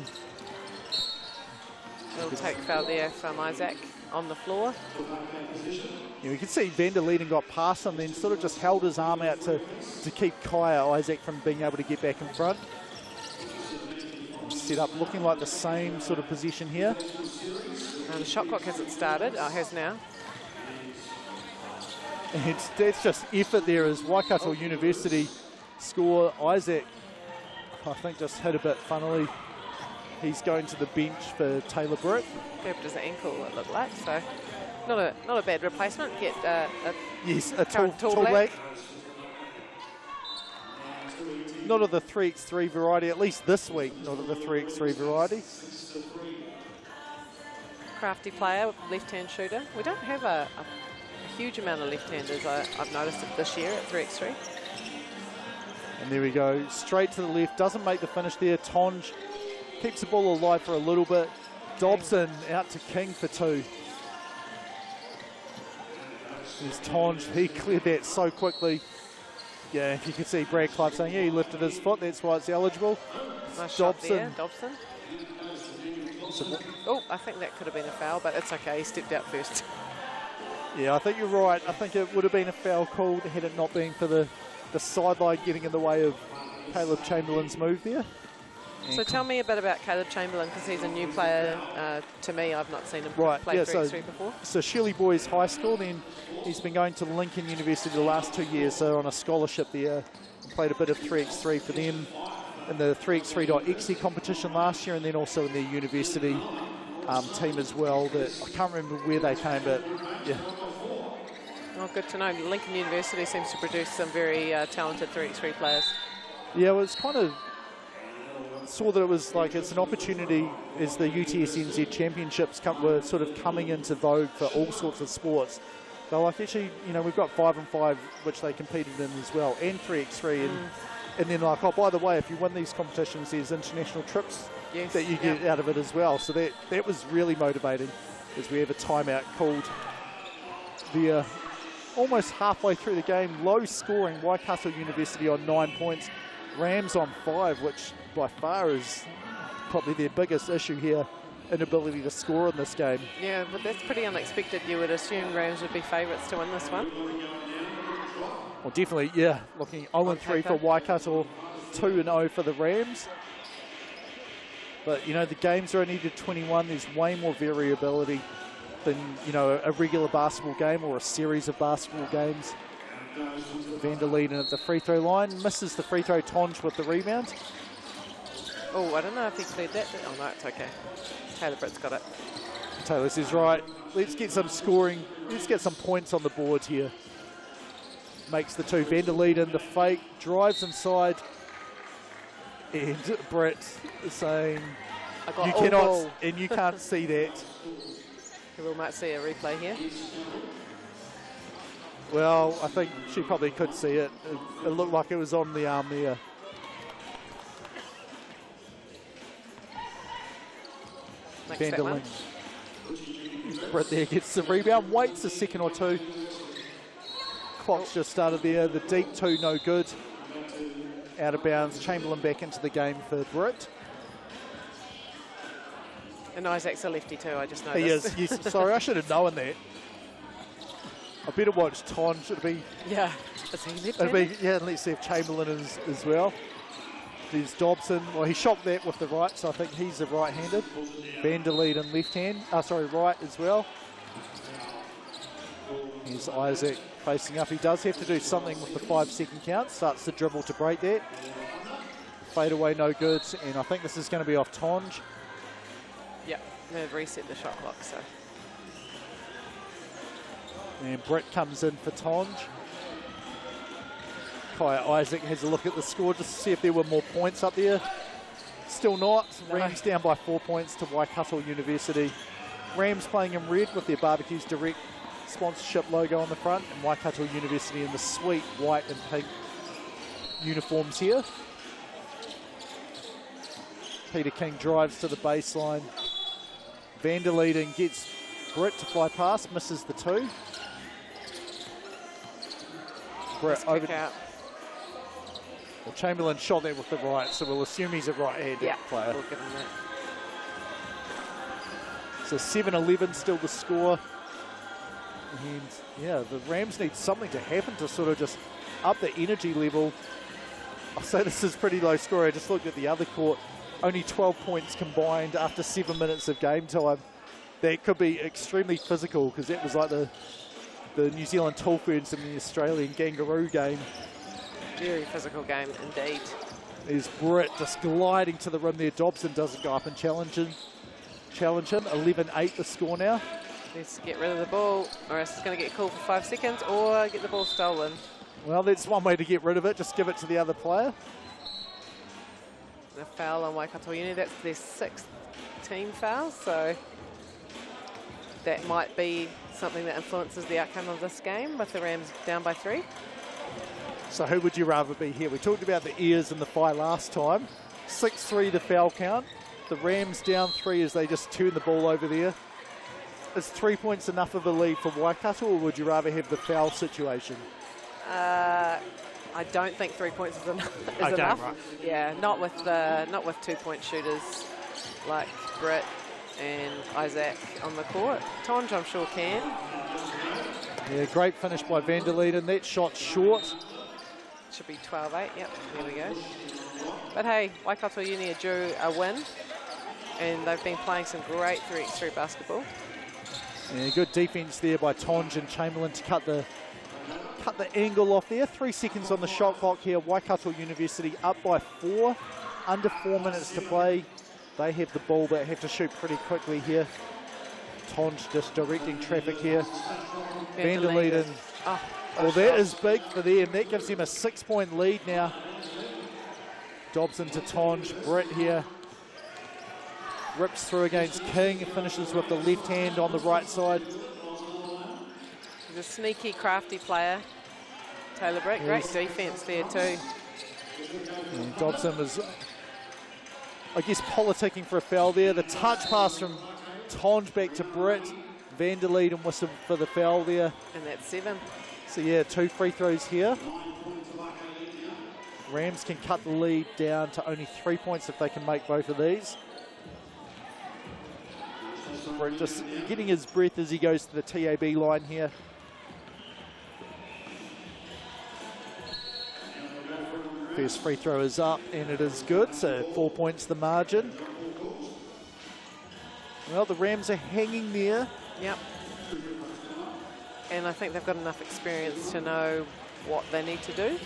Little take foul there from Isaac on the floor. Yeah, we can see Van der Leiden got past him, then sort of just held his arm out to keep Isaac from being able to get back in front. Set up looking like the same sort of position here. The shot clock hasn't started. Oh, it has now. And that's just effort there as Waikato University score. Isaac, I think, just hit a bit funnily. He's going to the bench for Taylor Britt. Grabbed his ankle, it looked like, so not a bad replacement. Get a tall black. Not of the 3x3 variety, at least this week, not of the 3x3 variety. Crafty player, left-hand shooter. We don't have a huge amount of left-handers, I've noticed it this year at 3x3. And there we go, straight to the left, doesn't make the finish there. Tonge keeps the ball alive for a little bit. Dobson out to King for 2. There's Tonge, he cleared that so quickly. Yeah, you can see Brad Clark saying, yeah, he lifted his foot, that's why it's eligible. Nice shot there, Dobson. Oh, I think that could have been a foul, but it's okay, he stepped out first. Yeah, I think you're right. I think it would have been a foul called had it not been for the sideline getting in the way of Caleb Chamberlain's move there. So tell me a bit about Caleb Chamberlain, because he's a new player to me. I've not seen him play 3x3 before. So Shirley Boys High School, then he's been going to Lincoln University the last 2 years, so on a scholarship there. Played a bit of 3x3 for them in the 3x3.exe competition last year, and then also in their university team as well. That I can't remember where they came, but yeah. Oh, good to know. Lincoln University seems to produce some very talented 3x3 players. Yeah, well, it's kind of saw that it was like it's an opportunity as the UTSNZ championships were sort of coming into vogue for all sorts of sports. They're like, actually, you know, we've got 5-on-5, which they competed in as well, and 3x3, and then like, oh, by the way, if you win these competitions, there's international trips that you get out of it as well. So that was really motivating, as we have a timeout called there almost halfway through the game. Low scoring, Waikato University on 9 points, Rams on 5, which by far is probably their biggest issue here, inability to score in this game. Yeah, but that's pretty unexpected. You would assume Rams would be favourites to win this one. Well, definitely, yeah. Looking 0-3 for Waikato, 2-0 for the Rams. But, you know, the games are only to 21. There's way more variability than, you know, a regular basketball game or a series of basketball games. Van der Leiden at the free throw line. Misses the free throw. Tonge with the rebound. Oh, I don't know if he cleared that. Oh, no, it's okay. Taylor Britt's got it. Taylor says, right, let's get some scoring. Let's get some points on the board here. Makes the 2. Van der Leiden, the fake, drives inside. And Britt is saying, you cannot, and you can't see that. We might see a replay here. Well, I think she probably could see it. It looked like it was on the arm there. Van der Leiden. Britt there gets the rebound, waits a second or two. Clock's just started there. The deep 2, no good. Out of bounds. Chamberlain back into the game for Britt. And Isaac's a lefty too, I just noticed. He is, yes. Sorry, I should have known that. I better watch Tonge. It'll be, Yeah. Is he left it'll be, yeah, and let's see if Chamberlain is as well. There's Dobson. Well, he shot that with the right, so I think he's a right-handed. Van der Leiden left hand. Right as well. Here's Isaac facing up. He does have to do something with the 5-second count. Starts the dribble to break that. Fade away, no good. And I think this is going to be off Tonge. Yeah, they've reset the shot clock, so. And Britt comes in for Tonge. Kai Isaac has a look at the score just to see if there were more points up there. Still not. No. Rams down by 4 points to Waikato University. Rams playing in red with their Barbecues Direct sponsorship logo on the front, and Waikato University in the sweet white and pink uniforms here. Peter King drives to the baseline. Van der Leiden gets Britt to fly past, misses the 2. Britt over. Out. Well, Chamberlain shot that with the right, so we'll assume he's a right-handed player. We'll give him that. So 7-11 still the score. And yeah, the Rams need something to happen to sort of just up the energy level. I'll say this is pretty low score. I just looked at the other court. Only 12 points combined after 7 minutes of game time. That could be extremely physical because that was like the New Zealand Tall Ferns and the Australian Kangaroo game. Very physical game indeed. There's Britt just gliding to the rim there. Dobson doesn't go up and challenge him. 11-8 the score now. Let's get rid of the ball, or else it's going to get called for 5 seconds, or get the ball stolen. Well, that's one way to get rid of it. Just give it to the other player. A foul on Waikato Uni. That's their 6th team foul, so that might be something that influences the outcome of this game with the Rams down by 3. So who would you rather be here? We talked about the ears and the Whai last time. 6-3 the foul count. The Rams down 3 as they just turn the ball over there. Is 3 points enough of a lead for Waikato, or would you rather have the foul situation? I don't think 3 points is enough. Okay, right. Yeah, not with 2-point shooters like Britt and Isaac on the court. Tonge, I'm sure, can. Yeah, great finish by Van der Leiden. That shot short. Should be 12-8. Yep, there we go. But hey, Waikato Uni drew a win, and they've been playing some great 3x3 basketball. Yeah, good defense there by Tonge and Chamberlain to cut the angle off there. 3 seconds on the shot clock here. Waikato University up by 4. Under 4 minutes to play. They have the ball but have to shoot pretty quickly here. Tonge just directing traffic here. Van der Leiden. Well, that is big for them. That gives them a 6-point lead now. Dobson to Tonge. Britt here. Rips through against King. Finishes with the left hand on the right side. He's a sneaky, crafty player. Taylor Britt, great defense there too. And Dobson was, I guess, politicking for a foul there. The touch pass from Tonge back to Britt. Van der Leiden whistled for the foul there. And that's 7. So yeah, 2 free throws here. Rams can cut the lead down to only 3 points if they can make both of these. Britt just getting his breath as he goes to the TAB line here. First free throw is up and it is good, so 4 points the margin. Well, the Rams are hanging there. Yep. And I think they've got enough experience to know what they need to do.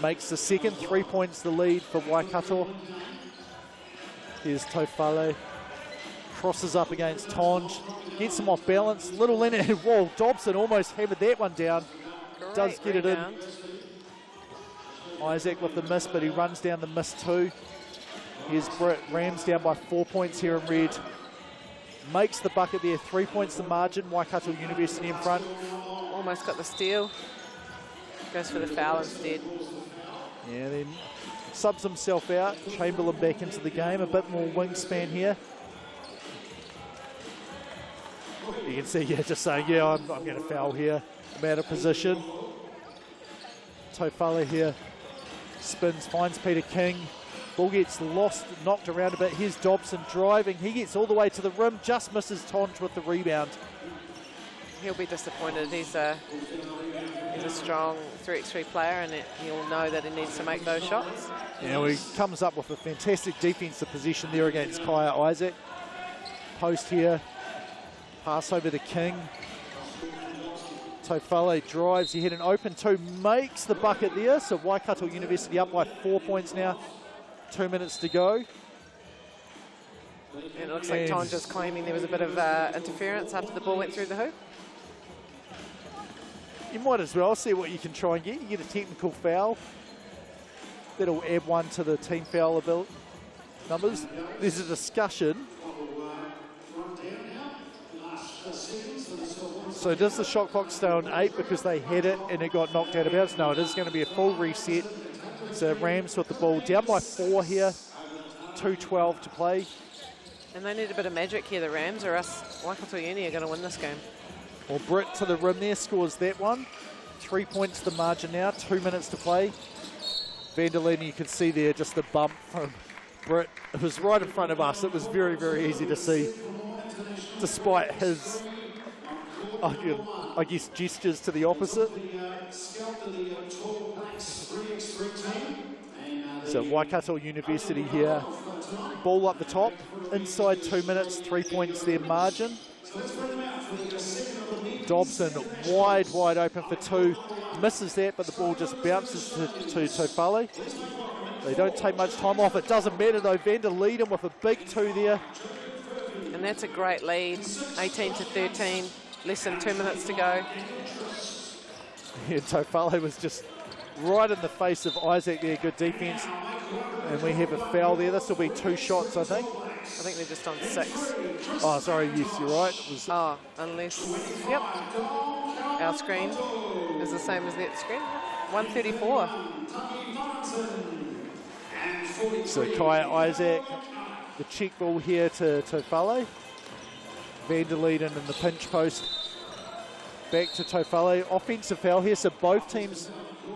Makes the second, 3 points the lead for Waikato. Here's Tofale. Crosses up against Tonge. Gets him off balance. Little Leonard. Whoa, Dobson almost hammered that one down. Great Does get rebound. it in. Isaac with the miss, but he runs down the miss too. Here's Britt. Rams down by 4 points here in red. Makes the bucket there. 3 points the margin. Waikato University in front. Almost got the steal. Goes for the foul instead. Yeah, then subs himself out. Chamberlain back into the game. A bit more wingspan here. You can see, yeah, just saying, yeah, I'm going to foul here. I'm out of position. Tofale here. Spins, finds Peter King. Ball gets lost, knocked around a bit. Here's Dobson driving. He gets all the way to the rim, just misses Tonge with the rebound. he'll be disappointed. He's a strong 3x3 player, and he'll know that he needs to make those shots. Yeah, he comes up with a fantastic defensive position there against Kaya Isaac. Post here, pass over to King. Tofale drives, he hit an open 2, makes the bucket there. So Waikato University up by 4 points now. 2 minutes to go. And it looks like Tonja's claiming there was a bit of interference after the ball went through the hoop. You might as well see what you can try and get. You get a technical foul. That'll add 1 to the team foul numbers. There's a discussion. So does the shot clock stay on 8 because they had it and it got knocked out of bounds? No, it is going to be a full reset. So Rams with the ball down by 4 here. 2:12 to play. And they need a bit of magic here, the Rams, or else Waikato Uni are going to win this game. Well, Britt to the rim there, scores that one. 3 points the margin now, 2 minutes to play. Vanderlyn, you can see there just the bump from Britt. It was right in front of us. It was very, very easy to see, despite his, I guess, gestures to the opposite. So Waikato University here, ball up the top, inside 2 minutes, 3 points their margin. Dobson wide open for 2, misses that, but the ball just bounces to Tofale. They don't take much time off. It doesn't matter though. Vander lead him with a big 2 there. And that's a great lead, 18-13, less than 2 minutes to go. Yeah, Tofale was just right in the face of Isaac there, good defense. And we have a foul there. This will be 2 shots, I think. I think they're just on 6. Oh, sorry, yes, you're right. It was unless, yep. Our screen is the same as that screen. 134. So Kaya Isaac, the check ball here to Tofale. Vanderlyn in the pinch post. Back to Tofale. Offensive foul here, so both teams,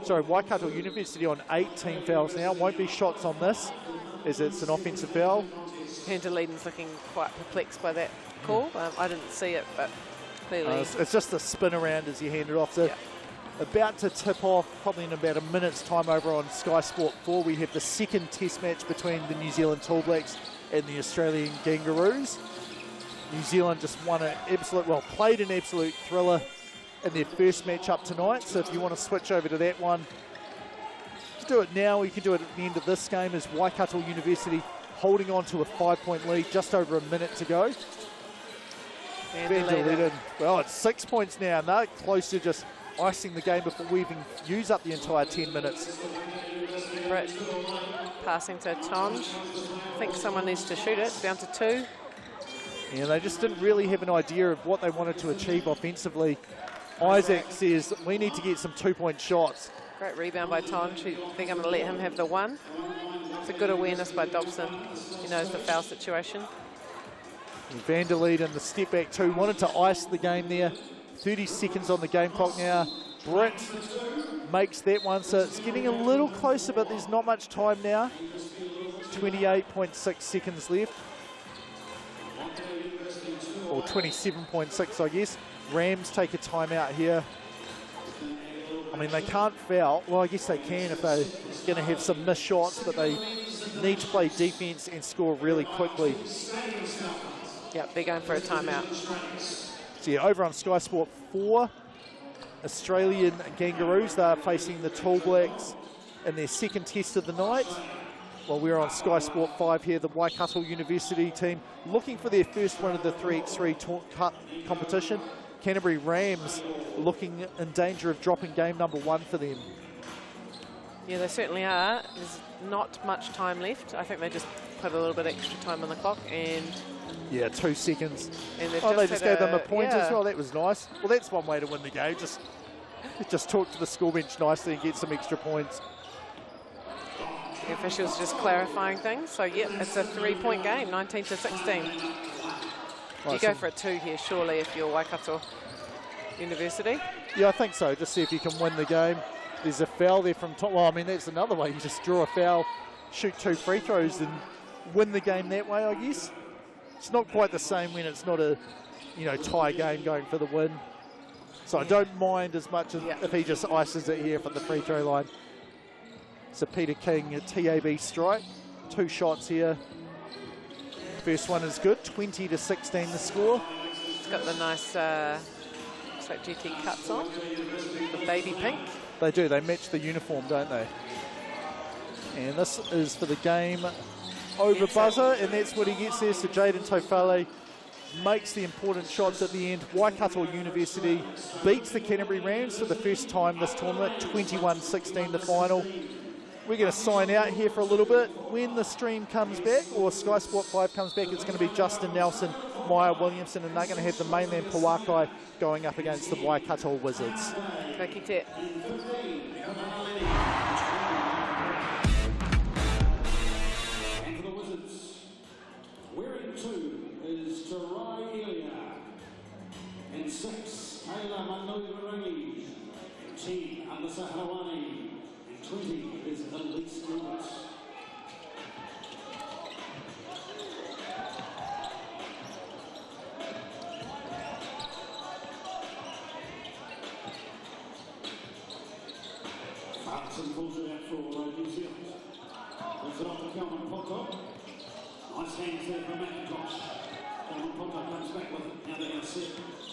Waikato University on 8 team fouls now. Won't be shots on this, as it's an offensive foul. Vanderlyn's looking quite perplexed by that call. I didn't see it, but clearly... it's just a spin around as you hand it off. So about to tip off, probably in about a minute's time over on Sky Sport 4. We have the second test match between the New Zealand Tall Blacks and the Australian Kangaroos. New Zealand just played an absolute thriller in their first match up tonight. So if you want to switch over to that one, to do it now, you can do it at the end of this game as Waikato University holding on to a 5-point lead, just over a minute to go. Vanderlyn, well, it's 6 points now, and they're close to just icing the game before we even use up the entire 10 minutes. Britt passing to Tonj. I think someone needs to shoot it, down to 2. Yeah, they just didn't really have an idea of what they wanted to achieve offensively. Isaac says, we need to get some 2-point shots. Great rebound by Tonj. I think I'm going to let him have the 1. It's a good awareness by Dobson. He knows the foul situation. Vanderlyn in the step back 2, wanted to ice the game there. 30 seconds on the game clock now. Britt makes that one, so it's getting a little closer, but there's not much time now. 28.6 seconds left. Or 27.6, I guess. Rams take a timeout here. I mean, they can't foul. Well, I guess they can if they're going to have some missed shots, but they need to play defense and score really quickly. Yep, they're going for a timeout. So yeah, over on Sky Sport 4, Australian Kangaroos, they're facing the Tall Blacks in their second test of the night. While we're on Sky Sport 5 here, the Waikato University team looking for their first win of the 3x3 competition. Canterbury Rams looking in danger of dropping game number 1 for them. Yeah, they certainly are. There's not much time left. I think they just put a little bit extra time on the clock and... Yeah, 2 seconds. And they just gave them a point as well. That was nice. Well, that's one way to win the game. Just talk to the score bench nicely and get some extra points. The officials just clarifying things. So, yeah, it's a 3-point game, 19-16. You go for a 2 here, surely, if you're Waikato University. Yeah, I think so. Just see if you can win the game. There's a foul there from top. Well, I mean, that's another way. You just draw a foul, shoot 2 free throws and win the game that way, I guess. It's not quite the same when it's not a, tie game going for the win. So I don't mind as much as if he just ices it here from the free throw line. So Peter King, a TAB strike. 2 shots here. First one is good, 20-16 the score. It's got the nice looks like GT cuts on, the baby pink. They do, they match the uniform, don't they? And this is for the game over buzzer, and that's what he gets there. So Jaden Tofale makes the important shots at the end. Waikato University beats the Canterbury Rams for the first time this tournament, 21-16 the final. We're going to sign out here for a little bit. When the stream comes back, or Sky Sport 5 comes back, it's going to be Justin Nelson, Maya Williamson, and they're going to have the mainland Pouakai going up against the Waikato Wizards. Ka kite. And for the Wizards, wearing 2 is Tarai Ilia. And 6, Kayla Manui-Varangi. 10, Andasa Harawani. And 20 is Elise Gilbert. Martin pulls it out for New Zealand. Puts it off to Kelman Poto. Nice hands there for McIntosh. Kelman Poto comes back with it. Now they're going to set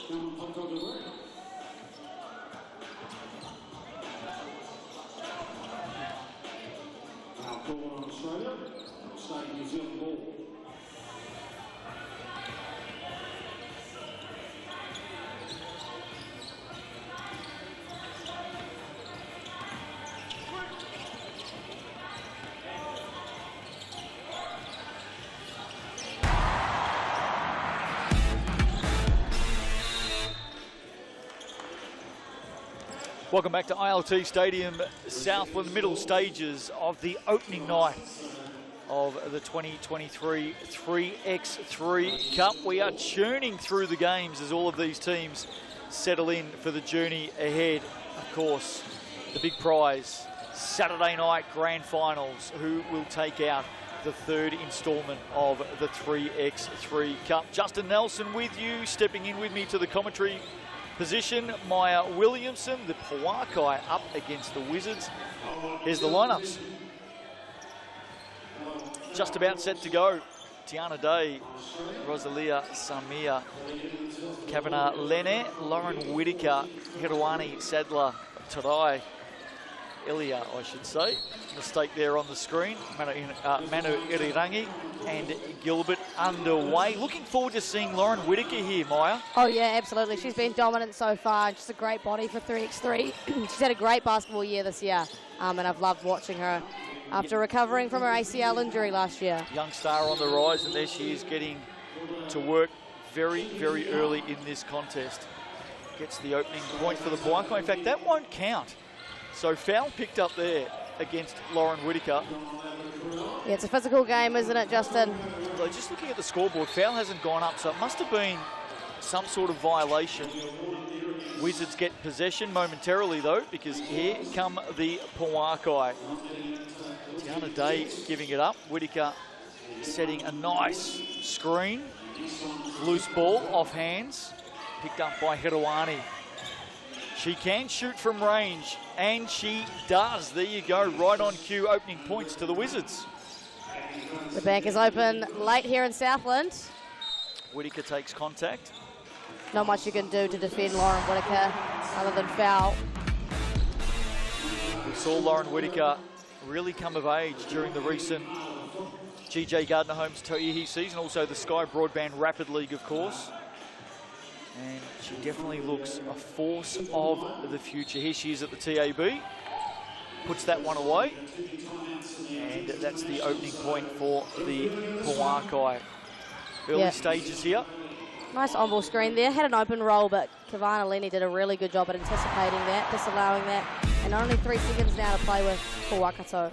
Kelman Poto to work. Now call on Australia. It'll stay New Zealand ball. Welcome back to ILT Stadium, Southland, middle stages of the opening night of the 2023 3x3 Cup. We are churning through the games as all of these teams settle in for the journey ahead. Of course, the big prize, Saturday night grand finals. Who will take out the 3rd instalment of the 3x3 Cup? Justin Nelson with you, stepping in with me to the commentary position. Maya Williamson, the Pouakai up against the Wizards. Here's the lineups. Just about set to go. Tiana Day, Rosalia Samia, Kavanagh Lene, Lauren Whitaker, Hiruani Sadler, Tarai Ilia, I should say. Mistake there on the screen. Manu Irirangi and Gilbert underway. Looking forward to seeing Lauren Whitaker here, Maya. Oh yeah, absolutely. She's been dominant so far. Just a great body for 3x3. She's had a great basketball year this year, and I've loved watching her after recovering from her ACL injury last year. Young star on the rise, and there she is getting to work very, very early in this contest. Gets the opening point for the Pouakai. In fact, that won't count. So foul picked up there against Lauren Whitaker. Yeah, it's a physical game, isn't it, Justin? So just looking at the scoreboard, foul hasn't gone up, so it must have been some sort of violation. Wizards get possession momentarily, though, because here come the Pouakai. Tiana Day giving it up. Whitaker setting a nice screen. Loose ball off hands. Picked up by Hiruani. She can shoot from range, and she does. There you go, right on cue, opening points to the Wizards. The bank is open late here in Southland. Whitaker takes contact. Not much you can do to defend Lauren Whitaker other than foul. We saw Lauren Whitaker really come of age during the recent GJ Gardner Homes Toihi season, also the Sky Broadband Rapid League, of course. And she definitely looks a force of the future. Here she is at the TAB. Puts that one away. And that's the opening point for the Pouakai. Early stages here. Nice on-ball screen there. Had an open roll, but Kavanagh Lene did a really good job at anticipating that, disallowing that. And only 3 seconds now to play with for Waikato.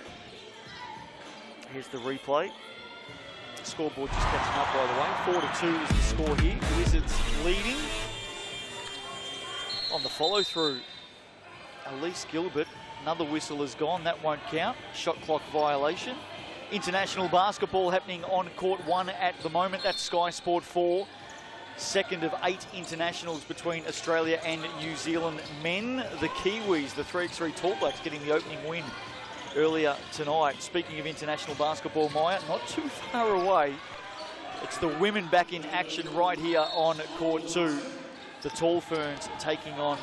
Here's the replay. Scoreboard just catching up, by the way. 4-2 is the score here. Wizards leading. On the follow-through, Elise Gilbert. Another whistle is gone. That won't count. Shot clock violation. International basketball happening on court 1 at the moment. That's Sky Sport 4. second of 8 internationals between Australia and New Zealand men. The Kiwis, the 3x3 Tall Blacks, getting the opening win earlier tonight. Speaking of international basketball, Maya, not too far away. It's the women back in action right here on court 2. The Tall Ferns taking on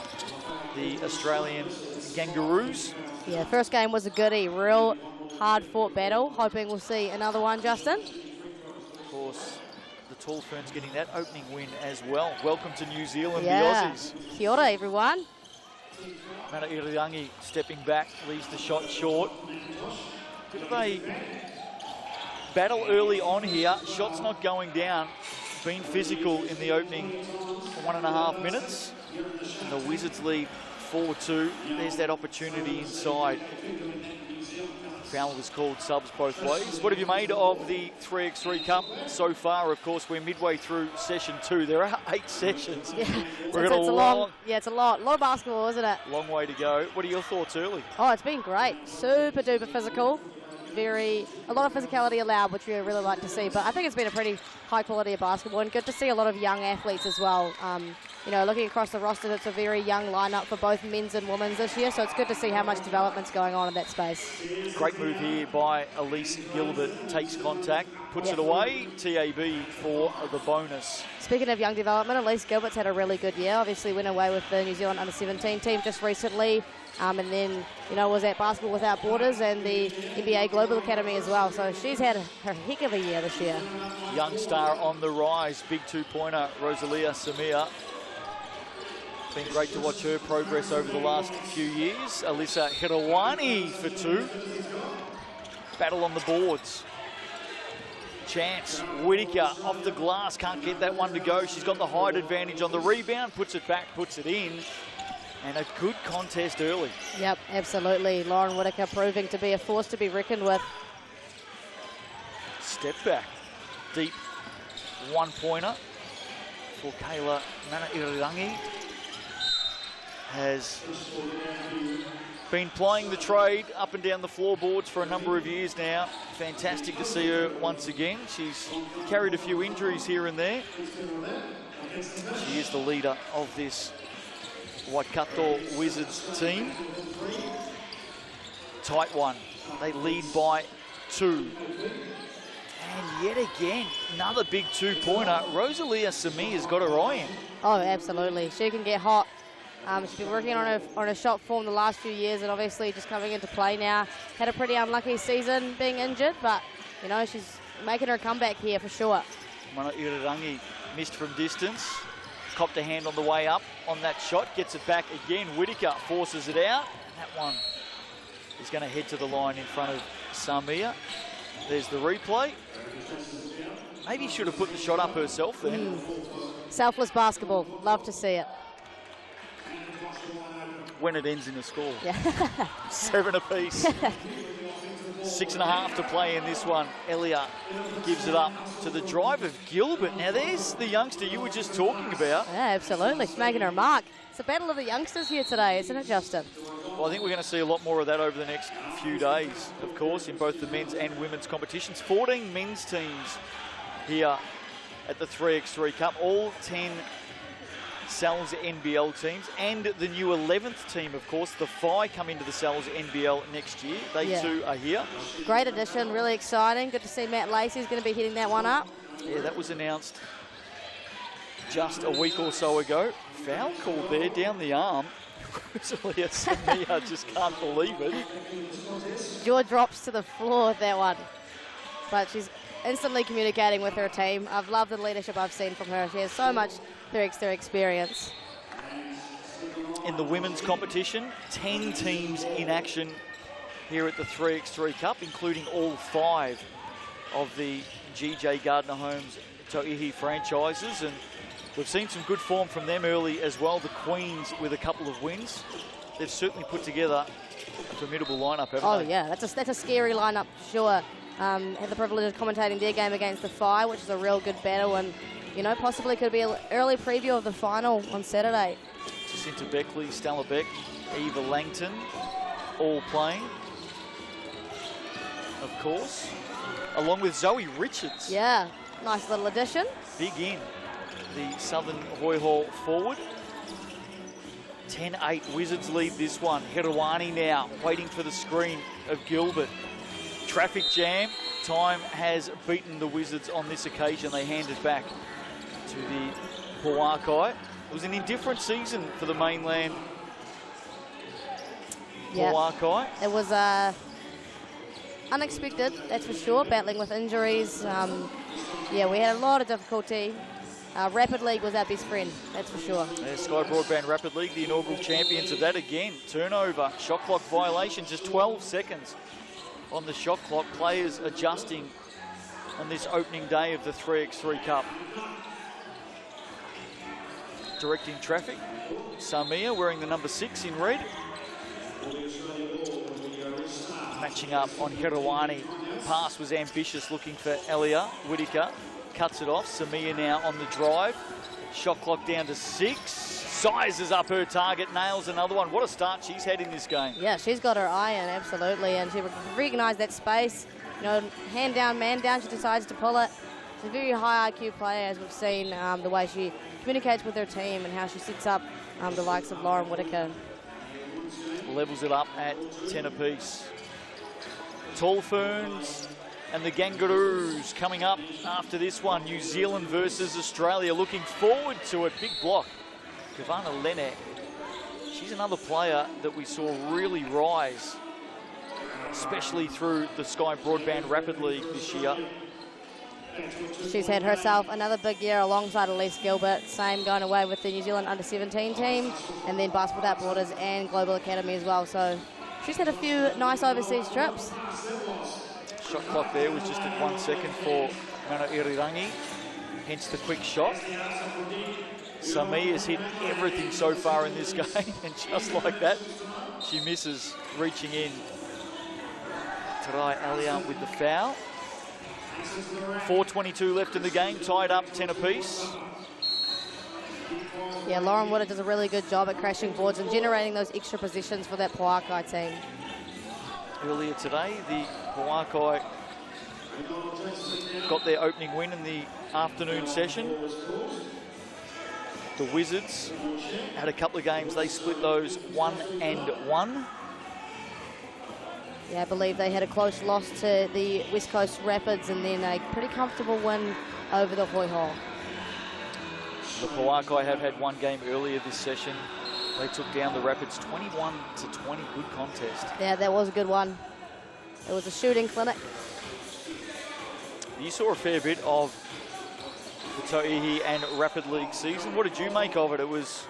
the Australian Kangaroos. Yeah, first game was a goodie. Real hard-fought battle. Hoping we'll see another one, Justin. Of course, the Tall Ferns getting that opening win as well. Welcome to New Zealand, Yeah. the Aussies. Kia ora, everyone. Mana Irirangi stepping back, leaves the shot short. Bit of a battle early on here. Shot's not going down. Been physical in the opening 1.5 minutes. And the Wizards lead 4-2. There's that opportunity inside. Foul was called, subs both ways. What have you made of the 3x3 Cup so far? Of course, we're midway through session 2. There are 8 sessions. Yeah, We've got a long lot of basketball, isn't it? long way to go. What are your thoughts early? Oh, it's been great. Super duper physical. A lot of physicality allowed, which we really like to see. But I think it's been a pretty high quality of basketball, and good to see a lot of young athletes as well. You know, looking across the roster, it's a very young lineup for both men's and women's this year. So it's good to see how much development's going on in that space. Great move here by Elise Gilbert. Takes contact, puts it away. TAB for the bonus. Speaking of young development, Elise Gilbert's had a really good year. Obviously went away with the New Zealand under-17 team just recently. And then, you know, was at Basketball Without Borders and the NBA Global Academy as well. So she's had her heck of a year this year. Young star on the rise. Big two-pointer, Rosalia Samir. Been great to watch her progress over the last few years. Alyssa Hirawani for 2. Battle on the boards. Chance, Whitaker off the glass, can't get that one to go. She's got the height advantage on the rebound, puts it back, puts it in. And a good contest early. Yep, absolutely. Lauren Whitaker proving to be a force to be reckoned with. Step back. Deep one-pointer for Kayla Manairangi. Has been plying the trade up and down the floorboards for a number of years now. Fantastic to see her once again. She's carried a few injuries here and there. She is the leader of this Waikato Wizards team. Tight one. They lead by 2. And yet again, another big two-pointer. Rosalia Samia's got her eye in. Oh, absolutely. She can get hot. She's been working on her shot form the last few years, and obviously just coming into play now. Had a pretty unlucky season being injured, but, you know, she's making her comeback here for sure. Mana Irirangi missed from distance. Copped a hand on the way up on that shot. Gets it back again. Whitaker forces it out. That one is going to head to the line in front of Samia. There's the replay. Maybe should have put the shot up herself then. Selfless basketball. Love to see it. When it ends in a score. Yeah. 7 apiece. 6.5 to play in this one. Elliott gives it up to the drive of Gilbert. Now there's the youngster you were just talking about. Yeah, absolutely. She's making her mark. It's a battle of the youngsters here today, isn't it, Justin? Well, I think we're going to see a lot more of that over the next few days, of course, in both the men's and women's competitions. 14 men's teams here at the 3x3 Cup. All 10 Sal's NBL teams, and the new 11th team, of course, the Whai, come into the Sal's NBL next year. They too are here. Great addition, really exciting. Good to see Matt Lacey's going to be hitting that one up. Yeah, that was announced just a week or so ago. Foul call there down the arm. Rosalia Samia just can't believe it. Jaw drops to the floor with that one. But she's instantly communicating with her team. I've loved the leadership I've seen from her. She has so much 3x3 experience. In the women's competition, 10 teams in action here at the 3x3 Cup, including all 5 of the GJ Gardner Homes Toihi franchises, and we've seen some good form from them early as well. The Queens with a couple of wins. They've certainly put together a formidable lineup, haven't they? Oh yeah, that's a scary lineup for sure. Had the privilege of commentating their game against the Whai, which is a real good battle, and you know, possibly could be an early preview of the final on Saturday. Jacinta Beckley, Stella Beck, Eva Langton, all playing, of course, along with Zoe Richards. Yeah, nice little addition. Big in. the Southern Hoiho forward. 10-8, Wizards lead this one. Hirawani now waiting for the screen of Gilbert. Traffic jam. Time has beaten the Wizards on this occasion. They hand it back to the Pouakai. It was an indifferent season for the mainland Pouakai. It was unexpected, that's for sure, battling with injuries. Yeah, we had a lot of difficulty. Rapid League was our best friend, that's for sure. Yeah, Sky Broadband Rapid League, the inaugural champions of that again. Turnover, shot clock violation, just 12 seconds on the shot clock. Players adjusting on this opening day of the 3x3 Cup. Directing traffic, Samia wearing the number 6 in red. Matching up on Hirawani. Pass was ambitious, looking for Elia. Whitaker cuts it off. Samia now on the drive. Shot clock down to 6. Sizes up her target, nails another one. What a start she's had in this game. Yeah, she's got her eye in, absolutely, and she recognised that space. You know, hand down, man down, she decides to pull it. She's a very high IQ player, as we've seen, the way she communicates with her team and how she sets up the likes of Lauren Whitaker. Levels it up at 10 apiece. Tall Ferns and the Kangaroos coming up after this one. New Zealand versus Australia. Looking forward to it. Big block. Kavana Lene. She's another player that we saw really rise, especially through the Sky Broadband Rapid League this year. She's had herself another big year alongside Elise Gilbert. Same going away with the New Zealand under-17 team, and then Basketball Without Borders and Global Academy as well. So she's had a few nice overseas trips. Shot clock there was just at 1 second for Mana Irirangi, hence the quick shot. Sami has hit everything so far in this game, and just like that, she misses, reaching in. Tarai Alia with the foul. 4:22 left in the game, tied up 10 apiece. Yeah, Lauren Woodard does a really good job at crashing boards and generating those extra positions for that Pouakai team. Earlier today, the Pouakai got their opening win in the afternoon session. The Wizards had a couple of games, they split those 1-1. Yeah, I believe they had a close loss to the West Coast Rapids and then a pretty comfortable win over the Hoiho. The Pouakai have had one game earlier this session. They took down the Rapids 21-20. Good contest. Yeah, that was a good one. It was a shooting clinic. You saw a fair bit of the Tauihi and Rapid League season. What did you make of it? It was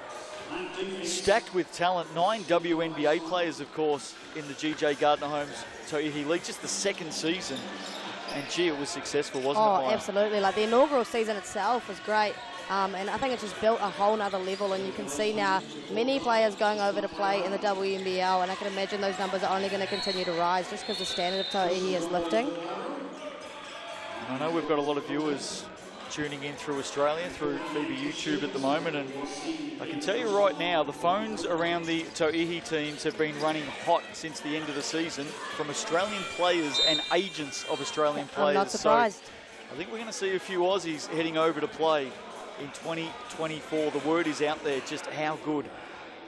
stacked with talent. 9 WNBA players, of course, in the GJ Gardner Holmes Tauihi League. Just the second season. And gee, it was successful, wasn't it, Maya? Oh, absolutely. Like the inaugural season itself was great. And I think it's just built a whole nother level, and you can see now many players going over to play in the WNBL, and I can imagine those numbers are only going to continue to rise just because the standard of Tauihi is lifting. I know we've got a lot of viewers tuning in through Australia, through FIBA YouTube at the moment, and I can tell you right now, the phones around the Tauihi teams have been running hot since the end of the season from Australian players and agents of Australian players. I'm not surprised. So I think we're going to see a few Aussies heading over to play in 2024. The word is out there just how good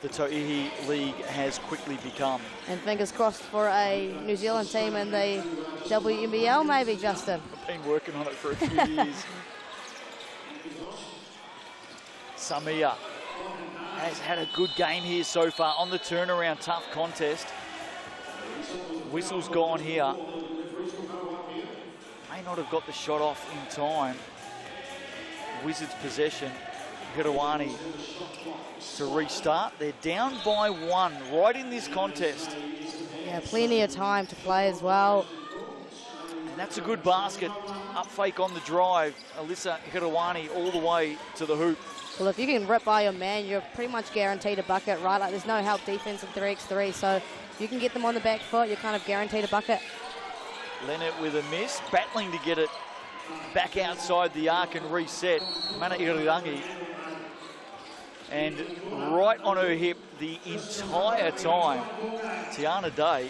the Tauihi League has quickly become. And fingers crossed for a New Zealand team in the WNBL maybe, Justin. I've been working on it for a few years. Samia has had a good game here so far on the turnaround. Tough contest. Whistle's gone here. May not have got the shot off in time. Wizards possession. Hirawani to restart. They're down by 1 right in this contest. Yeah, plenty of time to play as well. And that's a good basket. Up fake on the drive. Alyssa Hirawani all the way to the hoop. Well, if you can rip by your man, you're pretty much guaranteed a bucket, right? Like, there's no help defense in 3x3, so if you can get them on the back foot, you're kind of guaranteed a bucket. Leonard with a miss, battling to get it back outside the arc and reset. Mana Irirangi. And right on her hip the entire time, Tiana Day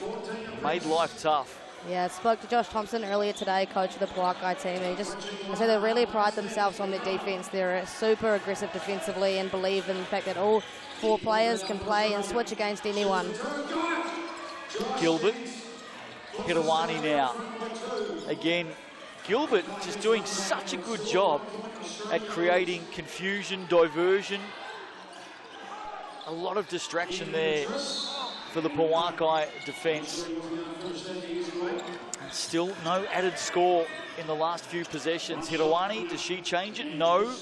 made life tough Yeah, I spoke to Josh Thompson earlier today, coach of the Pouakai team. And I said they really pride themselves on their defence. They're super aggressive defensively and believe in the fact that all 4 players can play and switch against anyone. Gilbert, Hirawani now. Again, Gilbert just doing such a good job at creating confusion, diversion. A lot of distraction there for the Pouakai defence. And still no added score in the last few possessions. Hirawani, does she change it? No.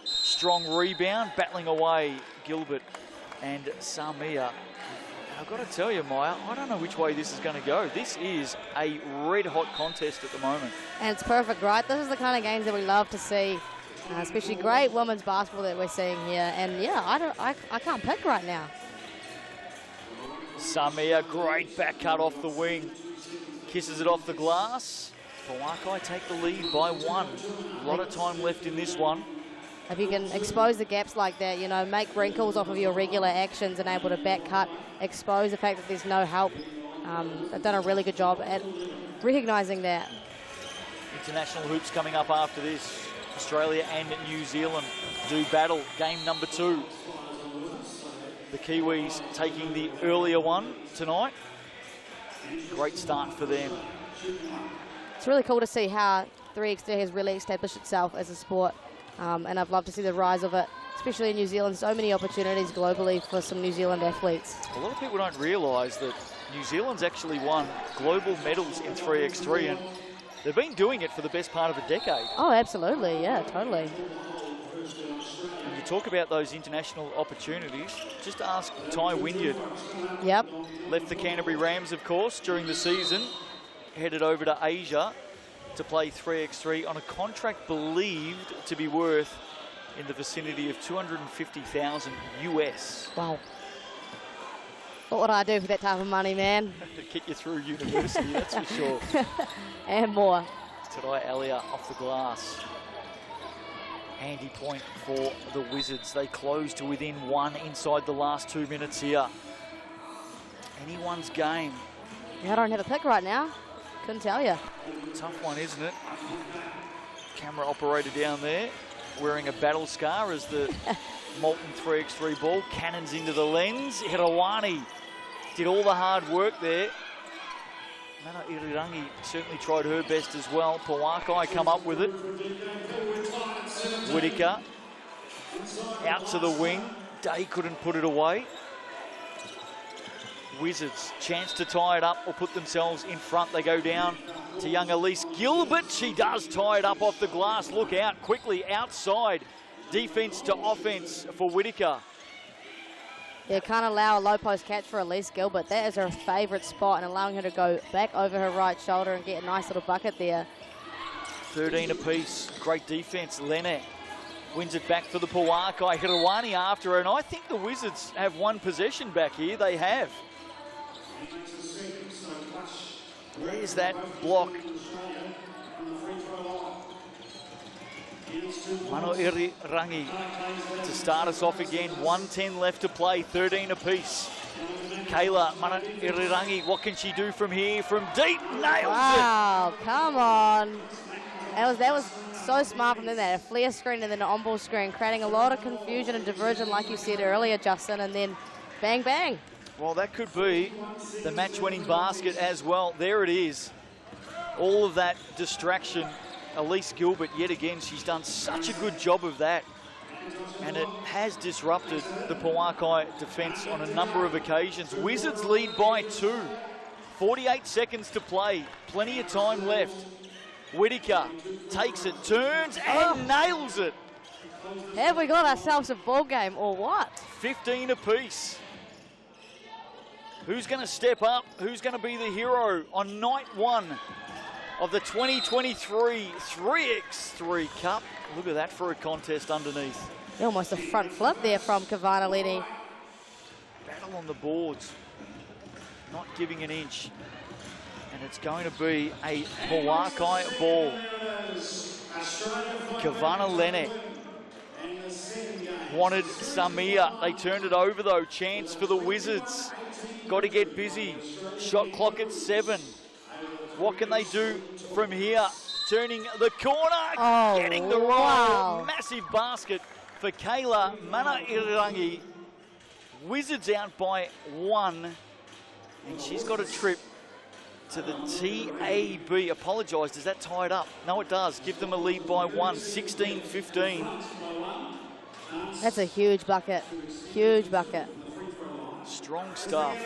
Strong rebound, battling away Gilbert and Samia. I've got to tell you, Maya, I don't know which way this is going to go. This is a red-hot contest at the moment. And it's perfect, right? This is the kind of games that we love to see, especially great women's basketball that we're seeing here. And yeah, I can't pick right now. Samia, great back cut off the wing. Kisses it off the glass. Pouakai take the lead by 1. A lot of time left in this one. If you can expose the gaps like that, you know, make wrinkles off of your regular actions and able to back cut, expose the fact that there's no help. They've done a really good job at recognising that. International hoops coming up after this. Australia and New Zealand do battle. Game number 2. The Kiwis taking the earlier one tonight. Great start for them. It's really cool to see how 3x3 has really established itself as a sport. And I'd love to see the rise of it, especially in New Zealand. So many opportunities globally for some New Zealand athletes. A lot of people don't realise that New Zealand's actually won global medals in 3x3, and they've been doing it for the best part of a decade. Oh, absolutely. Yeah, totally. And you talk about those international opportunities, just ask Ty Wynyard. Yep. Left the Canterbury Rams, of course, during the season, headed over to Asia to play 3x3 on a contract believed to be worth in the vicinity of $250,000 US. Wow. What would I do for that type of money, man? To get you through university, that's for sure. And more. Tadai Alia off the glass. Handy point for the Wizards. They close to within 1 inside the last 2 minutes here. Anyone's game. Yeah, I don't have a pick right now. Couldn't tell you. Tough one, isn't it? Camera operator down there wearing a battle scar as the molten 3x3 ball cannons into the lens. Hirawani did all the hard work there. Mana Irirangi certainly tried her best as well. Pouakai come up with it. Whitaker out to the wing. Day couldn't put it away. Wizards, chance to tie it up or put themselves in front. They go down to young Elise Gilbert. She does tie it up off the glass. Look out, quickly outside. Defense to offense for Whitaker. Yeah, can't allow a low post catch for Elise Gilbert. That is her favourite spot, and allowing her to go back over her right shoulder and get a nice little bucket there. 13 apiece, great defense. Lene wins it back for the Pouakai. Hirawani after her, and I think the Wizards have 1 possession back here. They have. There's that block. Mano Irirangi to start us off again. 1:10 left to play, 13 apiece. Kayla Mano Irirangi, what can she do from here? From deep, nails Wow, come on. That was so smart from them there. A flare screen and then an on-ball screen, creating a lot of confusion and diversion, like you said earlier, Justin, and then bang, bang. Well, that could be the match-winning basket as well. There it is. All of that distraction. Elise Gilbert, yet again, she's done such a good job of that. And it has disrupted the Pouakai defence on a number of occasions. Wizards lead by 2. 48 seconds to play. Plenty of time left. Whitaker takes it, turns and nails it. Have we got ourselves a ball game or what? 15 apiece. Who's going to step up? Who's going to be the hero on night 1 of the 2023 3x3 Cup? Look at that for a contest underneath. Almost a front flip there from Kavana Lenny. Battle on the boards. Not giving an inch. And it's going to be a Pouakai ball. Kavana Lene wanted Samia. They turned it over though. Chance for the Wizards. Got to get busy. Shot clock at 7. What can they do from here? Turning the corner, Oh, getting the roll. wow. Massive basket for Kayla Manairangi. Wizards out by 1, and she's got a trip to the TAB. Apologise, does that tie it up? No, it does. Give them a lead by 1, 16-15. That's a huge bucket. Huge bucket. Strong stuff.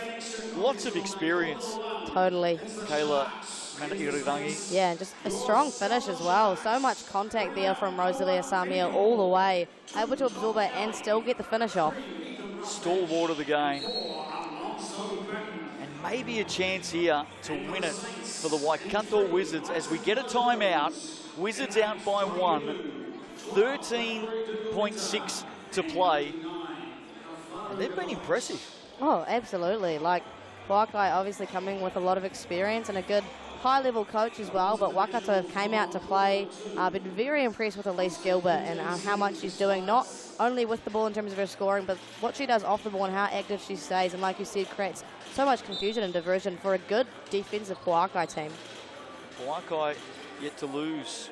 Lots of experience. Totally. Kayla Manairangi. Yeah, and just a strong finish as well. So much contact there from Rosalia Samia all the way. Able to absorb it and still get the finish off. Stalwart of the game. And maybe a chance here to win it for the Waikato Wizards as we get a timeout. Wizards out by 1. 13.6 to play. And they've been impressive. Oh, absolutely. Like, Pouakai obviously coming with a lot of experience and a good high-level coach as well, but Waikato came out to play. Been very impressed with Elise Gilbert and how much she's doing, not only with the ball in terms of her scoring, but what she does off the ball and how active she stays, and like you said, creates so much confusion and diversion for a good defensive Pouakai team. Pouakai yet to lose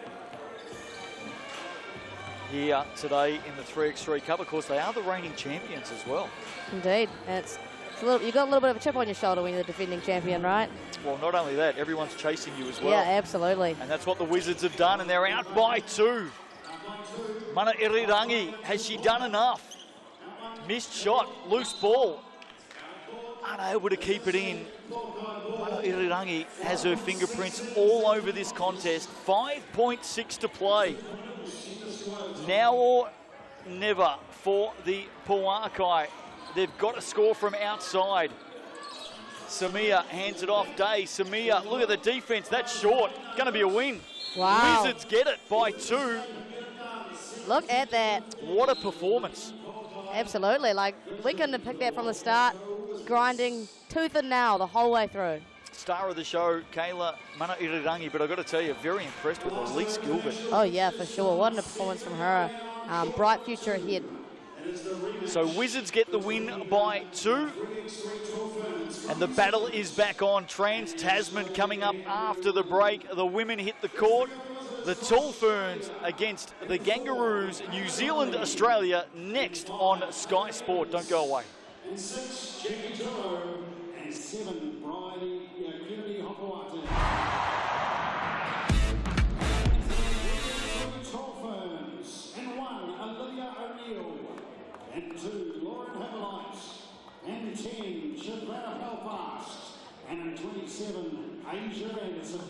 here today in the 3x3 Cup. Of course, they are the reigning champions as well. Indeed. And you got a little bit of a chip on your shoulder when you're the defending champion, right? Well, not only that, everyone's chasing you as well. Yeah, absolutely. And that's what the Wizards have done, and they're out by 2. Manairangi, has she done enough? Missed shot, loose ball. Unable to keep it in. Manairangi has her fingerprints all over this contest. 5.6 to play. Now or never for the Pouakai. They've got to score from outside. Samia hands it off. Day. Samia, look at the defense. That's short. Going to be a win. Wow. Wizards get it by 2. Look at that. What a performance. Absolutely. Like, we couldn't have picked that from the start. Grinding tooth and nail the whole way through. Star of the show, Kayla Manairangi, but I've got to tell you, very impressed with Elise Gilbert. Oh, yeah, for sure. What a performance from her. Bright future ahead. So Wizards get the win by 2. And the battle is back on. Trans-Tasman coming up after the break. The women hit the court. The Tall Ferns against the Kangaroos. New Zealand, Australia, next on Sky Sport. Don't go away. And 6, Jackie Toro, and 7, Bridie Kennedy Hopoate. Tall Ferns, and 1, Olivia O'Neill, and 2, Lauren Haverlight, and 10, Shavara Belfast, and 27, Asia Anderson.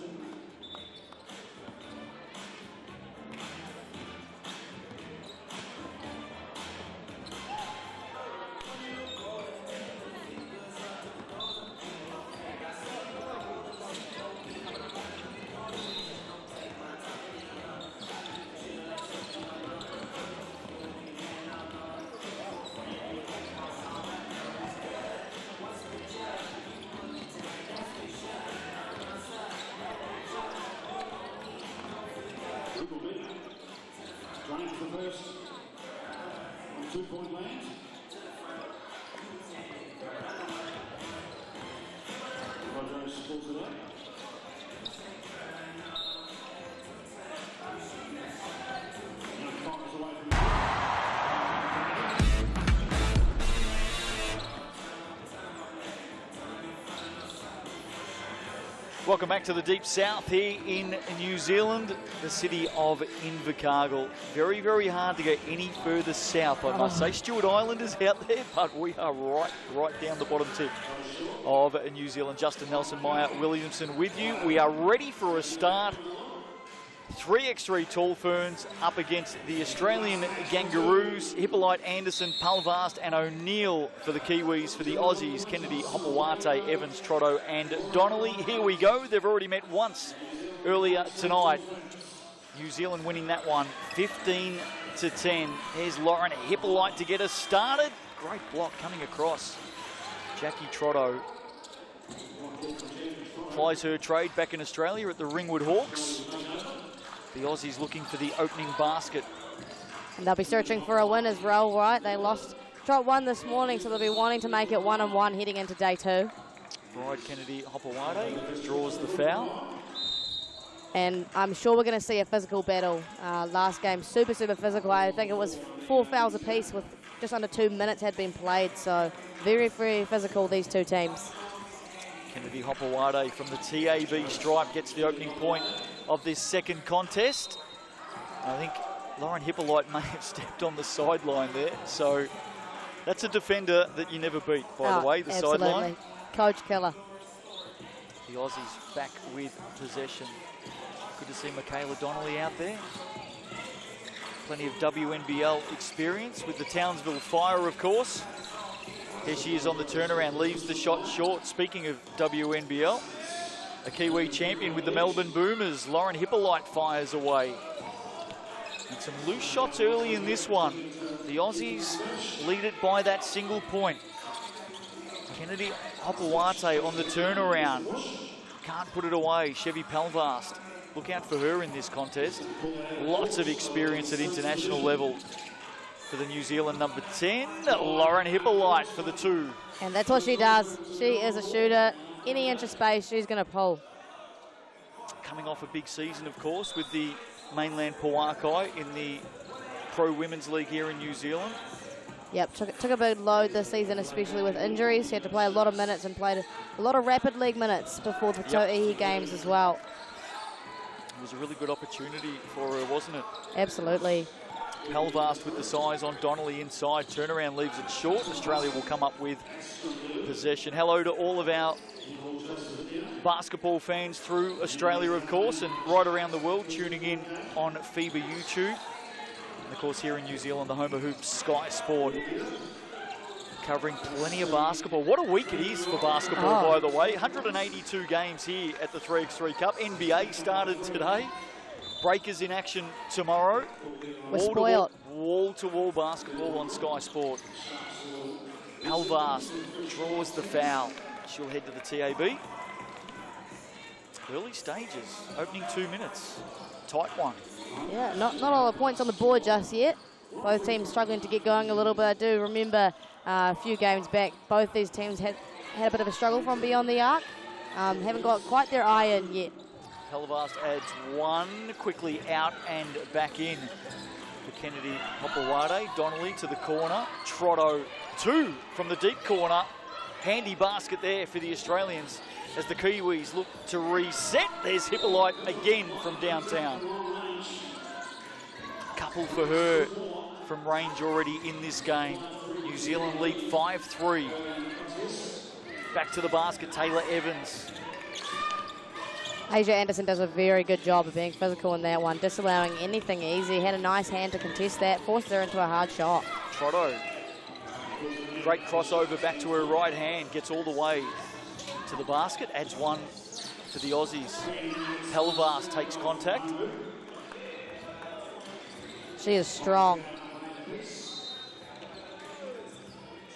Running for the first on 2-point land. Rogers pulls it up. Now fires away from the Welcome back to the Deep South here in New Zealand, the city of Invercargill. Very, very hard to go any further south, I must say. Stewart Island is out there, but we are right down the bottom tip of New Zealand. Justin Nelson, Maya Williamson with you. We are ready for a start. 3x3 Tall Ferns up against the Australian Kangaroos. Hippolyte, Anderson, Palvast and O'Neill for the Kiwis. For the Aussies, Kennedy, Hopoate, Evans, Trotto and Donnelly. Here we go. They've already met once earlier tonight. New Zealand winning that one 15-10. Here's Lauren Hippolyte to get us started. Great block coming across. Jackie Trotto applies her trade back in Australia at the Ringwood Hawks. The Aussies looking for the opening basket. And they'll be searching for a win as well, right? They lost drop 1 this morning, so they'll be wanting to make it 1-1 heading into day 2. Bride Kennedy Hopoate draws the foul. And I'm sure we're going to see a physical battle. Last game, super physical. I think it was 4 fouls apiece with just under 2 minutes had been played. So very physical, these two teams. Kennedy Hopewade from the TAB stripe gets the opening point of this second contest. I think Lauren Hippolyte may have stepped on the sideline there. So that's a defender that you never beat, by the way, the sideline. Coach killer. The Aussies back with possession. Good to see Michaela Donnelly out there. Plenty of WNBL experience with the Townsville Fire, of course. Here she is on the turnaround, leaves the shot short. Speaking of WNBL, a Kiwi champion with the Melbourne Boomers, Lauren Hippolyte fires away. And some loose shots early in this one. The Aussies lead it by that single point. Kennedy Hopewade on the turnaround. Can't put it away. Chevy Palvast. Look out for her in this contest. Lots of experience at international level for the New Zealand number 10, Lauren Hippolyte for the 2. And that's what she does. She is a shooter. Any inch of space, she's going to pull. Coming off a big season, of course, with the mainland Pouakai in the Pro Women's League here in New Zealand. Yep, took a big load this season, especially with injuries. She had to play a lot of minutes and played a lot of rapid league minutes before the To'ihi games as well. It was a really good opportunity for her, wasn't it? Absolutely. Palvast with the size on Donnelly inside. Turnaround leaves it short. Australia will come up with possession. Hello to all of our basketball fans through Australia, of course, and right around the world tuning in on FIBA YouTube. And of course, here in New Zealand, the home of hoops, Sky Sport, covering plenty of basketball. What a week it is for basketball, by the way. 182 games here at the 3x3 Cup. NBA started today. Breakers in action tomorrow. We're spoiled. Wall-to-wall basketball on Sky Sport. Palvast draws the foul. She'll head to the TAB. Early stages, opening 2 minutes. Tight one. Yeah, not all the points on the board just yet. Both teams struggling to get going a little bit. I do remember a few games back, both these teams had a bit of a struggle from beyond the arc. Haven't got quite their eye in yet. Palvast adds one, quickly out and back in for Kennedy Hopewade. Donnelly to the corner. Trotto, 2 from the deep corner. Handy basket there for the Australians as the Kiwis look to reset. There's Hippolyte again from downtown. Couple for her from range already in this game. New Zealand lead 5-3. Back to the basket, Taylor Evans. Asia Anderson does a very good job of being physical in that one, disallowing anything easy. Had a nice hand to contest that, forced her into a hard shot. Trotto, great crossover back to her right hand, gets all the way to the basket, adds one for the Aussies. Palvast takes contact. She is strong.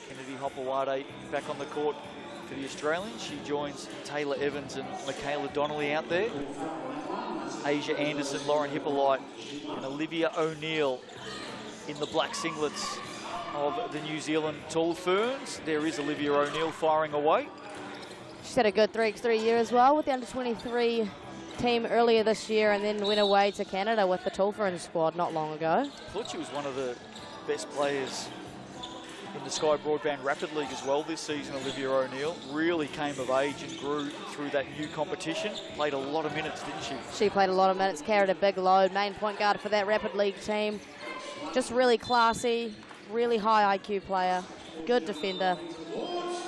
Kennedy Hopewade back on the court for the Australians. She joins Taylor Evans and Michaela Donnelly out there. Asia Anderson, Lauren Hippolyte, and Olivia O'Neill in the black singlets of the New Zealand Tall Ferns. There is Olivia O'Neill firing away. She's had a good 3x3 year as well with the under-23 team earlier this year, and then went away to Canada with the Tall Ferns squad not long ago. I thought she was one of the best players in the Sky Broadband Rapid League as well this season. Olivia O'Neill really came of age and grew through that new competition. Played a lot of minutes, didn't she? She played a lot of minutes, carried a big load, main point guard for that Rapid League team. Just really classy, really high IQ player, good defender.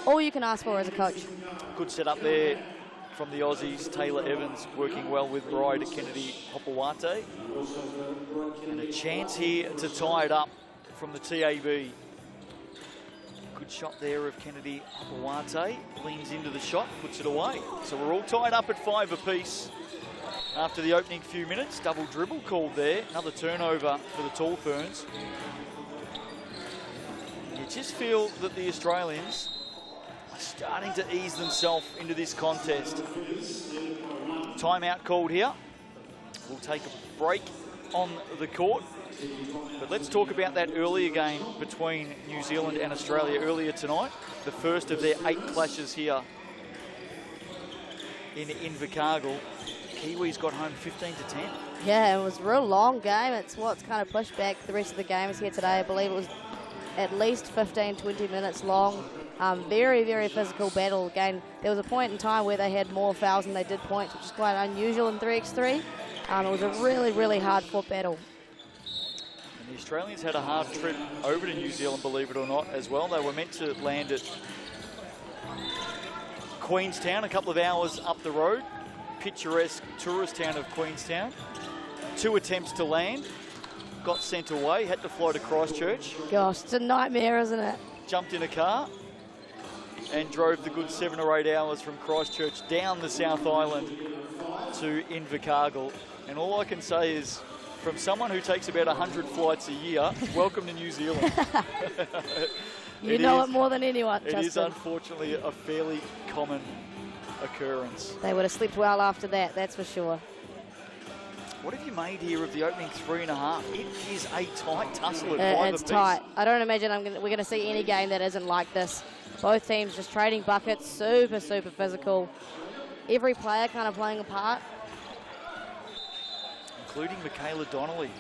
All you can ask for as a coach. Good setup there from the Aussies. Taylor Evans working well with Bride Kennedy Hopewade. And a chance here to tie it up from the TAB. Good shot there of Kennedy Hopewade. Leans into the shot, puts it away. So we're all tied up at 5 apiece after the opening few minutes. Double dribble called there. Another turnover for the Tall Ferns. You just feel that the Australians are starting to ease themselves into this contest. Timeout called here. We'll take a break on the court. But let's talk about that earlier game between New Zealand and Australia earlier tonight. The first of their 8 clashes here in Invercargill. Kiwis got home 15 to 10. Yeah, it was a real long game. It's what's kind of pushed back the rest of the games here today. I believe it was at least 15, 20 minutes long. Very, very physical battle. Again, there was a point in time where they had more fouls than they did points, which is quite unusual in 3x3. It was a really, really hard-fought battle. And the Australians had a hard trip over to New Zealand, believe it or not, as well. They were meant to land at Queenstown, a couple of hours up the road. Picturesque tourist town of Queenstown. 2 attempts to land. Got sent away, had to fly to Christchurch. Gosh, it's a nightmare, isn't it? Jumped in a car and drove the good 7 or 8 hours from Christchurch down the South Island to Invercargill. And all I can say is, from someone who takes about 100 flights a year, welcome to New Zealand. You know it more than anyone, Justin. It is unfortunately a fairly common occurrence. They would have slept well after that, that's for sure. What have you made here of the opening 3.5? It is a tight tussle at 5 It's apiece. tight. I don't imagine we're going to see any game that isn't like this. Both teams just trading buckets, super, super physical. Every player kind of playing a part. Including Michaela Donnelly.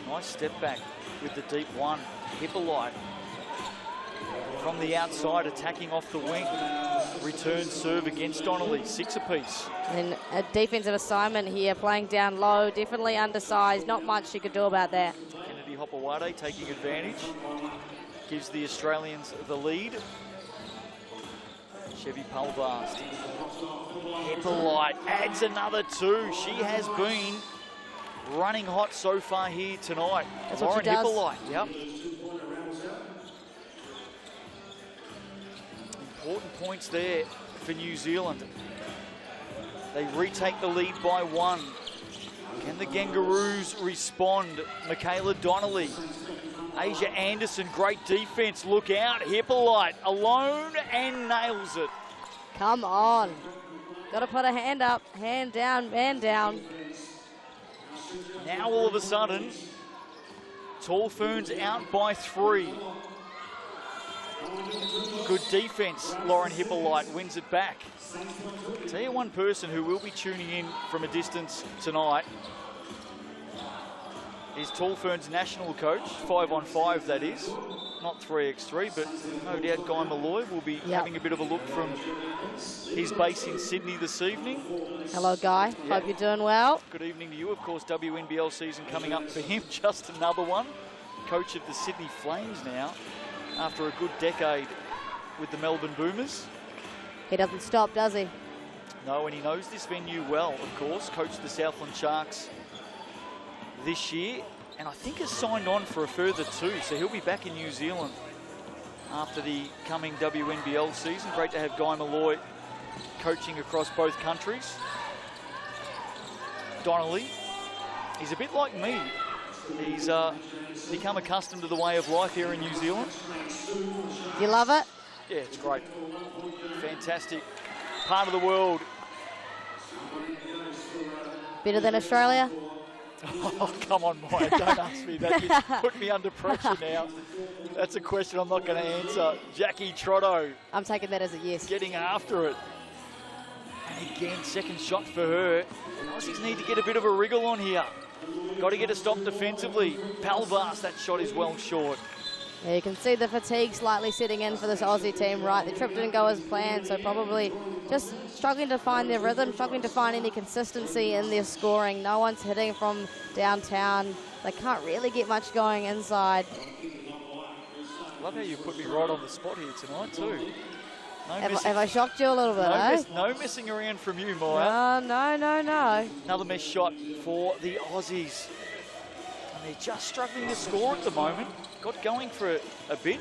Nice step back with the deep one. Hippolyte from the outside, attacking off the wing. Return serve against Donnelly, 6 apiece. And a defensive assignment here, playing down low, definitely undersized. Not much she could do about that. Kennedy Hopewade taking advantage. Gives the Australians the lead. Chevy Pulvast. Hippolyte adds another 2. She has been running hot so far here tonight. That's Lauren what she does. Hippolyte, yep. Important points there for New Zealand. They retake the lead by 1. Can the Kangaroos respond? Michaela Donnelly. Asia Anderson, great defense. Look out, Hippolyte alone and nails it. Come on. Got to put a hand up, hand down, man down. Now all of a sudden, Tall Ferns out by 3. Good defense. Lauren Hippolyte wins it back. I'll tell you one person who will be tuning in from a distance tonight is Tall Ferns national coach, 5-on-5 that is, not 3x3, but no doubt Guy Malloy will be having a bit of a look from his base in Sydney this evening. Hello, Guy. Yeah. Hope you're doing well. Good evening to you. Of course, WNBL season coming up for him. Just another one. Coach of the Sydney Flames now, after a good decade with the Melbourne Boomers. He doesn't stop, does he? No, and he knows this venue well, of course. Coached the Southland Sharks this year, and I think has signed on for a further 2, so he'll be back in New Zealand after the coming WNBL season. Great to have Guy Malloy coaching across both countries. Donnelly, he's a bit like me. He's become accustomed to the way of life here in New Zealand. You love it? Yeah, it's great. Fantastic part of the world. Better than Australia? Oh, come on, Maya, don't ask me that. You put me under pressure now. That's a question I'm not going to answer. Jackie Trotto. I'm taking that as a yes. Getting after it. And again, second shot for her. Aussies need to get a bit of a wriggle on here. Got to get a stop defensively. Palvas, that shot is well short. Yeah, you can see the fatigue slightly setting in for this Aussie team, right? The trip didn't go as planned, so probably just struggling to find their rhythm, struggling to find any consistency in their scoring. No one's hitting from downtown. They can't really get much going inside. Love how you put me right on the spot here tonight too. No Have I shocked you a little bit, no messing around from you, Maya. No. Another missed shot for the Aussies. And they're just struggling to score at the moment. Got going for a bit.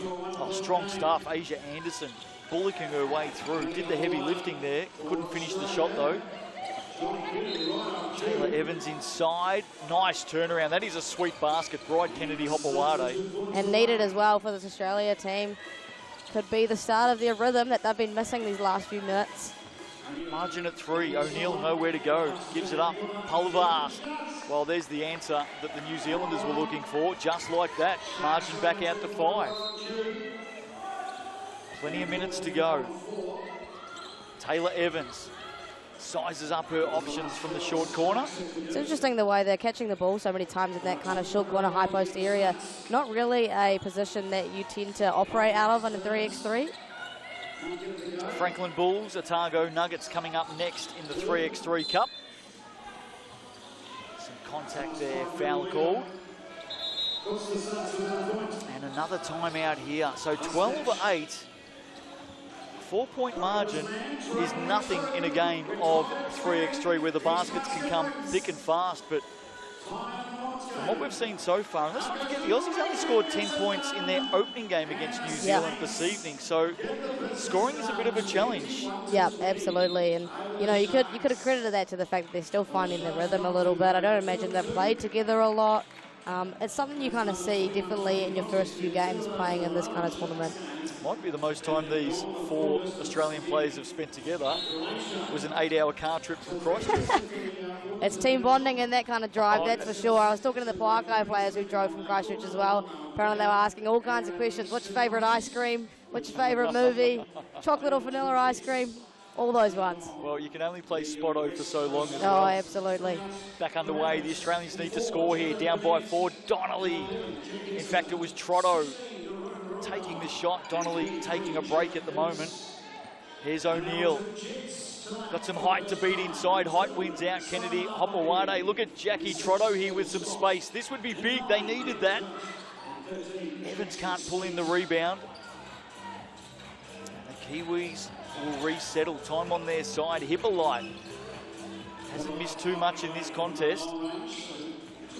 Oh, strong stuff. Asia Anderson bullocking her way through. Did the heavy lifting there. Couldn't finish the shot though. Taylor Evans inside. Nice turnaround. That is a sweet basket. Bride Kennedy Hopewade. And needed as well for this Australia team. Could be the start of their rhythm that they've been missing these last few minutes. Margin at 3. O'Neill nowhere to go. Gives it up. Pulvas. Well, there's the answer that the New Zealanders were looking for. Just like that. Margin back out to 5. Plenty of minutes to go. Taylor Evans. sizes up her options from the short corner. It's interesting the way they're catching the ball so many times in that kind of short corner, high post area. Not really a position that you tend to operate out of in a 3x3. Franklin Bulls, Otago Nuggets coming up next in the 3x3 Cup. Some contact there, foul called. And another timeout here. So 12-8. 4-point margin is nothing in a game of 3x3 where the baskets can come thick and fast. But from what we've seen so far, and let's not forget, the Aussies only scored 10 points in their opening game against New Zealand this evening. So scoring is a bit of a challenge. Yeah, absolutely. And, you know, you could have credited that to the fact that they're still finding the rhythm a little bit. I don't imagine they've played together a lot. It's something you kind of see definitely in your first few games playing in this kind of tournament. Might be the most time these 4 Australian players have spent together. It was an 8-hour car trip from Christchurch. It's team bonding and that kind of drive, that's for sure. I was talking to the Pouakai players who drove from Christchurch as well. Apparently they were asking all kinds of questions. What's your favourite ice cream? What's your favourite movie? Chocolate or vanilla ice cream? All those ones. Well, you can only play Spotto for so long as well. Oh, absolutely. Back underway, the Australians need to score here. Down by 4, Donnelly. In fact, it was Trotto taking the shot. Donnelly taking a break at the moment. Here's O'Neill. Got some height to beat inside. Height wins out. Kennedy Hopewade. Look at Jackie Trotto here with some space. This would be big. They needed that. Evans can't pull in the rebound. And the Kiwis will resettle. Time on their side. Hippolyte hasn't missed too much in this contest.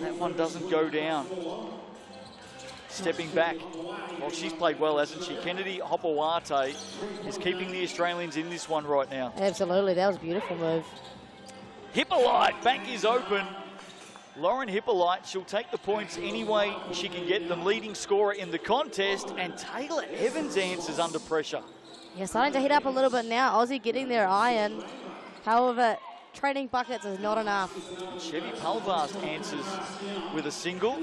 That one doesn't go down. Stepping back. Well, she's played well, hasn't she? Kennedy Hopewade is keeping the Australians in this one right now. Absolutely, that was a beautiful move. Hippolyte, bank is open. Lauren Hippolyte, she'll take the points any way she can get them. Leading scorer in the contest, and Taylor Evans answers under pressure. Yeah, starting to heat up a little bit now. Aussie getting their iron. However, trading buckets is not enough. Chevy Palvast answers with a single.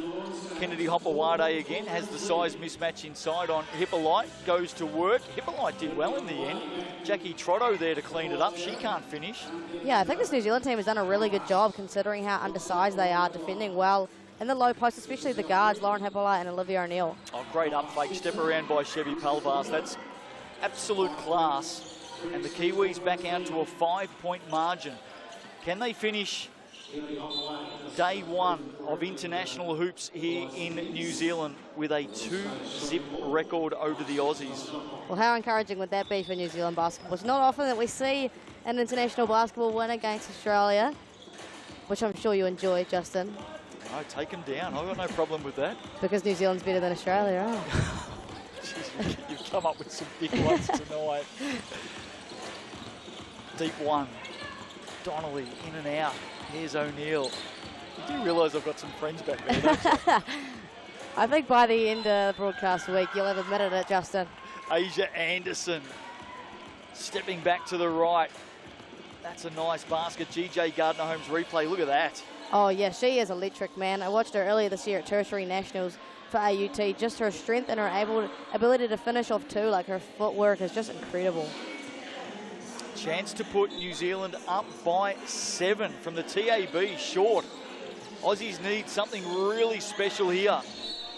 Kennedy Hopewade again has the size mismatch inside on Hippolyte. Goes to work. Hippolyte did well in the end. Jackie Trotto there to clean it up. She can't finish. Yeah, I think this New Zealand team has done a really good job considering how undersized they are, defending well in the low post, especially the guards, Lauren Hippolyte and Olivia O'Neill. Oh, great up fake step around by Chevy Palvast. That's absolute class. And the Kiwis back out to a 5-point margin. Can they finish day 1 of international hoops here in New Zealand with a 2-zip record over the Aussies? Well, how encouraging would that be for New Zealand basketball? It's not often that we see an international basketball win against Australia, which I'm sure you enjoy, Justin. No, take them down. I've got no problem with that. Because New Zealand's better than Australia, oh. Jeez, you've come up with some big ones tonight. Deep one. Donnelly in and out. Here's O'Neill. You do realise I've got some friends back there, don't you? I think by the end of the broadcast week, you'll have admitted it, Justin. Asia Anderson stepping back to the right. That's a nice basket. GJ Gardner-Holmes replay. Look at that. Oh, yeah, she is electric, man. I watched her earlier this year at Tertiary Nationals for AUT. Just her strength and her ability to finish off too. Like, her footwork is just incredible. Chance to put New Zealand up by 7 from the TAB, short. Aussies need something really special here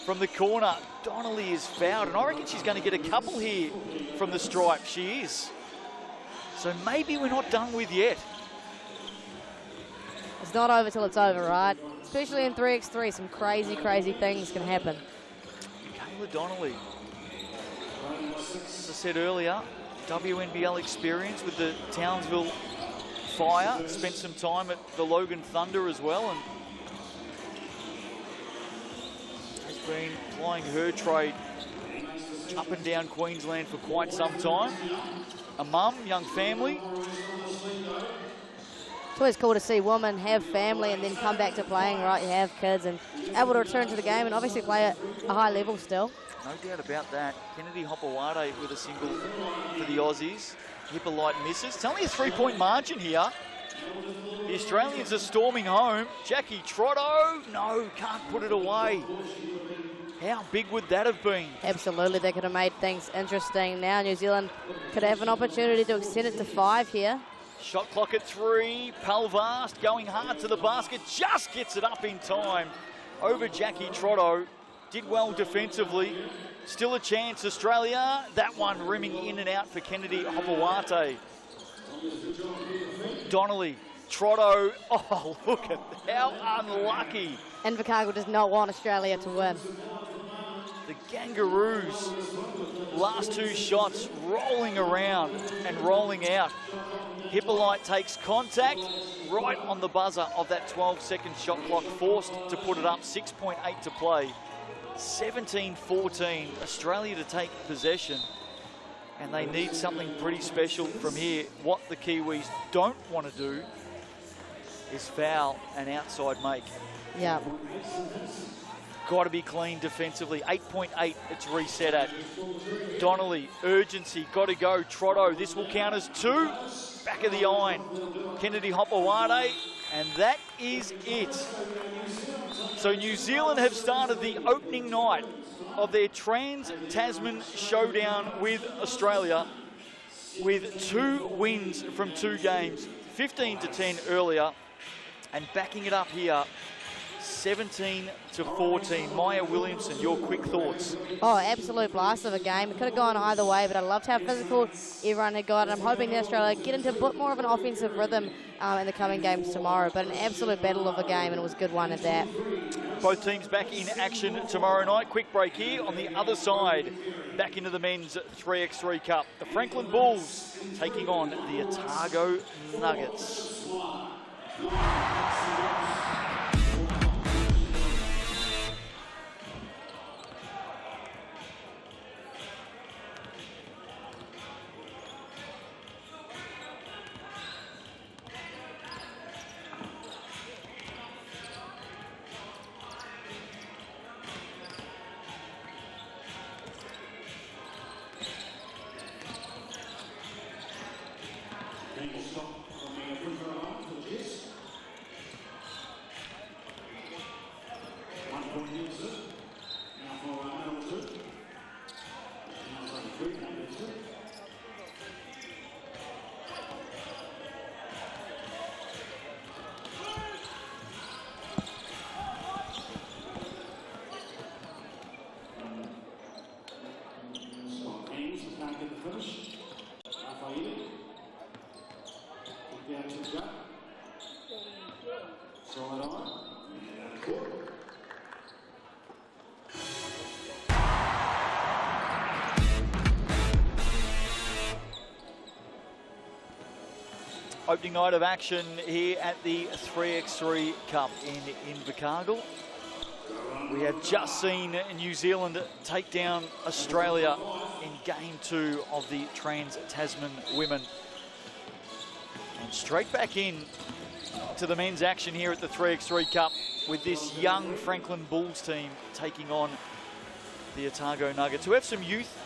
from the corner. Donnelly is fouled, and I reckon she's going to get a couple here from the stripe. She is. So maybe we're not done with yet. It's not over till it's over, right? Especially in 3x3, some crazy, crazy things can happen. Kayla Donnelly, as I said earlier, WNBL experience with the Townsville Fire. Spent some time at the Logan Thunder as well, and has been plying her trade up and down Queensland for quite some time. A mum, young family. It's always cool to see women have family and then come back to playing, right? You have kids and able to return to the game and obviously play at a high level still. No doubt about that. Kennedy Hopewade with a single for the Aussies. Hippolyte misses. It's only a 3-point margin here. The Australians are storming home. Jackie Trotto, no, can't put it away. How big would that have been? Absolutely, they could have made things interesting. Now New Zealand could have an opportunity to extend it to 5 here. Shot clock at 3. Palvast going hard to the basket, just gets it up in time over Jackie Trotto. Did well defensively. Still a chance, Australia. That one rimming in and out for Kennedy Hopewate. Donnelly, Trotto. Oh, look at how unlucky. Invercargill does not want Australia to win. The Kangaroos, last two shots rolling around and rolling out. Hippolyte takes contact right on the buzzer of that 12-second shot clock, forced to put it up, 6.8 to play. 17-14, Australia to take possession, and they need something pretty special from here. What the Kiwis don't want to do is foul an outside make. Yeah. Got to be clean defensively. 8.8 it's reset at. Donnelly, urgency, got to go. Trotto, this will count as 2. Back of the iron. Kennedy Hopewate, and that is it. So New Zealand have started the opening night of their Trans-Tasman showdown with Australia with 2 wins from 2 games, 15-10 earlier, and backing it up here, 17-14. Maya Williamson, your quick thoughts? Oh, absolute blast of a game. It could have gone either way, but I loved how physical everyone had got. I'm hoping that Australia get into a bit more of an offensive rhythm in the coming games tomorrow. But an absolute battle of a game, and it was a good one at that. Both teams back in action tomorrow night. Quick break here. On the other side, back into the men's 3x3 Cup. The Franklin Bulls taking on the Otago Nuggets. Opening night of action here at the 3x3 Cup in Invercargill. We have just seen New Zealand take down Australia in Game 2 of the Trans-Tasman Women. And straight back in to the men's action here at the 3x3 Cup with this young Franklin Bulls team taking on the Otago Nuggets, who have some youth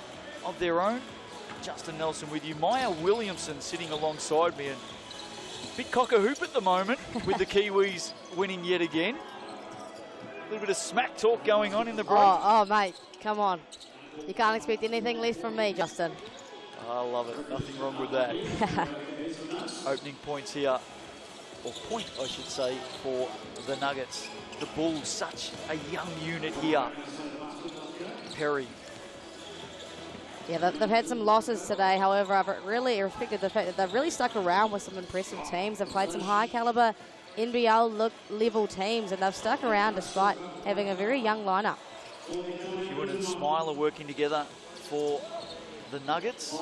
of their own. Justin Nelson with you. Maya Williamson sitting alongside me, and a bit cock-a-hoop at the moment with the Kiwis winning yet again. A little bit of smack talk going on in the break. Oh, mate, come on. You can't expect anything less from me, Justin. I love it. Nothing wrong with that. Opening points here, or point, I should say, for the Nuggets. The Bulls, such a young unit here. Perry. Yeah, they've had some losses today. However, I've really respected the fact that they've really stuck around with some impressive teams. They've played some high-caliber NBL-level teams, and they've stuck around despite having a very young lineup. Hewitt and Smile are working together for the Nuggets. They've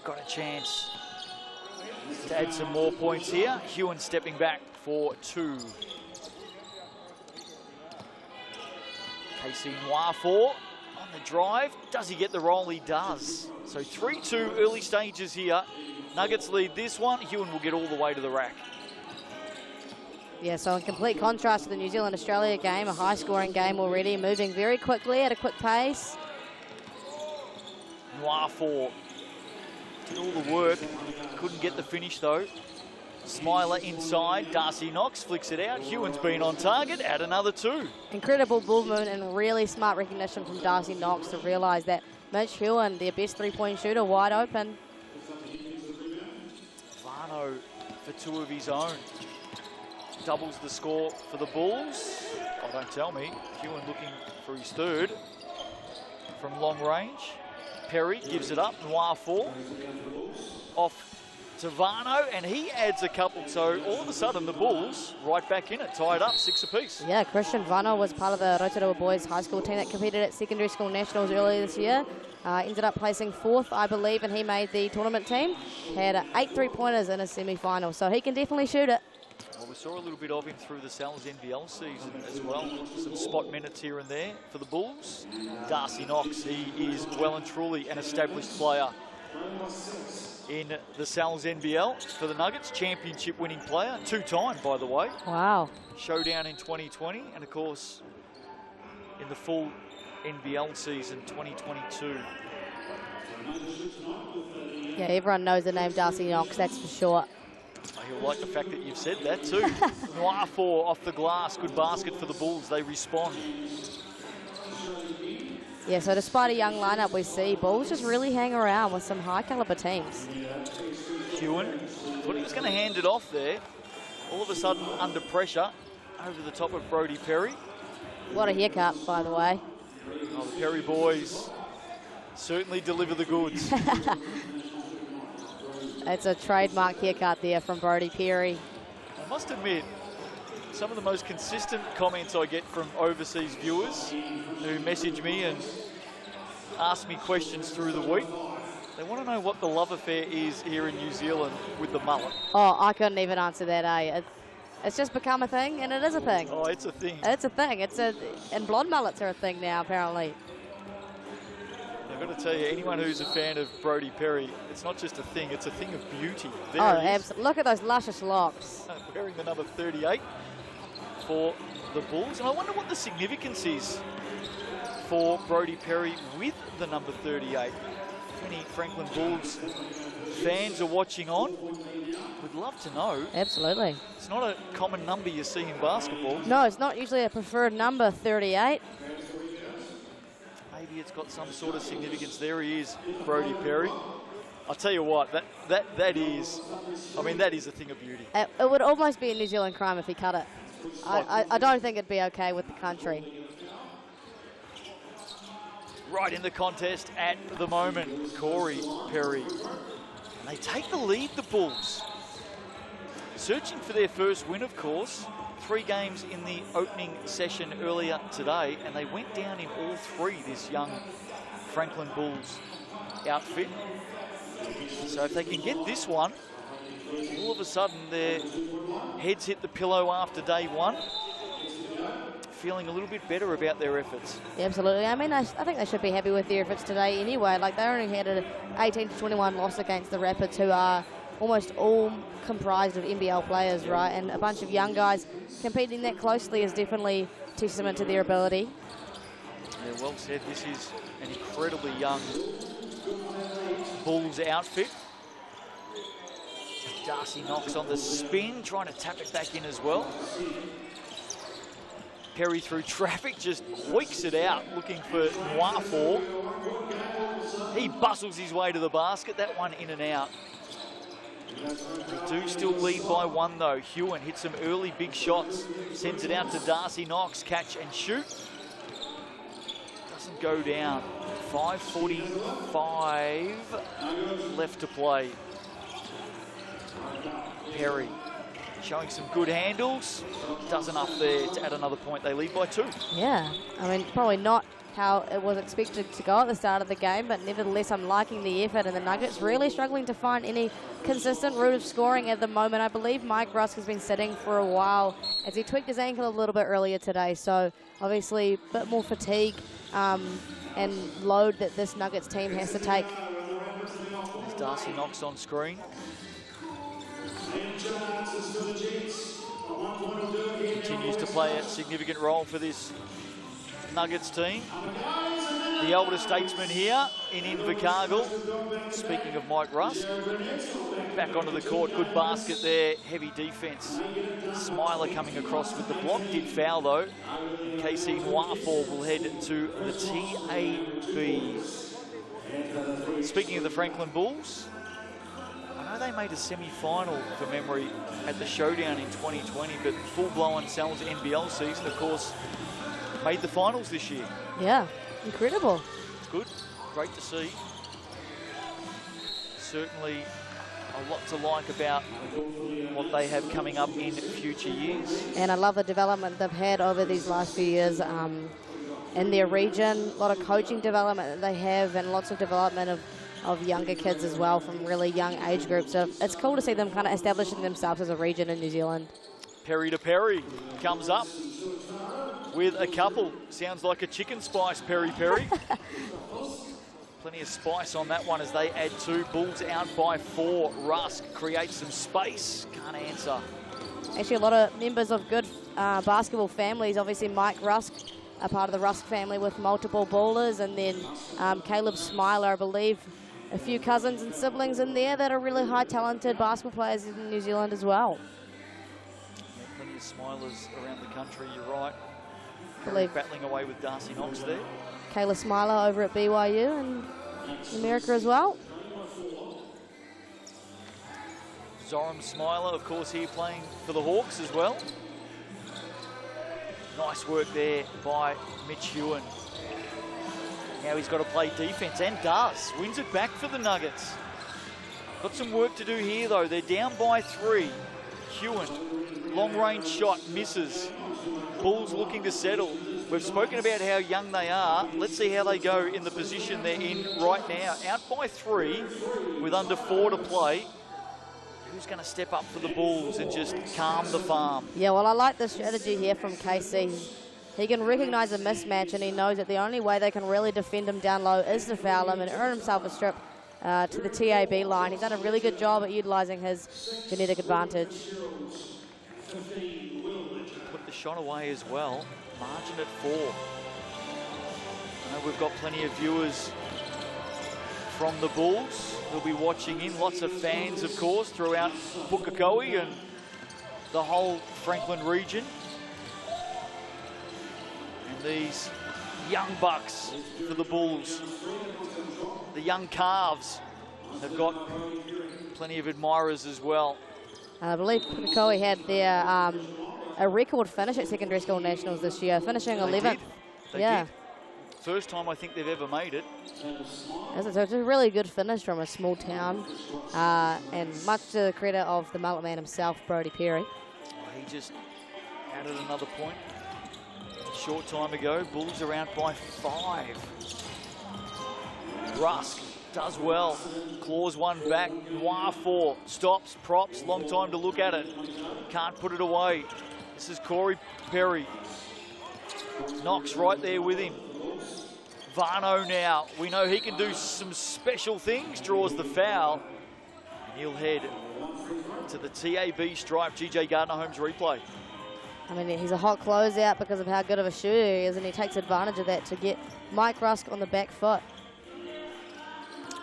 got a chance to add some more points here. Hewitt stepping back for 2. Casey Nwafo on the drive. Does he get the roll? He does. So 3-2 early stages here. Nuggets lead this one. Hewitt will get all the way to the rack. Yeah, so in complete contrast to the New Zealand-Australia game, a high-scoring game already, moving very quickly at a quick pace. Nwafo did all the work. Couldn't get the finish, though. Smiler inside, Darcy Knox flicks it out. Hewan's been on target, add another 2. Incredible bull moon and really smart recognition from Darcy Knox to realise that Mitch Hewan, their best three-point shooter, wide open. Varno for 2 of his own. Doubles the score for the Bulls. Oh, don't tell me. Hewan looking for his 3rd from long range. Perry gives it up, Noir 4. Off to Varno, and he adds a couple. So all of a sudden, the Bulls right back in it, tied up 6 apiece. Yeah, Christian Varno was part of the Rotorua boys high school team that competed at secondary school nationals earlier this year. Ended up placing 4th, I believe, and he made the tournament team. Had 8 3-pointers in a semi-final, so he can definitely shoot it. Well, we saw a little bit of him through the Sal's NBL season as well. Some spot minutes here and there for the Bulls. Darcy Knox, he is well and truly an established player in the Sal's NBL for the Nuggets. Championship winning player, 2-time, by the way. Wow. Showdown in 2020, and of course, in the full NBL season 2022. Yeah, everyone knows the name Darcy Knox, that's for sure. He'll like the fact that you've said that too. Noir 4 off the glass, good basket for the Bulls, they respond. Yeah, so despite a young lineup, we see Bulls just really hang around with some high caliber teams. Hewan thought he was going to hand it off there. All of a sudden, under pressure, over the top of Brody Perry. What a haircut, by the way. Oh, the Perry boys certainly deliver the goods. It's a trademark haircut there from Brody Perry. I must admit, some of the most consistent comments I get from overseas viewers who message me and ask me questions through the week, they want to know what the love affair is here in New Zealand with the mullet. Oh, I couldn't even answer that, eh? It's just become a thing, and it is a thing. Oh, it's a thing. It's a thing. And blonde mullets are a thing now, apparently. I've got to tell you, anyone who's a fan of Brody Perry, it's not just a thing, it's a thing of beauty. There Oh, he is. absolutely. Look at those luscious locks. Wearing the number 38 for the Bulls. And I wonder what the significance is for Brody Perry with the number 38. If any Franklin Bulls fans are watching on, we'd love to know. Absolutely. It's not a common number you see in basketball. No, it's not usually a preferred number, 38. Maybe it's got some sort of significance. There he is, Brody Perry. I'll tell you what, that is a thing of beauty. It would almost be a New Zealand crime if he cut it. I don't think it'd be okay with the country. Right in the contest at the moment, Corey Perry. And they take the lead, the Bulls. Searching for their first win, of course. 3 games in the opening session earlier today, and they went down in all 3, this young Franklin Bulls outfit. So if they can get this one, all of a sudden their heads hit the pillow after day 1. Feeling a little bit better about their efforts. Yeah, absolutely. I mean, I think they should be happy with their efforts today anyway. Like, they only had an 18-21 loss against the Rapids, who are almost all comprised of NBL players, right? And a bunch of young guys competing that closely is definitely testament to their ability. Yeah, well said. This is an incredibly young Bulls outfit. Darcy Knox on the spin, trying to tap it back in as well. Perry through traffic, just hoiks it out, looking for Noir 4. He bustles his way to the basket, that one in and out. They do still lead by 1 though. Hewan hits some early big shots, sends it out to Darcy Knox, catch and shoot. Doesn't go down. 5:45 left to play. Perry showing some good handles. Does enough there to add another point. They lead by 2. Yeah, I mean, probably not how it was expected to go at the start of the game, but nevertheless, I'm liking the effort, and the Nuggets really struggling to find any consistent route of scoring at the moment. I believe Mike Rusk has been sitting for a while as he tweaked his ankle a little bit earlier today, so obviously a bit more fatigue and load that this Nuggets team has to take. There's Darcy Knox on screen. Continues to play a significant role for this Nuggets team. The elder statesman here in Invercargill. Speaking of Mike Rusk, back onto the court. Good basket there. Heavy defence. Smiler coming across with the block. Did foul though. KC Whai will head to the TAB. Speaking of the Franklin Bulls, I know they made a semi-final, for memory, at the Showdown in 2020, but full-blown Sal's NBL season, of course, made the finals this year. Yeah, incredible. Good, great to see. Certainly a lot to like about what they have coming up in future years. And I love the development they've had over these last few years in their region. A lot of coaching development that they have, and lots of development of younger kids as well from really young age groups. So it's cool to see them kind of establishing themselves as a region in New Zealand. Perry to Perry comes up with a couple. Sounds like a chicken spice, Perry. Plenty of spice on that one as they add 2. Bulls out by 4. Rusk creates some space. Can't answer. Actually, a lot of members of good basketball families. Obviously, Mike Rusk, a part of the Rusk family with multiple ballers, and then Caleb Smiler, I believe, a few cousins and siblings in there that are really high talented basketball players in New Zealand as well. Yeah, plenty of Smilers around the country, you're right. Believe battling away with Darcy Knox there. Kayla Smiler over at BYU and America as well. Zoram Smiler, of course, here playing for the Hawks as well. Nice work there by Mitch Ewan. Now he's got to play defence, and does. Wins it back for the Nuggets. Got some work to do here, though. They're down by 3. Ewan, long-range shot, misses. Bulls looking to settle. We've spoken about how young they are. Let's see how they go in the position they're in right now. Out by 3 with under 4 to play. Who's going to step up for the Bulls and just calm the farm? Yeah, well, I like the strategy here from KC. He can recognise a mismatch, and he knows that the only way they can really defend him down low is to foul him and earn himself a strip to the TAB line. He's done a really good job at utilising his genetic advantage. Put the shot away as well. Margin at 4. I know we've got plenty of viewers from the Bulls who'll be watching in. Lots of fans, of course, throughout Pouakai and the whole Franklin region. And these young bucks for the Bulls, the young calves, have got plenty of admirers as well. I believe Pakai had their a record finish at secondary school nationals this year, finishing 11th. They did. First time I think they've ever made it. So it's a really good finish from a small town, and much to the credit of the mullet man himself, Brodie Perry. He just added another point a short time ago. Bulls are out by 5. Rusk does well, claws one back. Whai 4 stops, props, long time to look at it. Can't put it away. This is Corey Perry. Knox right there with him. Varno now, we know he can do some special things, draws the foul. And he'll head to the TAB stripe. GJ Gardner Holmes replay. I mean, he's a hot closeout because of how good of a shooter he is, and he takes advantage of that to get Mike Rusk on the back foot.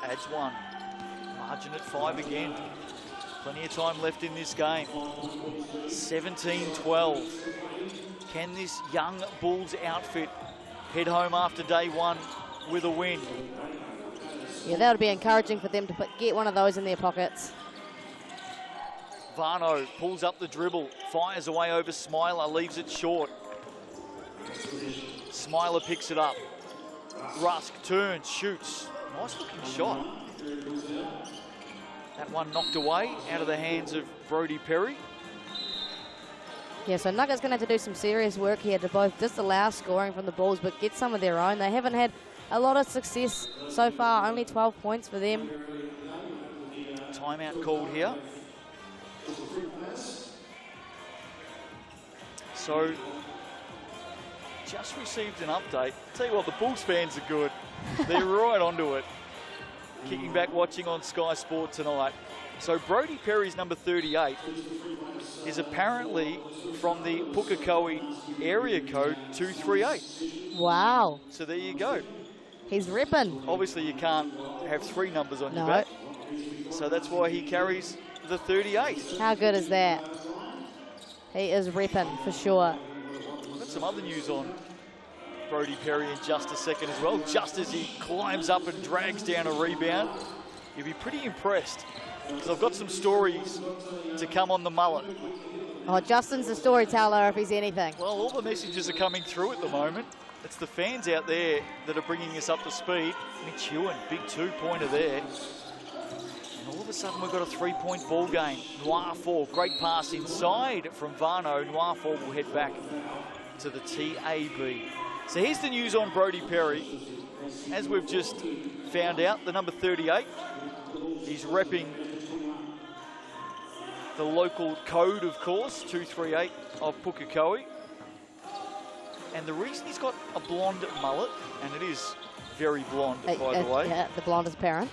Adds 1. Margin at 5 again. Plenty of time left in this game. 17-12. Can this young Bulls outfit head home after day 1 with a win? Yeah, that would be encouraging for them to get one of those in their pockets. Varno pulls up the dribble, fires away over Smiler, leaves it short. Smiler picks it up. Rusk turns, shoots. Nice looking shot. That one knocked away out of the hands of Brodie Perry. Yeah, so Nuggets going to have to do some serious work here to both disallow scoring from the Bulls but get some of their own. They haven't had a lot of success so far, only 12 points for them. Timeout called here. So, just received an update. Tell you what, the Bulls fans are good. They're right onto it. Kicking back, watching on Sky Sport tonight. So Brodie Perry's number 38 is apparently from the Pouakai area code 238. Wow. So there you go. He's ripping. Obviously, you can't have 3 numbers on your No. back, so that's why he carries the 38. How good is that? He is ripping for sure. We've got some other news on Brodie Perry in just a second as well. Just as he climbs up and drags down a rebound, you'll be pretty impressed, because I've got some stories to come on the mullet. Oh, Justin's the storyteller if he's anything. Well, all the messages are coming through at the moment. It's the fans out there that are bringing us up to speed. Mitch Ewan, big 2-pointer there. And all of a sudden we've got a 3-point ball game. Noir 4, great pass inside from Varno. Noir 4 will head back to the TAB. So here's the news on Brodie Perry. As we've just found out, the number 38, he's repping the local code, of course, 238 of Pouakai. And the reason he's got a blonde mullet, and it is very blonde, by the way. Yeah, the blonde is apparent.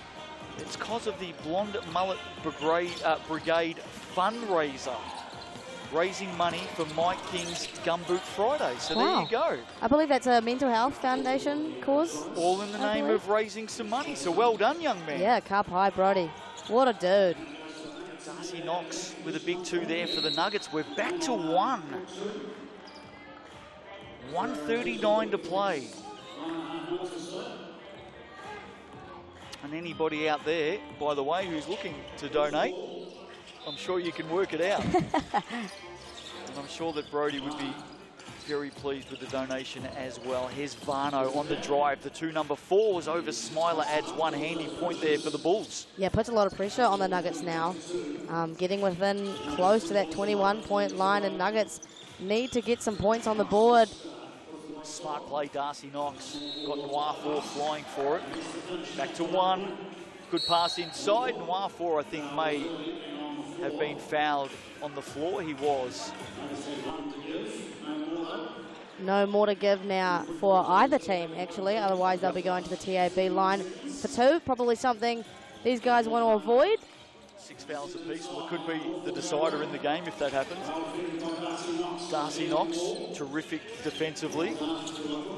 It's because of the Blonde Mullet Brigade fundraiser, raising money for Mike King's Gumboot Friday. So Wow. there you go. I believe that's a mental health foundation cause. All in the I name believe. of raising some money. So well done, young man. Yeah, cup high, Brodie. What a dude. Darcy Knox with a big 2 there for the Nuggets. We're back to 1. 1:39 to play. And anybody out there, by the way, who's looking to donate, I'm sure you can work it out. And I'm sure that Brodie would be very pleased with the donation as well. Here's Varno on the drive. The 2 number 4s over Smiler, adds 1 handy point there for the Bulls. Yeah, puts a lot of pressure on the Nuggets now. Getting within close to that 21-point line, and Nuggets need to get some points on the board. Smart play, Darcy Knox. Got Noir 4 flying for it. Back to 1. Good pass inside. Noir 4, I think, may have been fouled on the floor. He was. No more to give now for either team, actually. Otherwise, they'll be going to the TAB line for 2. Probably something these guys want to avoid. 6 fouls apiece. Well, it could be the decider in the game if that happens. Darcy Knox, terrific defensively.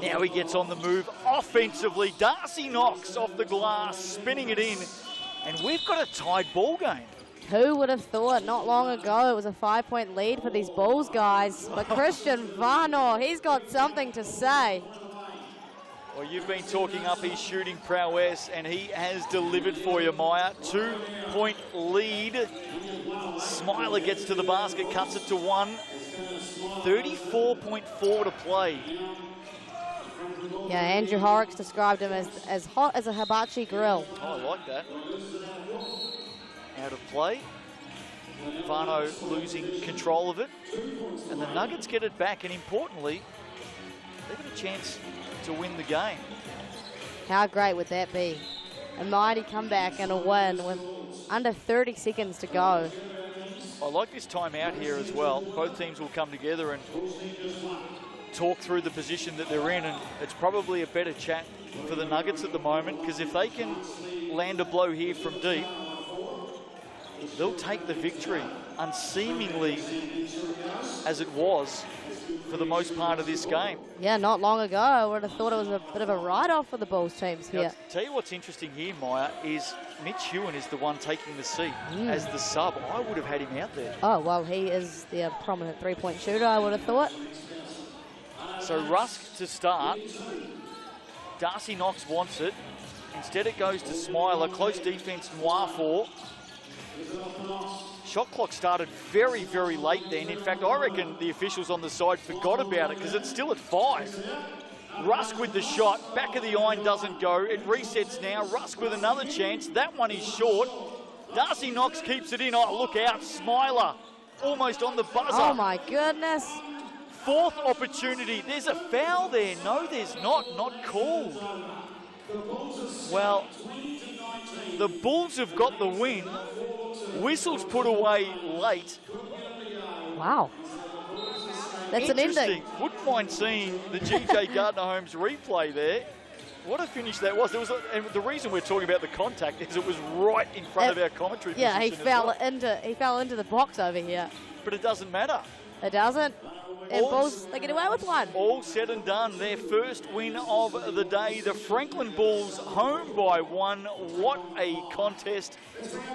Now he gets on the move offensively. Darcy Knox off the glass, spinning it in. And we've got a tied ball game. Who would have thought not long ago it was a 5-point lead for these Bulls guys? But Christian Varno, he's got something to say. Well, you've been talking up his shooting prowess, and he has delivered for you, Maya. 2-point lead. Smiler gets to the basket, cuts it to 1. 34.4 to play. Yeah, Andrew Horrocks described him as hot as a hibachi grill. Oh, I like that. Out of play. Varno losing control of it. And the Nuggets get it back, and importantly, they've got a chance to win the game. How great would that be? A mighty comeback and a win with under 30 seconds to go. I like this timeout here as well. Both teams will come together and talk through the position that they're in, and it's probably a better chat for the Nuggets at the moment, because if they can land a blow here from deep, they'll take the victory, unseemingly as it was for the most part of this game. Yeah, not long ago, I would have thought it was a bit of a write-off for the Bulls teams here. Now, tell you what's interesting here, Maya, is Mitch Ewan is the one taking the seat as the sub. I would have had him out there. Oh, well, he is the prominent 3-point shooter, I would have thought. So Rusk to start. Darcy Knox wants it. Instead it goes to Smiler. Close defense, Noir 4. Shot clock started very, very late then. In fact, I reckon the officials on the side forgot about it, because it's still at 5. Rusk with the shot. Back of the iron doesn't go. It resets now. Rusk with another chance. That one is short. Darcy Knox keeps it in. Oh, look out. Smiler almost on the buzzer. Oh, my goodness. 4th opportunity. There's a foul there. No, there's not. Not called. Well, the Bulls have got the win. Whistles put away late. Wow. That's an ending. Interesting. Wouldn't mind seeing the G.J. Gardner-Holmes replay there. What a finish that was. And the reason we're talking about the contact is it was right in front of our commentary Yeah, he position as well. fell into the box over here. But it doesn't matter. It doesn't. and Bulls, they get away with one. All said and done, their first win of the day. The Franklin Bulls home by 1. What a contest.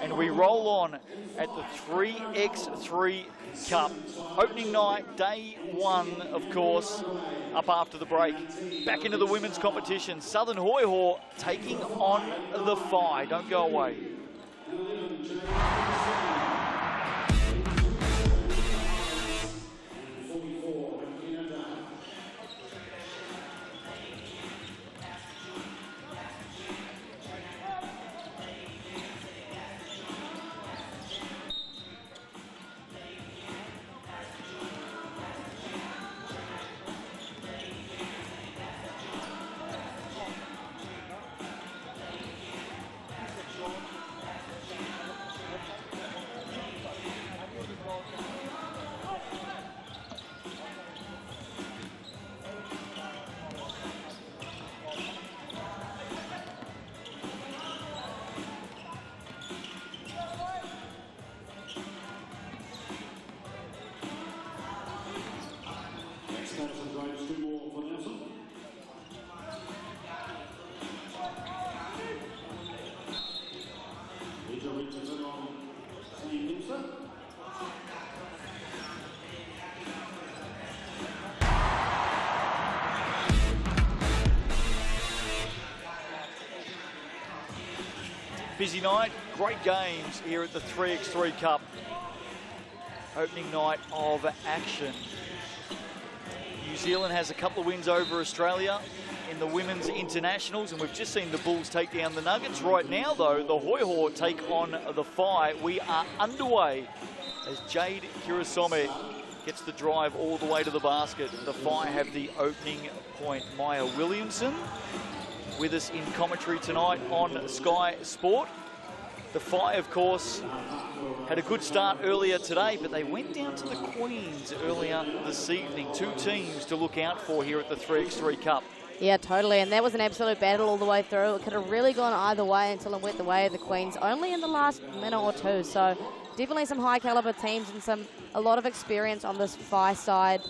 And we roll on at the 3x3 Cup. Opening night, day 1, of course, up after the break. Back into the women's competition. Southern Hoiho taking on the Whai. Don't go away. Busy night, great games here at the 3x3 Cup. Opening night of action. New Zealand has a couple of wins over Australia in the women's internationals, and we've just seen the Bulls take down the Nuggets. Right now, though, the Hoiho take on the Whai. We are underway as Jade Kirasome gets the drive all the way to the basket. The Whai have the opening point. Maya Williamson with us in commentary tonight on Sky Sport. The Whai, of course, had a good start earlier today, but they went down to the Queens earlier this evening. 2 teams to look out for here at the 3x3 Cup. Yeah, totally, and that was an absolute battle all the way through. It could have really gone either way until it went the way of the Queens, only in the last minute or two. So definitely some high caliber teams and a lot of experience on this Whai side,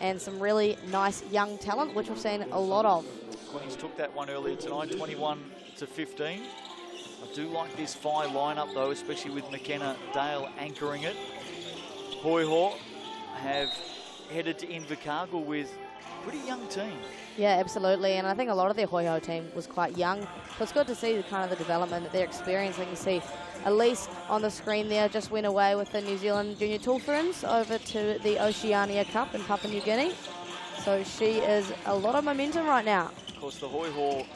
and some really nice young talent, which we've seen a lot of. Queens took that one earlier tonight, 21-15. I do like this Whai lineup though, especially with McKenna Dale anchoring it. Hoiho have headed to Invercargill with a pretty young team. Yeah, absolutely, and I think a lot of their Hoiho team was quite young. So it's good to see the kind of the development that they're experiencing. You see Elise on the screen there just went away with the New Zealand Junior Tool Ferns over to the Oceania Cup in Papua New Guinea. So she is a lot of momentum right now. Of course, the Hoiho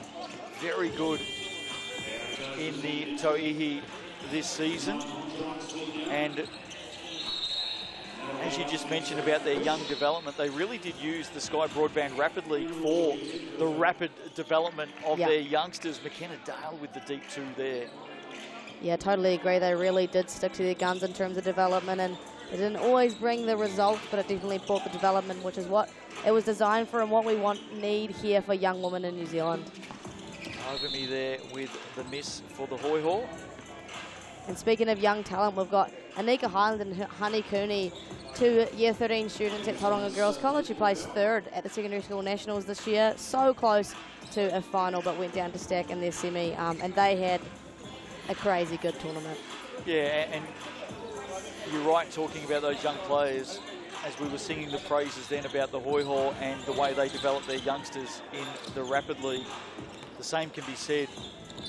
very good in the Tauihi this season, and as you just mentioned about their young development, they really did use the Sky Broadband Rapid League for the rapid development of their youngsters. McKenna Dale with the deep 2 there. Yeah, totally agree. They really did stick to their guns in terms of development, and it didn't always bring the results, but it definitely brought the development, which is what it was designed for and what we need here for young women in New Zealand. Over me there with the miss for the Hoiho. And speaking of young talent, we've got Anika Highland and Honey Cooney, 2 Year 13 students at Tauranga Girls College who placed 3rd at the Secondary School Nationals this year. So close to a final, but went down to stack in their semi, and they had a crazy good tournament. Yeah, and you're right talking about those young players, as we were singing the praises then about the Hoiho and the way they develop their youngsters in the Rapid League. The same can be said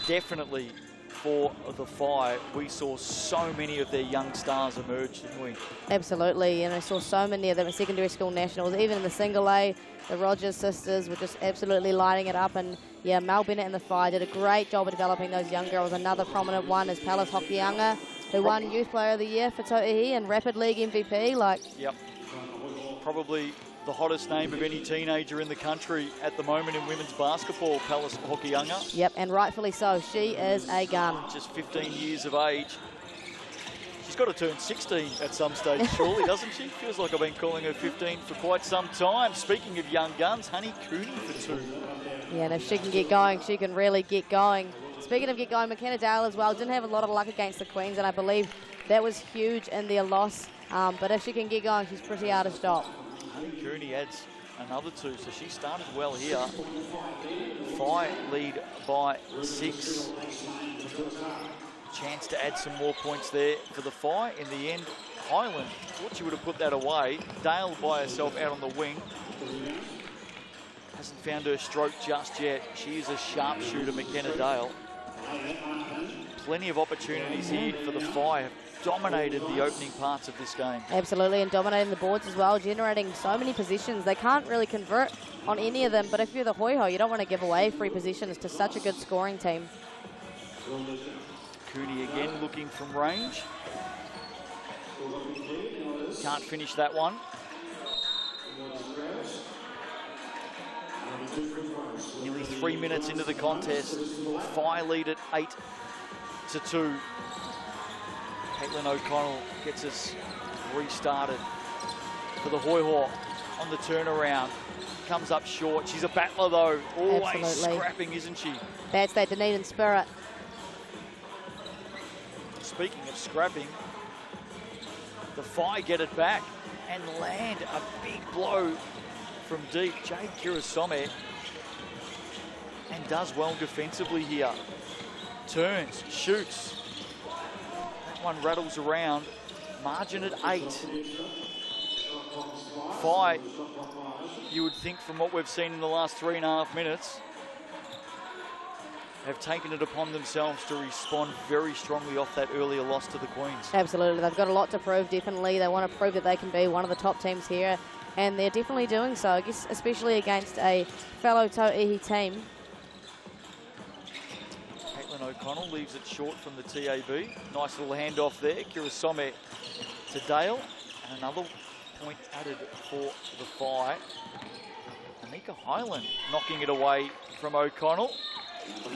definitely for the Whai. We saw so many of their young stars emerge, didn't we? Absolutely, and I saw so many of them at Secondary School Nationals. Even in the single A, the Rogers sisters were just absolutely lighting it up. And yeah, Mel Bennett and the Whai did a great job of developing those young girls. Another prominent one is Pallas Hokianga, who won Youth Player of the Year for Tauihi and Rapid League MVP. Yep, probably the hottest name of any teenager in the country at the moment in women's basketball, Pallas Hokianga. Yep, and rightfully so. She is a gun. Just 15 years of age. She's got to turn 16 at some stage, surely, doesn't she? Feels like I've been calling her 15 for quite some time. Speaking of young guns, Honey Cooney for 2. Yeah, and if she can get going, she can really get going. Speaking of get going, McKenna Dale as well didn't have a lot of luck against the Queens, and I believe that was huge in their loss. But if she can get going, she's pretty hard to stop. Honey Cooney adds another 2, so she started well here. Whai lead by 6. Chance to add some more points there for the Whai. In the end, Highland thought she would have put that away. Dale by herself out on the wing. Hasn't found her stroke just yet. She is a sharpshooter, McKenna Dale. Plenty of opportunities here for the Whai. Have dominated the opening parts of this game. Absolutely, and dominating the boards as well, generating so many positions. They can't really convert on any of them, but if you're the Hoiho, you don't want to give away free positions to such a good scoring team. Cooney again looking from range. Can't finish that one. Nearly 3 minutes into the contest. Whai lead at 8-2. Caitlin O'Connell gets us restarted for the Hoiho on the turnaround. Comes up short. She's a battler though. Always Absolutely. scrapping, isn't she? That's that Dunedin spirit. Speaking of scrapping, the Whai get it back and land a big blow from deep. Jade Kirasome, and does well defensively here. Turns, shoots. That one rattles around. Margin at 8. Whai, you would think from what we've seen in the last 3.5 minutes, have taken it upon themselves to respond very strongly off that earlier loss to the Queens. Absolutely, they've got a lot to prove, definitely. They want to prove that they can be one of the top teams here, and they're definitely doing so, I guess, especially against a fellow Tauihi team. Caitlin O'Connell leaves it short from the TAB. Nice little handoff there. Kirasome to Dale. And another point added for the Whai. Anika Highland knocking it away from O'Connell.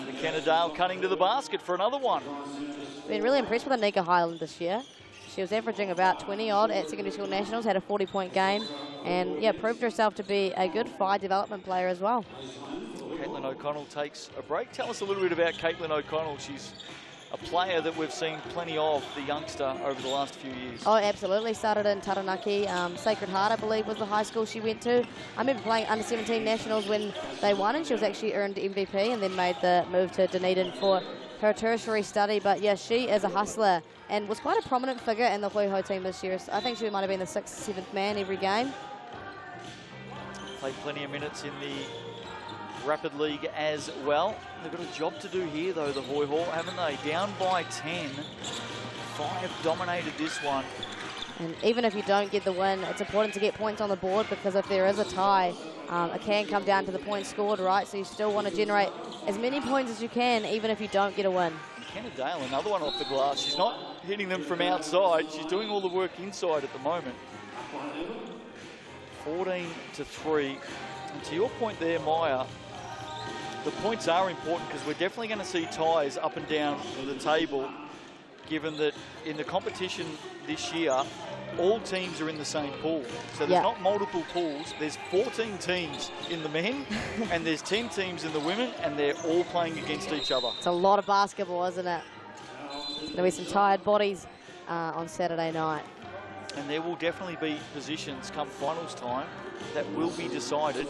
McKenna Dale cutting to the basket for another one. Been really impressed with Anika Highland this year. She was averaging about 20-odd at secondary school nationals, had a 40-point game, and yeah, proved herself to be a good Whai development player as well. Caitlin O'Connell takes a break. Tell us a little bit about Caitlin O'Connell. She's a player that we've seen plenty of, the youngster, over the last few years. Oh, absolutely. Started in Taranaki. Sacred Heart, I believe, was the high school she went to. I remember playing under-17 nationals when they won, and she was actually earned MVP and then made the move to Dunedin for her tertiary study. But yeah, she is a hustler and was quite a prominent figure in the Hoiho team this year. So I think she might have been the 6th, 7th man every game. Played plenty of minutes in the Rapid League as well. They've got a job to do here though, the Hoiho, haven't they? Down by 10. Whai have dominated this one. And even if you don't get the win, it's important to get points on the board, because if there is a tie, it can come down to the points scored, right? So you still want to generate as many points as you can, even if you don't get a win. McKenna Dale, another one off the glass. She's not hitting them from outside. She's doing all the work inside at the moment. 14-3. And to your point there, Maya, the points are important because we're definitely going to see ties up and down the table, given that in the competition this year, all teams are in the same pool. So there's not multiple pools. There's 14 teams in the men, and there's 10 teams in the women, and they're all playing against each other. It's a lot of basketball, isn't it? There'll be some tired bodies on Saturday night. And there will definitely be positions come finals time that will be decided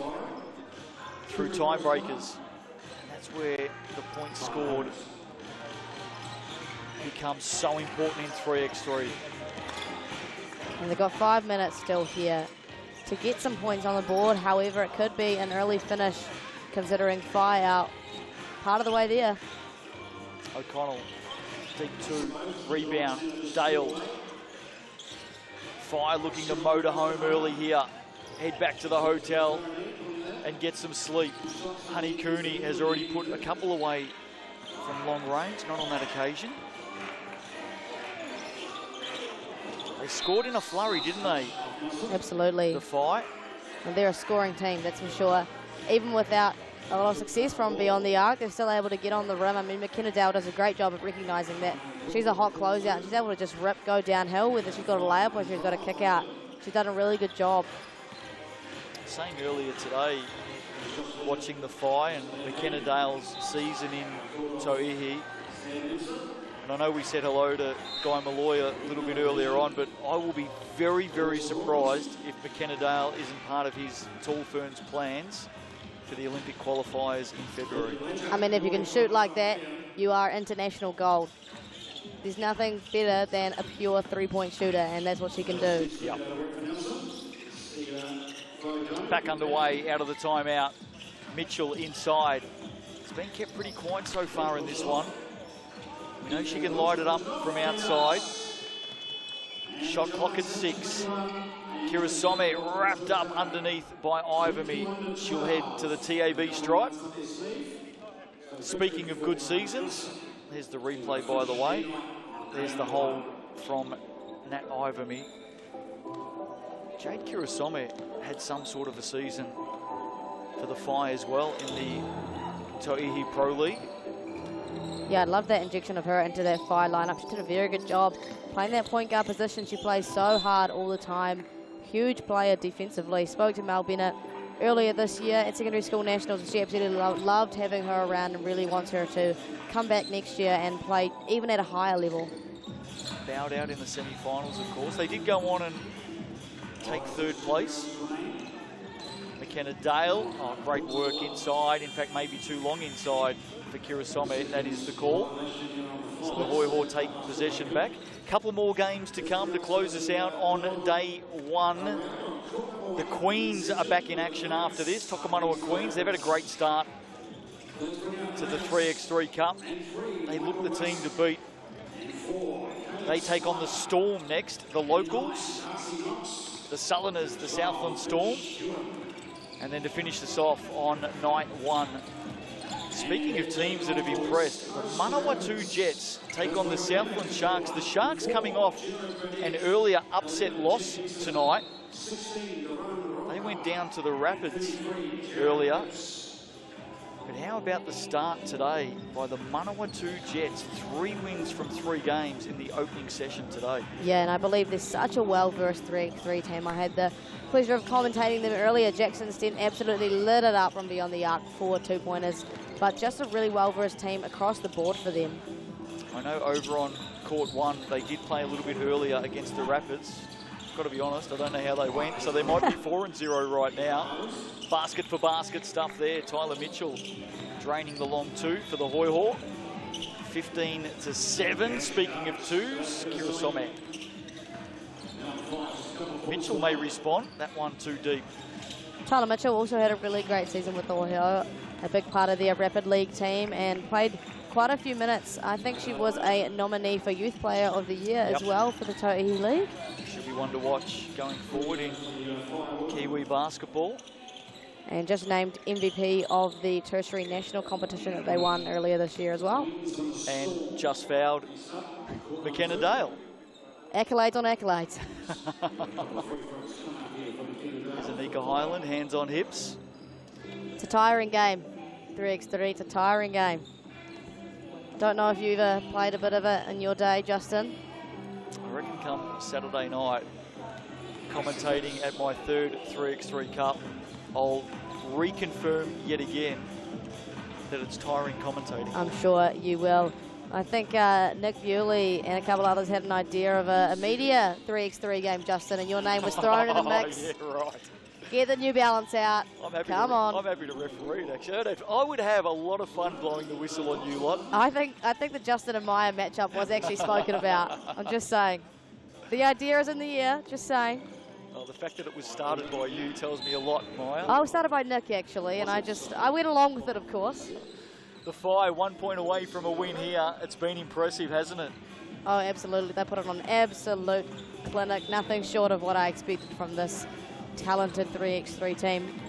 through tiebreakers. Where the points scored becomes so important in 3x3. And they've got 5 minutes still here to get some points on the board. However, it could be an early finish, considering Whai out part of the way there. O'Connell, deep 2, rebound, Dale. Whai looking to motor home early here. Head back to the hotel and get some sleep. Honey Cooney has already put a couple away from long range, not on that occasion. They scored in a flurry, didn't they? Absolutely. The Whai. And they're a scoring team, that's for sure. Even without a lot of success from beyond the arc, they're still able to get on the rim. I mean, McKenna Dale does a great job of recognising that she's a hot closeout. She's able to just go downhill, whether she's got a layup or she's got a kick out. She's done a really good job. Saying earlier today, watching the Whai and McKenna Dale's season in Tauihi, And I know we said hello to Guy Malloy a little bit earlier on, but I will be very, very surprised if McKenna Dale isn't part of his Tall Ferns plans for the Olympic qualifiers in February. I mean, if you can shoot like that, you are international gold. There's nothing better than a pure three-point shooter, and that's what she can do. Yep. Back underway out of the timeout. Mitchell inside. It's been kept pretty quiet so far in this one. We know she can light it up from outside. Shot clock at 6. Kirasome wrapped up underneath by Ivomy. She'll head to the TAB stripe. Speaking of good seasons, there's the replay, by the way. There's the hold from Nat Ivomy. Jade Kirasome had some sort of a season for the Whai as well in the Toihi Pro League. Yeah, I love that injection of her into that Whai lineup. She did a very good job playing that point guard position. She plays so hard all the time. Huge player defensively. Spoke to Mel Bennett earlier this year at Secondary School Nationals, and she absolutely loved having her around and really wants her to come back next year and play even at a higher level. Bowed out in the semi-finals, of course. They did go on and take 3rd place. McKenna Dale, great work inside. In fact, maybe too long inside for Kirasome. That is the call. So the Hoiho take possession back. Couple more games to come to close us out on day 1. The Queens are back in action after this. Tokomanawa Queens, they've had a great start to the 3x3 Cup. They look the team to beat. They take on the Storm next, the locals, the Southerners, the Southland Storm. And then to finish this off on night 1. Speaking of teams that have impressed, the Manawatu Jets take on the Southland Sharks. The Sharks coming off an earlier upset loss tonight. They went down to the Rapids earlier. But how about the start today by the Manawatu Jets? 3 wins from 3 games in the opening session today. Yeah, and I believe there's such a well-versed 3x3 team. I had the pleasure of commentating them earlier. Jackson Stent absolutely lit it up from beyond the arc for 2-pointers. But just a really well-versed team across the board for them. I know over on court 1, they did play a little bit earlier against the Rapids. Got to be honest, I don't know how they went, so they might be 4-0 right now. Basket for basket stuff there. Tyler Mitchell draining the long 2 for the Hoiho. 15-7. Speaking of 2s, Kirasome. Mitchell may respond. That one too deep. Tyler Mitchell also had a really great season with the Hoiho, a big part of their Rapid League team, and played quite a few minutes. I think she was a nominee for Youth Player of the Year as well for the Toihi League. Should be one to watch going forward in Kiwi basketball. And just named MVP of the tertiary national competition that they won earlier this year as well. And just fouled McKenna Dale. Accolades on accolades. There's Anika Highland, hands on hips. It's a tiring game, 3x3, it's a tiring game. Don't know if you've played a bit of it in your day, Justin. I reckon come Saturday night, commentating at my 3rd 3x3 Cup, I'll reconfirm yet again that it's tiring commentating. I'm sure you will. I think Nick Bewley and a couple others had an idea of a media 3x3 game, Justin, and your name was thrown in the mix. Yeah, right. Get the New Balance out. Come on. I'm happy to referee it, actually. I would have a lot of fun blowing the whistle on you lot. I think the Justin and Maya matchup was actually spoken about. I'm just saying. The idea is in the air, just saying. Oh, the fact that it was started by you tells me a lot, Maya. I was started by Nick, actually, and I went along with it, of course. The Whai 1 point away from a win here. It's been impressive, hasn't it? Oh, absolutely. They put it on absolute clinic. Nothing short of what I expected from this talented 3x3 team.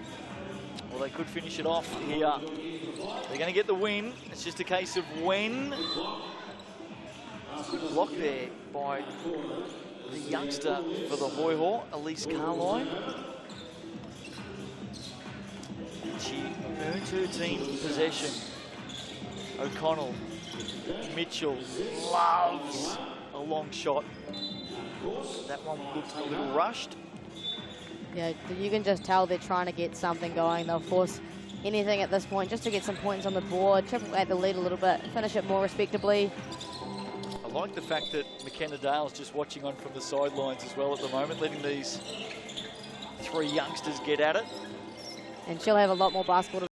Well, they could finish it off here. They're going to get the win. It's just a case of when. Good block there by the youngster for the Hoiho, Elise Carline. She earned her team possession. O'Connell, Mitchell loves a long shot. That one looked a little rushed. Yeah, you can just tell they're trying to get something going. They'll force anything at this point just to get some points on the board, chip at the lead a little bit, finish it more respectably. like the fact that McKenna Dale's just watching on from the sidelines as well at the moment, letting these 3 youngsters get at it. And she'll have a lot more basketball to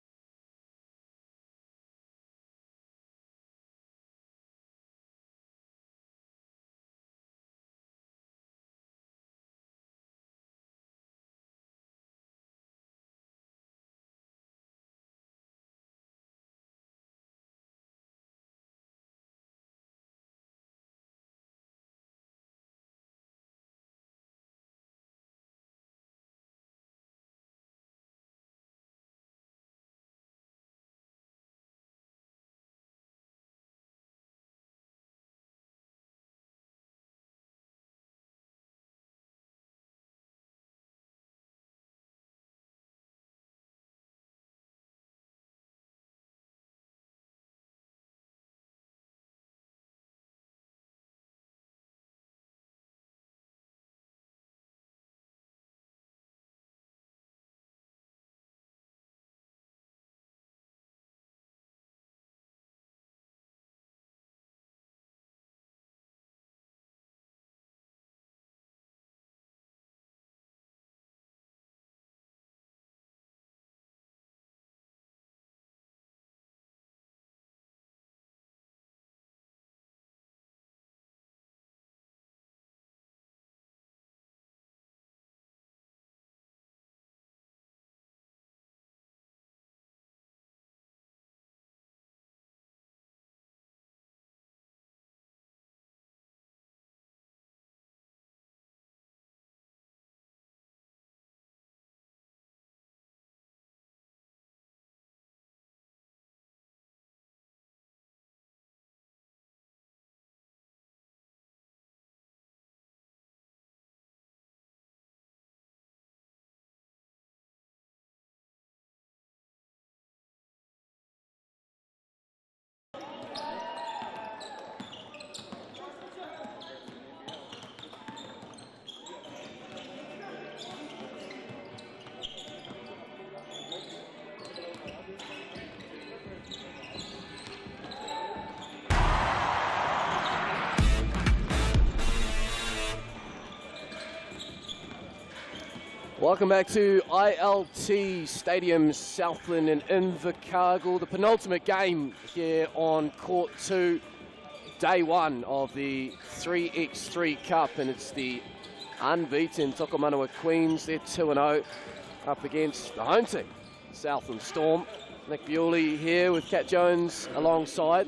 Welcome back to ILT Stadium, Southland and Invercargill, the penultimate game here on Court 2, day 1 of the 3x3 Cup, and it's the unbeaten Tokomanawa Queens. They're 2-0 up against the home team, Southland Storm. Nick Bewley here with Kat Jones alongside.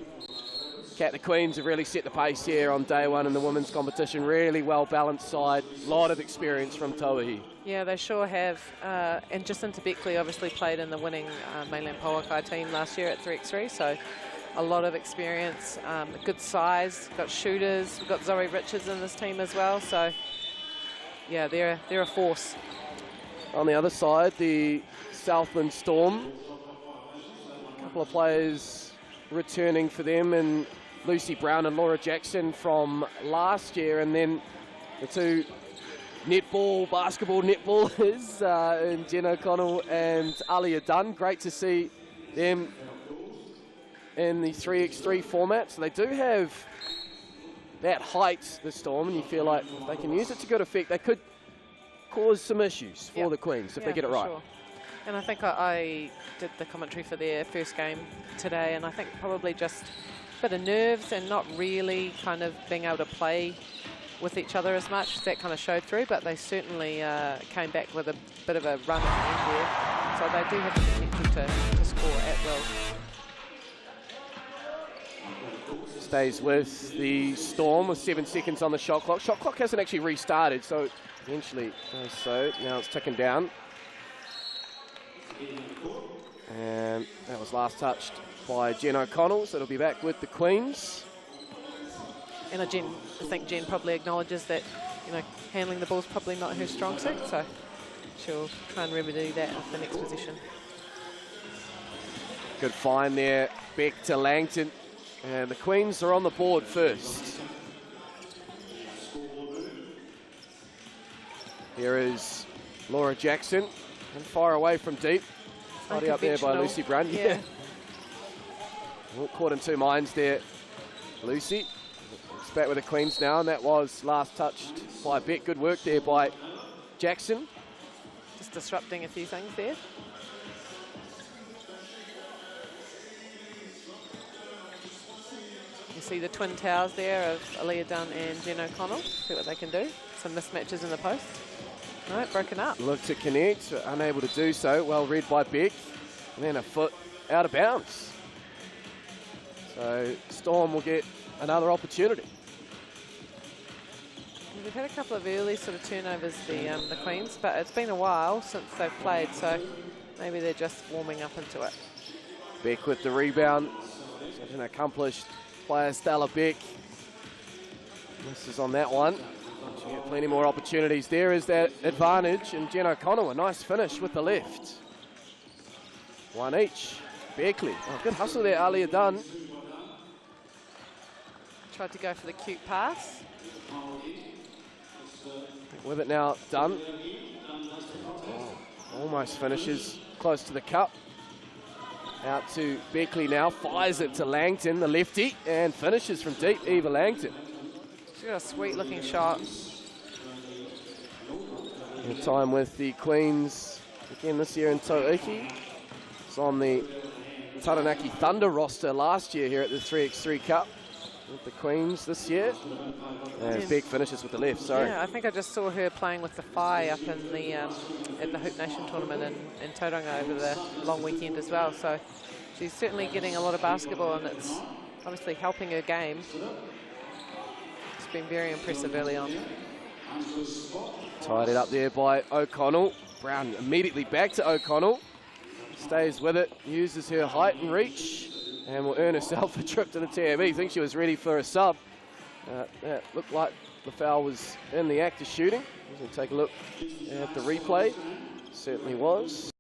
Kat, the Queens have really set the pace here on day 1 in the women's competition. Really well-balanced side, a lot of experience from Tauahi. Yeah, they sure have. And Jacinta Beckley obviously played in the winning mainland Pouakai team last year at 3x3, so a lot of experience, good size, got shooters. We've got Zoe Richards in this team as well, so yeah, they're a force. On the other side, the Southland Storm, a couple of players returning for them, and Lucy Brown and Laura Jackson from last year, and then the 2 basketball netballers, and Jen O'Connell and Alia Dunn. Great to see them in the 3x3 format. So they do have that height, the Storm, and you feel like if they can use it to good effect, they could cause some issues for the Queens if they get it right. Sure. And I think I did the commentary for their first game today, and I think probably just a bit of nerves and not really kind of being able to play with each other as much. That kind of showed through, but they certainly came back with a bit of a run at the end there. So they do have the potential to score at will. Stays with the Storm with 7 seconds on the shot clock. Shot clock hasn't actually restarted, so eventually does so. Now it's ticking down. And that was last touched by Jen O'Connell, so it'll be back with the Queens. And I think Jen probably acknowledges that, you know, handling the ball's probably not her strong suit, so she'll try and remedy that with the next position. Good find there, back to Langton. And the Queens are on the board first. Here is Laura Jackson, and far away from deep. Tidy up there by Lucy Brown. Yeah. Caught in 2 minds there, Lucy. back with the Queens now, and that was last touched by Beck. Good work there by Jackson. Just disrupting a few things there. You see the twin towers there of Aaliyah Dunn and Jen O'Connell. See what they can do. Some mismatches in the post. No, broken up. Look to connect, unable to do so. Well read by Beck. And then a foot out of bounds. So Storm will get another opportunity. We've had a couple of early sort of turnovers, the Queens, but it's been a while since they've played, so maybe they're just warming up into it. Beck with the rebound. Such an accomplished player, Stella Beck. Misses on that one. She'll get plenty more opportunities. There is that advantage, and Jen O'Connell, a nice finish with the left. One each. Beckley. Oh, good hustle there, Aaliyah Dunn. Tried to go for the cute pass. With it now, Dunn. Oh, almost finishes close to the cup. Out to Beckley now, fires it to Langton, the lefty, and finishes from deep, Eva Langton. She's got a sweet looking shot. The time with the Queens again this year in Taranaki. It's on the Taranaki Thunder roster last year here at the 3x3 Cup with the Queens this year. And Beck finishes with the left, sorry. Yeah, I think I just saw her playing with the Whai up in the at the Hoop Nation tournament in Tauranga over the long weekend as well. So she's certainly getting a lot of basketball, and it's obviously helping her game. It's been very impressive early on. Tied it up there by O'Connell. Brown immediately back to O'Connell. Stays with it, uses her height and reach, and will earn herself a trip to the TAB. I think she was ready for a sub. That looked like the foul was in the act of shooting. We're going to take a look at the replay. Certainly was.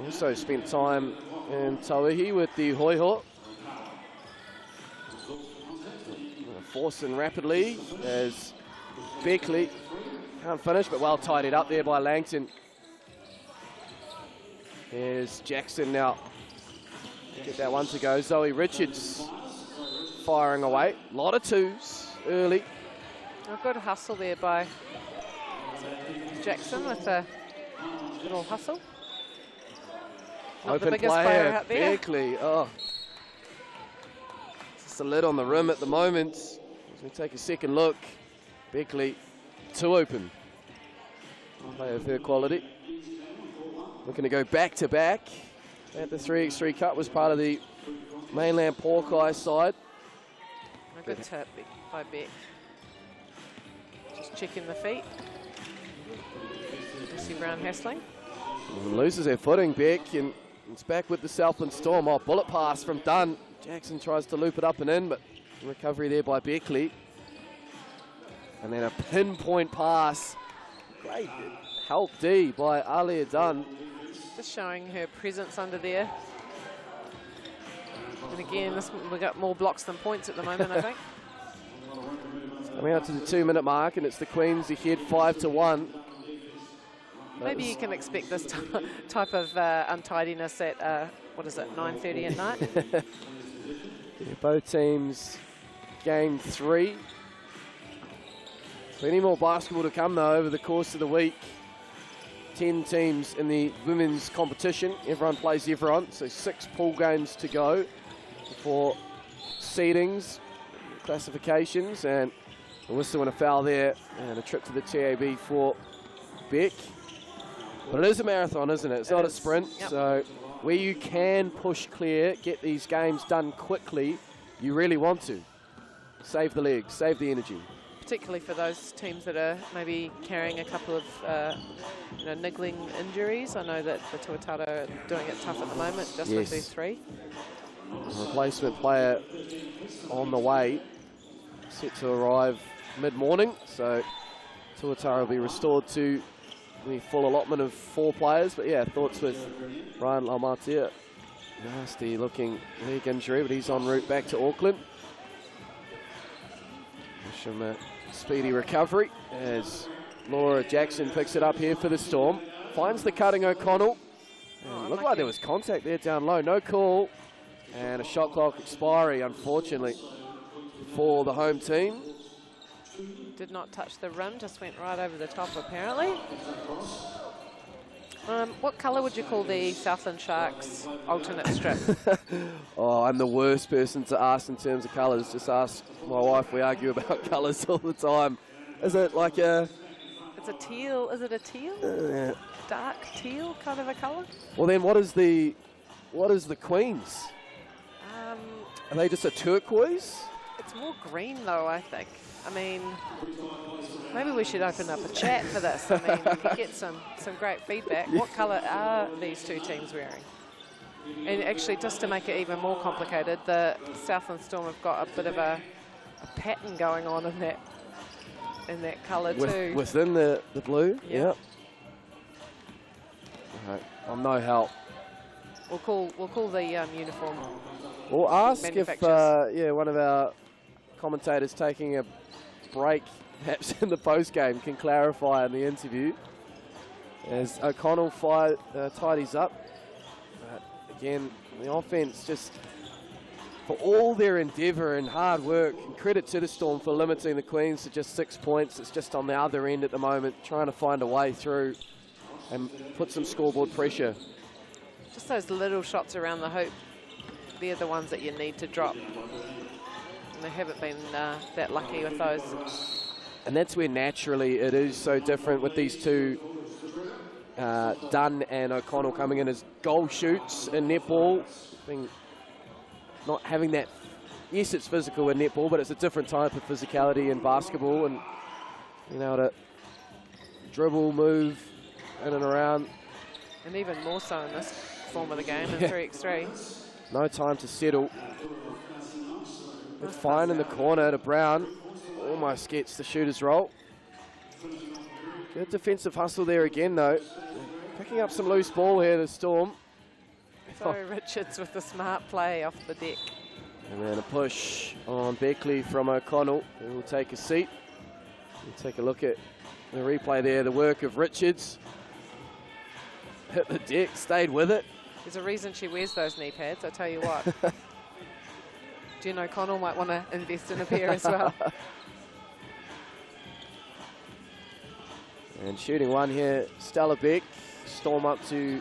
Also spent time in Tauihi with the Hoiho. Forcing rapidly as Beckley can't finish, but well tidied up there by Langton. Here's Jackson now. Get that one to go. Zoe Richards firing away. A lot of twos early. A good hustle there by Jackson with a little hustle. Not Open the biggest player, out there. Beckley. Oh. Just a lid on the rim at the moment. As we take a second look, Beckley too open. Player of her quality. Looking to go back to back at the 3x3 Cup. Was part of the mainland Pouakai side. A good tip by Beck. Just checking the feet. Lucy Brown hassling. Loses her footing, Beck, and it's back with the Southland Storm. Oh, bullet pass from Dunn. Jackson tries to loop it up and in, but recovery there by Beckley. And then a pinpoint pass. Great help D by Aaliyah Dunn. Just showing her presence under there. And again, we've got more blocks than points at the moment, I think. Coming out to the 2-minute mark, and it's the Queens ahead 5-1. Maybe you can expect this type of untidiness at, what is it, 9:30 at night? Yeah, both teams game 3. Plenty more basketball to come, though, over the course of the week. 10 teams in the women's competition. Everyone plays everyone, so 6 pool games to go for seedings, classifications, and a whistle and a foul there, and a trip to the TAB for Beck. But it is a marathon, isn't it? It's not a sprint, yep. So where you can push clear, get these games done quickly, you really want to. Save the legs, save the energy. Particularly for those teams that are maybe carrying a couple of niggling injuries. I know that the Tuatara are doing it tough at the moment, just with these 3. Replacement player on the way, set to arrive mid-morning, so Tuatara will be restored to the full allotment of 4 players. But yeah, thoughts with Ryan Laumatia. Nasty looking leg injury, but he's en route back to Auckland. Wish him a speedy recovery as Laura Jackson picks it up here for the Storm. Finds the cutting O'Connell. Looked like there was contact there down low. No call. And a shot clock expiry, unfortunately, for the home team. Did not touch the rim, just went right over the top apparently. What colour would you call the Southland Sharks alternate strip? Oh, I'm the worst person to ask in terms of colours. Just ask my wife. We argue about colours all the time. Is it like a... It's a teal. Is it a teal? Dark teal kind of a colour? Well, then what is the Queen's? Are they just a turquoise? It's more green though, I think. I mean, maybe we should open up a chat for this. I mean, we could get some great feedback. What colour are these two teams wearing? And actually, just to make it even more complicated, the Southland Storm have got a bit of a pattern going on in that colour too. Within the blue? Yep. Right. I'm no help. We'll call the uniform. We'll ask if one of our commentators taking a break, perhaps in the post game, can clarify in the interview. As O'Connell tidies up. Again, the offense just, for all their endeavour and hard work, and credit to the Storm for limiting the Queens to just 6 points. It's just on the other end at the moment, trying to find a way through and put some scoreboard pressure. Just those little shots around the hoop, they're the ones that you need to drop. And they haven't been that lucky with those. And that's where naturally it is so different with these two, Dunn and O'Connell coming in as goal shoots in netball. Not having that, yes, it's physical in netball, but it's a different type of physicality in basketball, and being able to dribble, move in and around. And even more so in this form of the game in 3x3. No time to settle. But fine in the corner to Brown. Almost gets the shooter's roll. Good defensive hustle there again, though. Picking up some loose ball here, the Storm. So Richards with the smart play off the deck. And then a push on Beckley from O'Connell, who will take a seat. We'll take a look at the replay there, the work of Richards. Hit the deck, stayed with it. There's a reason she wears those knee pads, I tell you what. Jen O'Connell might want to invest in a pair as well. And shooting one here, Stella Beck. Storm up to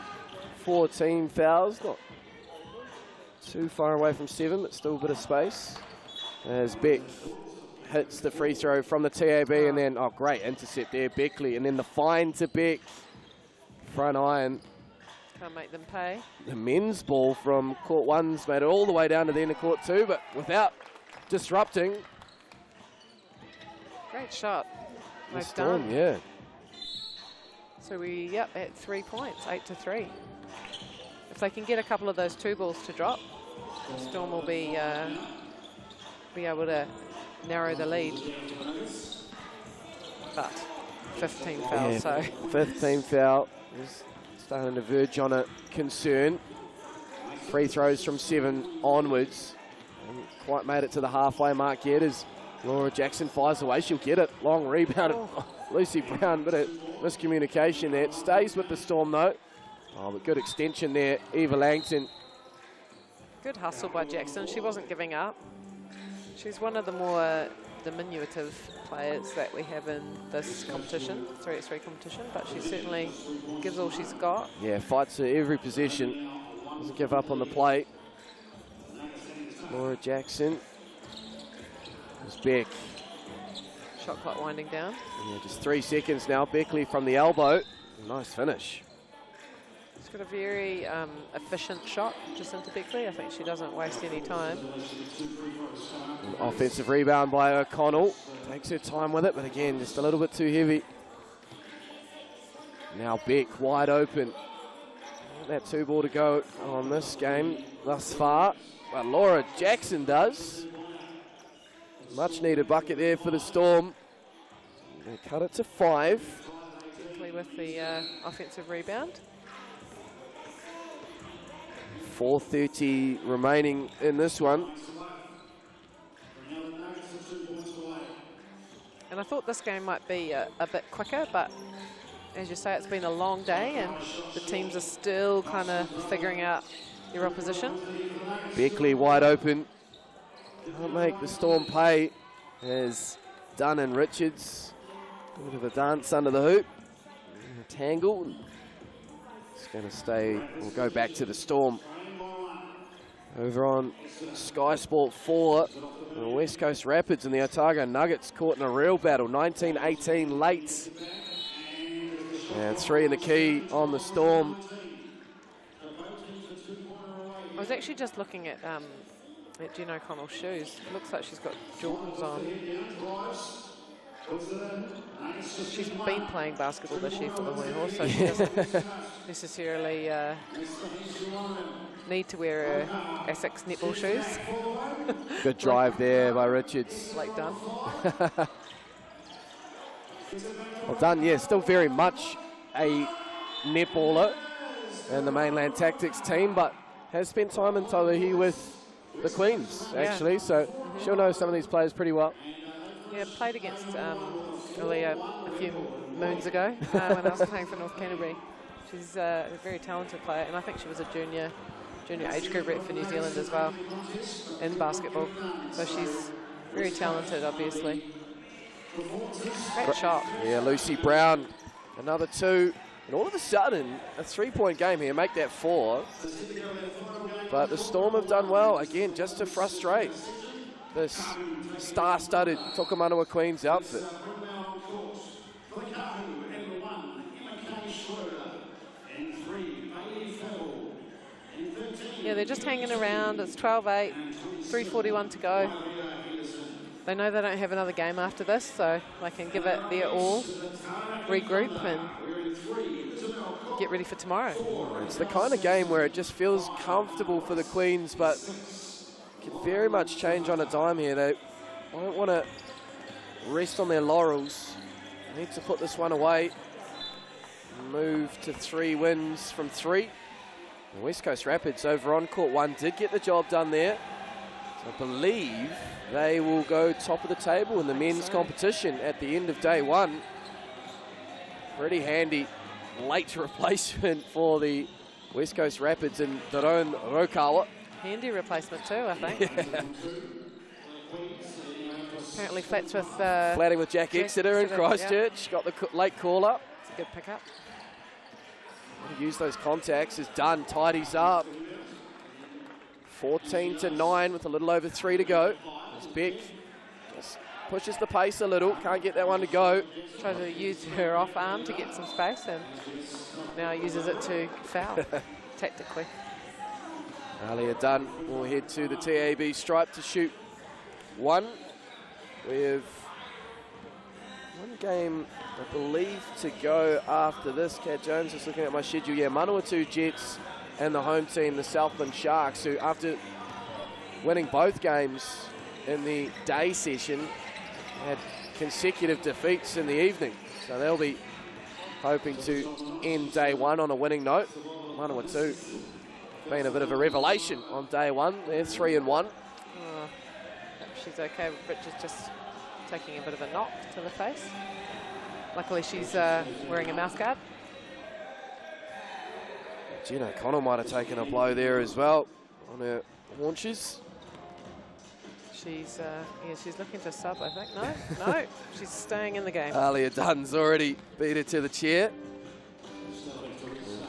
14 fouls. Not too far away from 7, but still a bit of space. As Beck hits the free throw from the TAB, and then, oh, great intercept there, Beckley. And then the fine to Beck. Front iron. Can't make them pay. The men's ball from court 1's made it all the way down to the end of court 2, but without disrupting. Great shot. The Storm, yeah. So we, at 3 points, 8-3. If they can get a couple of those 2 balls to drop, Storm will be able to narrow the lead. But 15 fouls, so. 15 foul is starting to verge on a concern. Free throws from 7 onwards. Haven't quite made it to the halfway mark yet as Laura Jackson fires away. She'll get it. Long rebound. Lucy Brown, bit of miscommunication there. It stays with the Storm though. Oh, but good extension there. Eva Langton. Good hustle by Jackson. She wasn't giving up. She's one of the more diminutive players that we have in this competition, 3x3 competition, but she certainly gives all she's got. Yeah, fights for every possession. Doesn't give up on the plate. Laura Jackson. There's Beck. Shot clock winding down. Yeah, just 3 seconds now. Beckley from the elbow. Nice finish. She's got a very efficient shot just into Beckley. I think she doesn't waste any time. An offensive rebound by O'Connell. Takes her time with it, but again, just a little bit too heavy. Now Beck wide open. That 2 ball to go on this game thus far. But Laura Jackson does. Much needed bucket there for the Storm. They cut it to 5. Beckley with the offensive rebound. 4:30 remaining in this one. And I thought this game might be a bit quicker, but as you say, it's been a long day and the teams are still kind of figuring out your opposition. Beckley wide open. Can't make the Storm pay as Dunn and Richards. A bit of a dance under the hoop. A tangle. It's going to stay, we'll go back to the Storm. Over on Sky Sport 4, the West Coast Rapids and the Otago Nuggets caught in a real battle. 19-18 late. And 3 in the key on the Storm. I was actually just looking at Jen O'Connell's shoes. It looks like she's got Jordans on. She's been playing basketball this year for the Hoiho, so she doesn't necessarily need to wear her Essex netball shoes. Good drive there by Richards. Like Dunn. Well done, yeah, still very much a netballer in the Mainland Tactics team, but has spent time in Taranaki with the Queens, actually, so she'll know some of these players pretty well. Yeah, played against Aaliyah a few moons ago when I was playing for North Canterbury. She's a very talented player, and I think she was a junior age group rep for New Zealand as well in basketball. So she's very talented, obviously. Great shot. Yeah, Lucy Brown, another 2. And all of a sudden, a 3-point game here, make that 4. But the Storm have done well, again, just to frustrate this star-studded Tokomanawa Queens outfit. Yeah, they're just hanging around. It's 12-8, 3:41 to go. They know they don't have another game after this, so they can give it their all, regroup, and get ready for tomorrow. It's the kind of game where it just feels comfortable for the Queens, but can very much change on a dime here. They don't want to rest on their laurels. They need to put this one away. Move to 3 wins from 3. The West Coast Rapids over on court 1 did get the job done there. So I believe they will go top of the table in the men's competition at the end of day 1. Pretty handy late replacement for the West Coast Rapids and Daron Rokawa. Handy replacement too, I think. Yeah. Apparently flats with... Flatting with Jack Exeter in Christchurch. Got the late call-up. It's a good pickup. Use those contacts as Dunn tidies up. 14-9 with a little over 3 to go. As Beck just pushes the pace a little, can't get that one to go. Tries to use her off arm to get some space, and now uses it to foul tactically. Alia Dunn will head to the TAB stripe to shoot 1. We have 1 game, I believe, to go after this. Kat Jones is looking at my schedule. Yeah, Manawatu Jets and the home team, the Southland Sharks, who after winning both games in the day session had consecutive defeats in the evening. So they'll be hoping to end day 1 on a winning note. Manawatu been a bit of a revelation on day 1. They're 3-1. Hope she's okay. Richard's just taking a bit of a knock to the face. Luckily, she's wearing a mouth guard. Jen O'Connell might have taken a blow there as well on her haunches. She's she's looking to sub, I think. No, she's staying in the game. Alia Dunn's already beat her to the chair.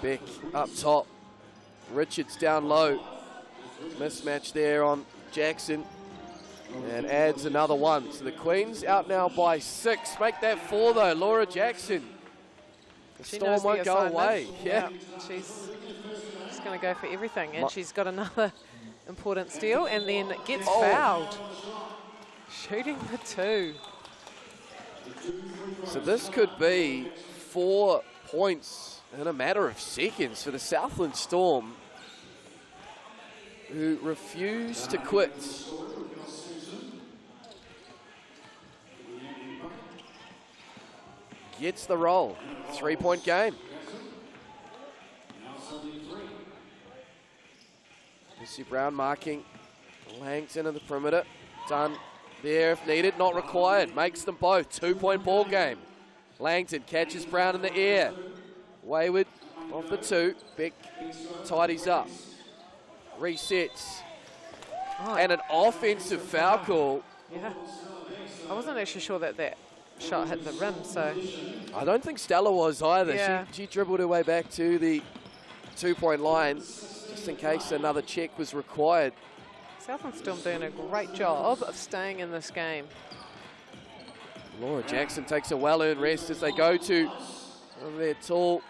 Beck up top. Richards down low. Mismatch there on Jackson. And adds another 1. So the Queens out now by 6. Make that 4 though. Laura Jackson. The Storm won't go away. Yeah. She's going to go for everything. And she's got another important steal and then gets fouled. Shooting the 2. So this could be 4 points in a matter of seconds for the Southland Storm, who refuse to quit. Gets the roll. 3-point game. Lucy Brown marking Langton in the perimeter. Done there if needed, not required. Makes them both. 2-point ball game. Langton catches Brown in the air. Wayward off the 2. Beck tidies up. resets. And an offensive foul call. Yeah. I wasn't actually sure that that shot hit the rim, so. I don't think Stella was either. Yeah. She dribbled her way back to the 2-point line just in case another check was required. Southland still doing a great job of staying in this game. Laura Jackson takes a well-earned rest as they go to their tall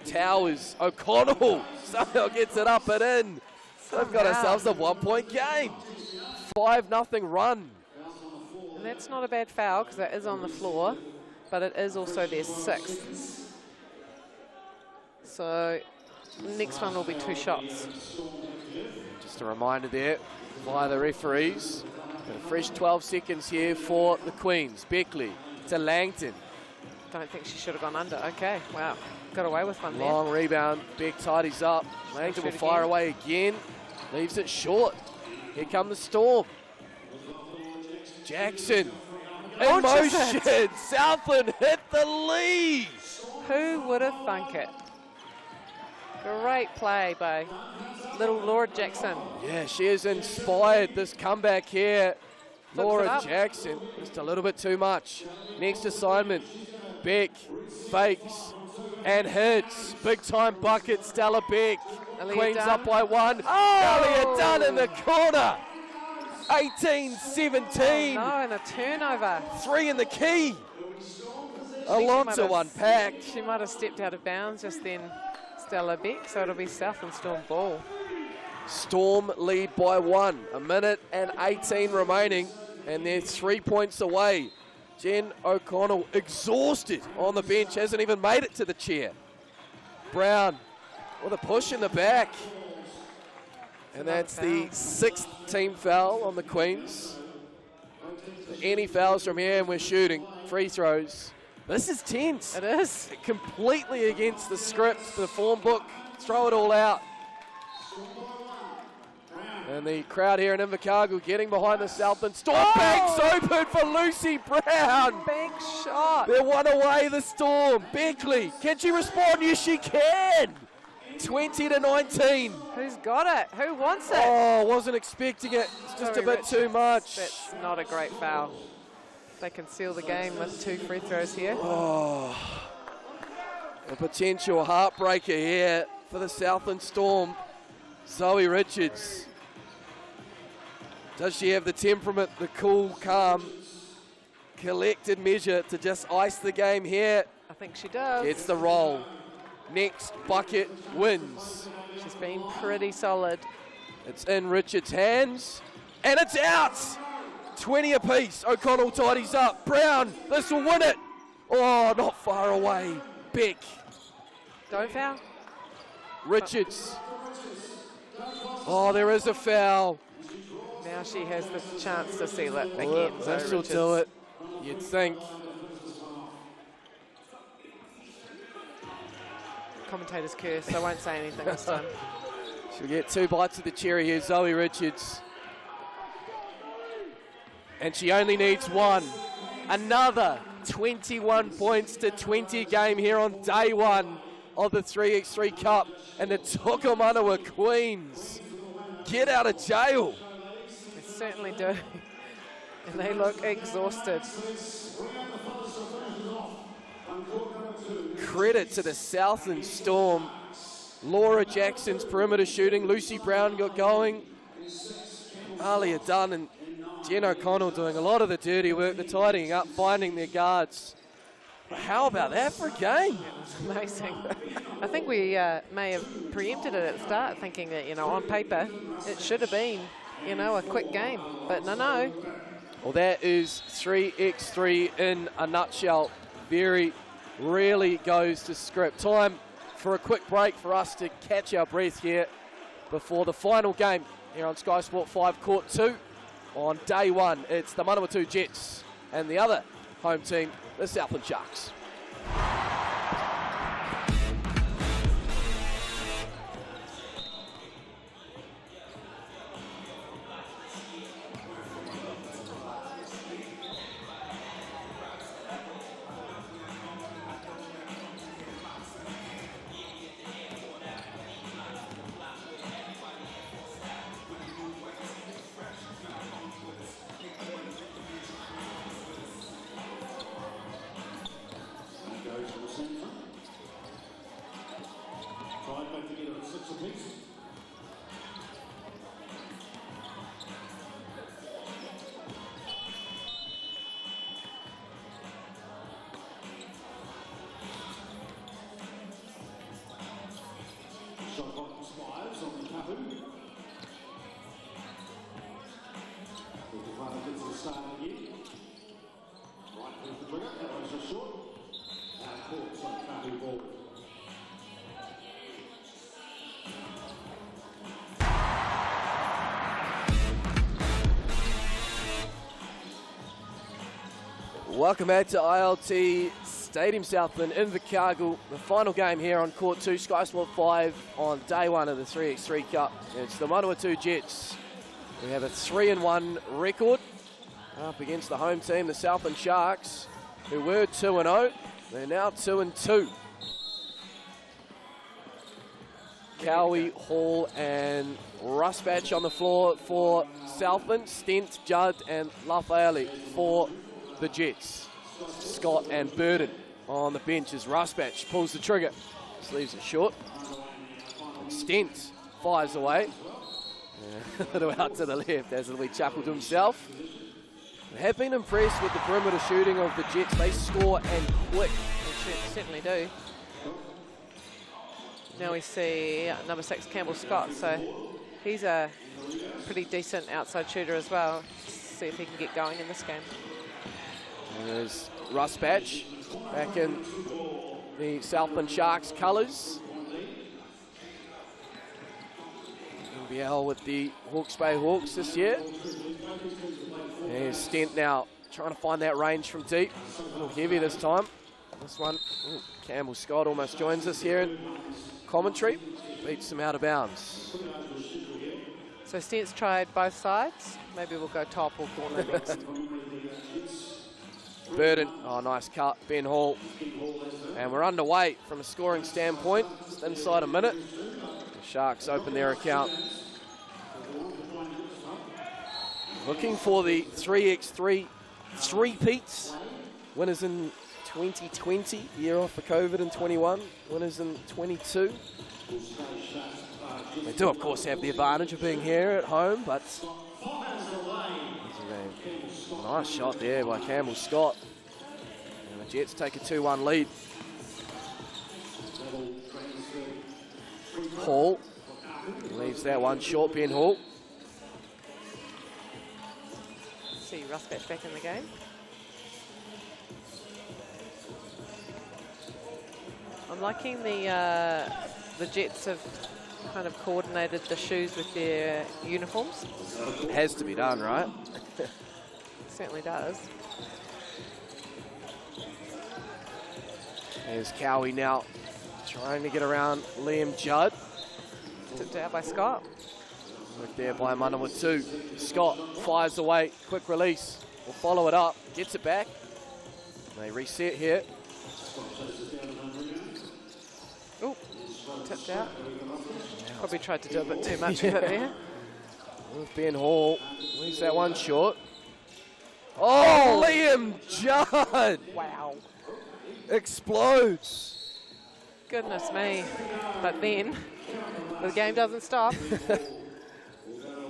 towers. O'Connell somehow gets it up and in. They've got ourselves a 1-point game. 5-0 run. And that's not a bad foul because that is on the floor, but it is also their 6th. So next one will be 2 shots. Just a reminder there via the referees. Got a fresh 12 seconds here for the Queens. Beckley to Langton. Don't think she should have gone under. Okay, wow. Got away with one there. Long rebound. Beck tidies up. Langton will fire away again. Leaves it short. Here come the Storm. Jackson in motion. Southland hit the lead. Who would have thunk it? Great play by little Laura Jackson. Yeah, she has inspired this comeback here. Flips Laura Jackson, just a little bit too much. Next assignment, Beck fakes and hits. Big time bucket, Stella Beck. Queens Dunn. up by 1. Elliot Dunn in the corner. 18-17. No, and a turnover. 3 in the key. A lot to unpack. She might have stepped out of bounds just then, Stella Beck, so it'll be Southland Storm ball. Storm lead by 1. 1:18 remaining, and they're 3 points away. Jen O'Connell exhausted on the bench, hasn't even made it to the chair. Brown with a push in the back. And that's the 6th team foul on the Queens. Any fouls from here and we're shooting free throws. This is tense. It is. Completely against the script, the form book. Throw it all out. And the crowd here in Invercargill getting behind the Southland Storm. Banks open for Lucy Brown. Big shot. They're 1 away, the Storm. Beckley, can she respond? Yes, she can. 20-19. Who's got it? Who wants it? Oh, wasn't expecting it. It's just a bit too much. That's not a great foul. They can seal the game with 2 free throws here. Oh, a potential heartbreaker here for the Southland Storm. Zoe Richards. Does she have the temperament, the cool, calm, collected measure to just ice the game here? I think she does. Gets the roll. Next bucket wins. She's been pretty solid. It's in Richards' hands, and it's out! 20 apiece. O'Connell tidies up. Brown, this will win it. Oh, not far away. Beck. Don't foul. Richards. Oh, there is a foul. Now she has the chance to seal it again. This will do it, you'd think. Commentator's curse. I won't say anything this time. She'll get 2 bites of the cherry here, Zoe Richards. And she only needs 1. Another 21 points to 20 game here on day 1 of the 3x3 Cup. And the Tokomanawa Queens get out of jail. They certainly do. And they look exhausted. Credit to the Southland Storm. Laura Jackson's perimeter shooting. Lucy Brown got going. Alia Dunn and Jen O'Connell doing a lot of the dirty work. They're tidying up, finding their guards. But how about that for a game? It was amazing. I think we may have preempted it at the start, thinking that, you know, on paper, it should have been, you know, a quick game. But no. Well, that is 3x3 in a nutshell. Very rarely goes to script. Time for a quick break for us to catch our breath here before the final game here on Sky Sport 5 Court 2 on day 1. It's the Manawatu Jets and the other home team, the Southland Sharks. Welcome back to ILT Stadium Southland, Invercargill. The final game here on Court 2, Sky Sport 5 on day one of the 3x3 Cup. It's the Manawatu Jets. We have a 3-1 record up against the home team, the Southland Sharks, who were 2-0. They're now 2-2. Cowie, Hall and Rusbatch on the floor for Southland. Stent, Judd and Lafayette for the Jets. Scott and Burden on the bench as Rusbatch pulls the trigger. Just leaves it short. And Stent fires away. A little out to the left as Louis chuckled to himself. They have been impressed with the perimeter shooting of the Jets. They score and quick. They certainly do. Now we see number 6, Campbell Scott. So he's a pretty decent outside shooter as well. See if he can get going in this game. There's Rusbatch back in the Southland Sharks colours. NBL with the Hawke's Bay Hawks this year. There's Stent now trying to find that range from deep. A little heavy this time. This one, Campbell Scott almost joins us here in commentary. Beats him out of bounds. So Stent's tried both sides. Maybe we'll go top or corner next. Burden, oh nice cut, Ben Hall. And we're underway from a scoring standpoint. Just inside a minute. The Sharks open their account. Looking for the 3x3 three-peats. Winners in 2020, year off for COVID in 21. Winners in 22. They do of course have the advantage of being here at home, but nice shot there by Campbell Scott. And the Jets take a 2-1 lead. Hall leaves that one short, Ben Hall. See Rusbatch back in the game. I'm liking the Jets have kind of coordinated the shoes with their uniforms. It has to be done, right? Certainly does. There's Cowie now trying to get around Liam Judd. Tipped out by Scott. Worked there by Manawatu. Scott fires away, quick release. Will follow it up, gets it back. They reset here. Oh, tipped out. Probably tried to do a bit too much of it there. With Ben Hall, leaves that one short. Oh, Liam Judd! Wow. Explodes. Goodness me. But then, the game doesn't stop.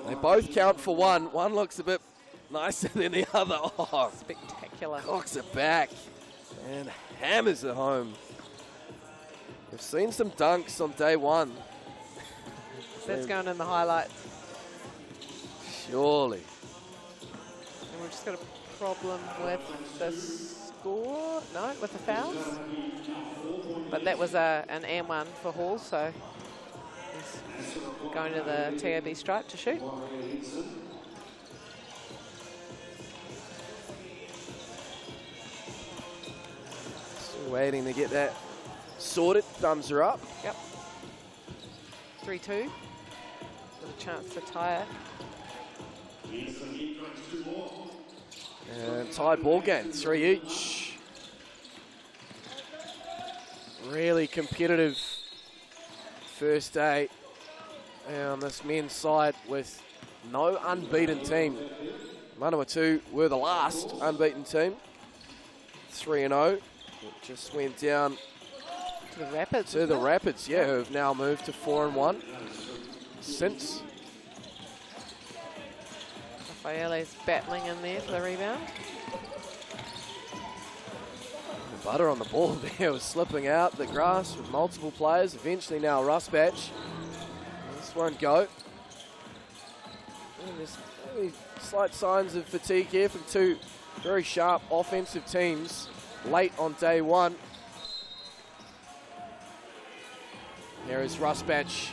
They both count for one. One looks a bit nicer than the other. Oh, spectacular. Cocks it back and hammers it home. We've seen some dunks on day one. That's going in the highlights. Surely. And we've just got a problem with the score. No, with the fouls. But that was an and one for Hall, so he's going to the TAB stripe to shoot. Still waiting to get that sorted. Thumbs are up. Yep. 3-2. With a chance to tie it. And tied ball game, 3 each. Really competitive first day on this men's side with no unbeaten team. Manawatu were the last unbeaten team. 3-0. It just went down To the Rapids. To the Rapids, yeah, who have now moved to 4-1 since. Rafaele's battling in there for the rebound. Butter on the ball there, was slipping out the grass with multiple players. Eventually now Rusbatch. This won't go. And there's only slight signs of fatigue here from two very sharp offensive teams late on day one. There is Rusbatch.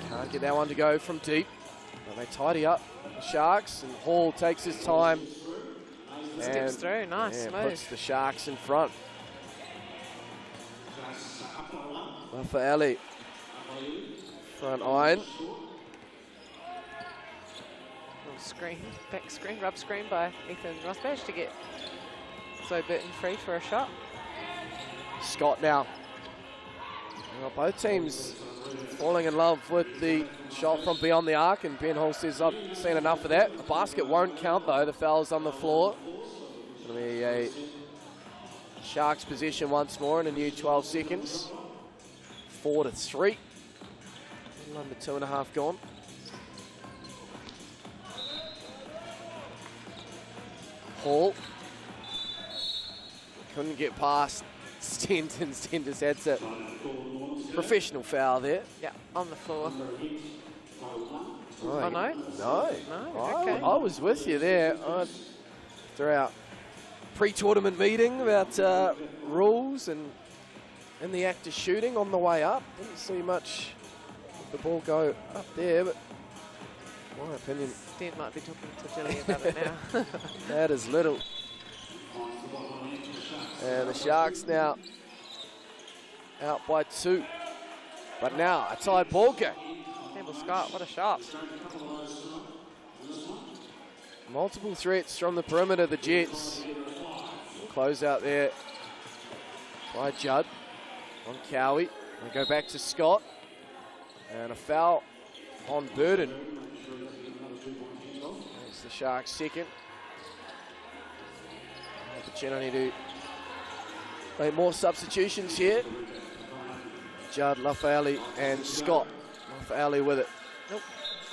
Can't get that one to go from deep. But they tidy up the Sharks, and Hall takes his time. Steps through, nice move. Puts the Sharks in front. Rafaele, front iron. Little screen, back screen, rub screen by Ethan Rusbatch to get Zoe Burton free for a shot. Scott now. Well, both teams falling in love with the shot from beyond the arc, and Ben Hall says, I've seen enough of that. The basket won't count though, the foul's on the floor. It'll be a Sharks possession once more in a new 12 seconds. 4-3. Number 2.5 gone. Hall. Couldn't get past Stenton. Stenton's had a professional foul there. Yeah, on the floor. Oh, Oh, no? No. Okay. I was with you there. After our pre-tournament meeting about rules and in the act of shooting on the way up. Didn't see much of the ball go up there, but in my opinion, Stan might be talking to Jilly about it now. that is little. And the Sharks now out by 2. But now a tied ball game. Campbell Scott, what a shot. Multiple threats from the perimeter, the Jets. Close out there by Judd on Cowie. We go back to Scott. And a foul on Burden. It's the Sharks' second. Opportunity to make more substitutions here. Judd, Lafaele and Scott. Lafaele with it. Nope,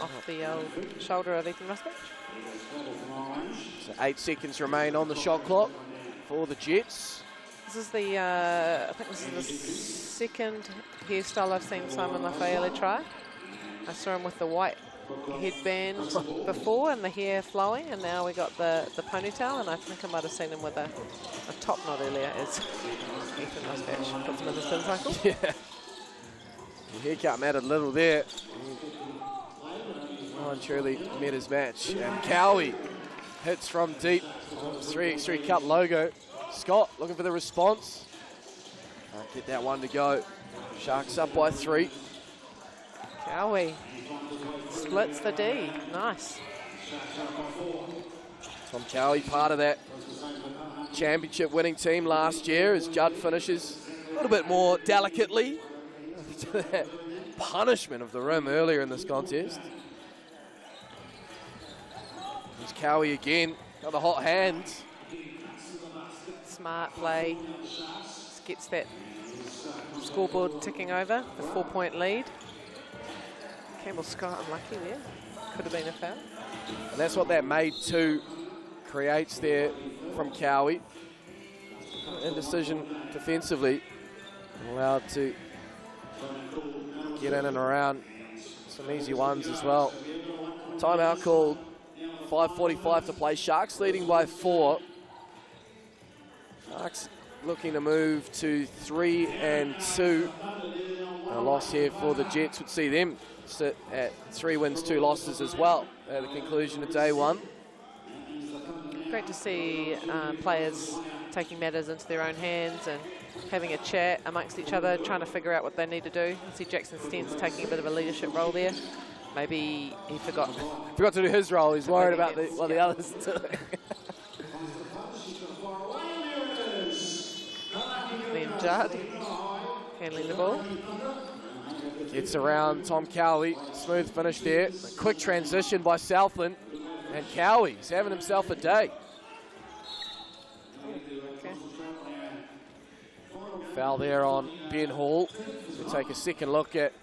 off the old shoulder of Ethan Rusbatch. So 8 seconds remain on the shot clock for the Jets. This is the, I think this is the second hairstyle I've seen Simon Lafaele try. I saw him with the white headband before and the hair flowing, and now we got the ponytail, and I think I might have seen him with a top knot earlier as Ethan Rusbatch puts him in the spin cycle. Yeah. The haircut mattered a little there. Oh, and truly met his match. And Cowie hits from deep. 3x3 Cup logo. Scott looking for the response. Can't get that one to go. Sharks up by 3. Cowie splits the D. Nice. Tom Cowie, part of that championship winning team last year, as Judd finishes a little bit more delicately after that punishment of the rim earlier in this contest. There's Cowie again, got the hot hands. Smart play. Just gets that scoreboard ticking over, the 4-point lead. Campbell Scott unlucky there. Could have been a foul. And that's what that made 2 creates there from Cowie. Indecision defensively. Allowed to get in and around some easy ones as well. Timeout called. 5:45 to play. Sharks leading by 4. Sharks looking to move to 3-2. A loss here for the Jets would see them sit at 3 wins, 2 losses as well at the conclusion of day 1. Great to see players taking matters into their own hands and having a chat amongst each other, trying to figure out what they need to do. I see Jackson Stens taking a bit of a leadership role there. Maybe he forgot to do his role. He's worried about what the others are doing. Then Judd handling the ball. Gets around Tom Cowie. Smooth finish there. A quick transition by Southland. And Cowie's having himself a day. Okay. Foul there on Ben Hall. We take a second look at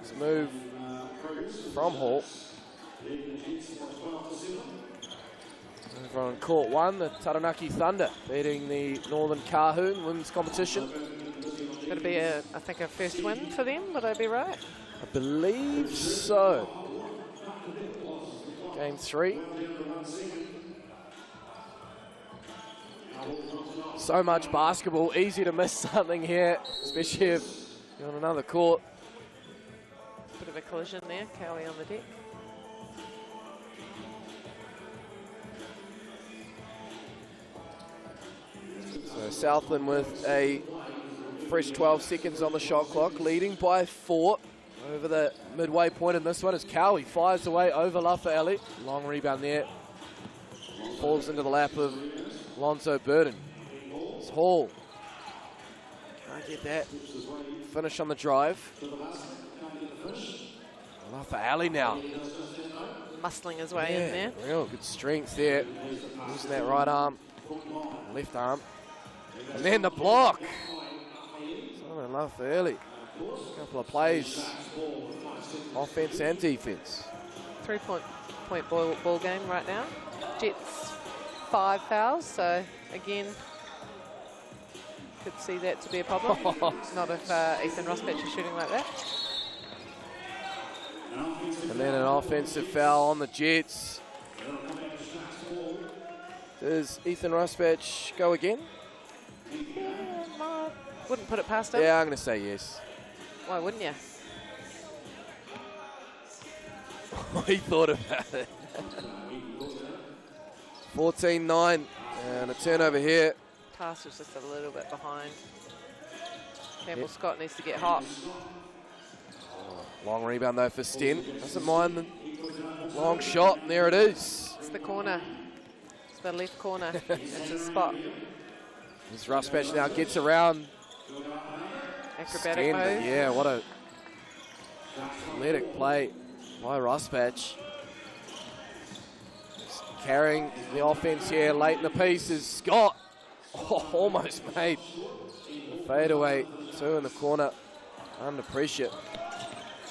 this move from Hall. Over on court 1, the Taranaki Thunder beating the Northern Kahu in women's competition. Going to be, I think, a first win for them, would I be right? I believe so. Game 3. So much basketball, easy to miss something here, especially if you're on another court. Bit of a collision there, Cowie on the deck. So Southland with a fresh 12 seconds on the shot clock, leading by 4 over the midway point in this one as Cowie fires away over Lafayette. Long rebound there. Falls into the lap of Lonzo Burden. It's Hall. Can't get that. Finish on the drive. Lafayette now. Muscling his way in there. Real good strength there. Using that right arm, left arm. And then the block. Simon Lafayette. A couple of plays. Offense and defense. 3-point ball game right now. Jets 5 fouls, so again, could see that to be a problem. Not if Ethan Rossbatch is shooting like that. And then an offensive foul on the Jets. Does Ethan Rossbatch go again? Yeah, wouldn't put it past him. Yeah, I'm going to say yes. Why wouldn't you? He thought about it. 14-9 and a turnover here. Task was just a little bit behind. Campbell Scott needs to get hot. Long rebound though for Sten. Doesn't mind the long shot, and there it is. It's the corner. It's the left corner. It's his spot. As Rossbatch now gets around. Acrobatic Sten, move. yeah, what a athletic play by Rossbatch. Carrying the offense here late in the piece is Scott. Oh, almost made. Fade away, 2 in the corner, under pressure.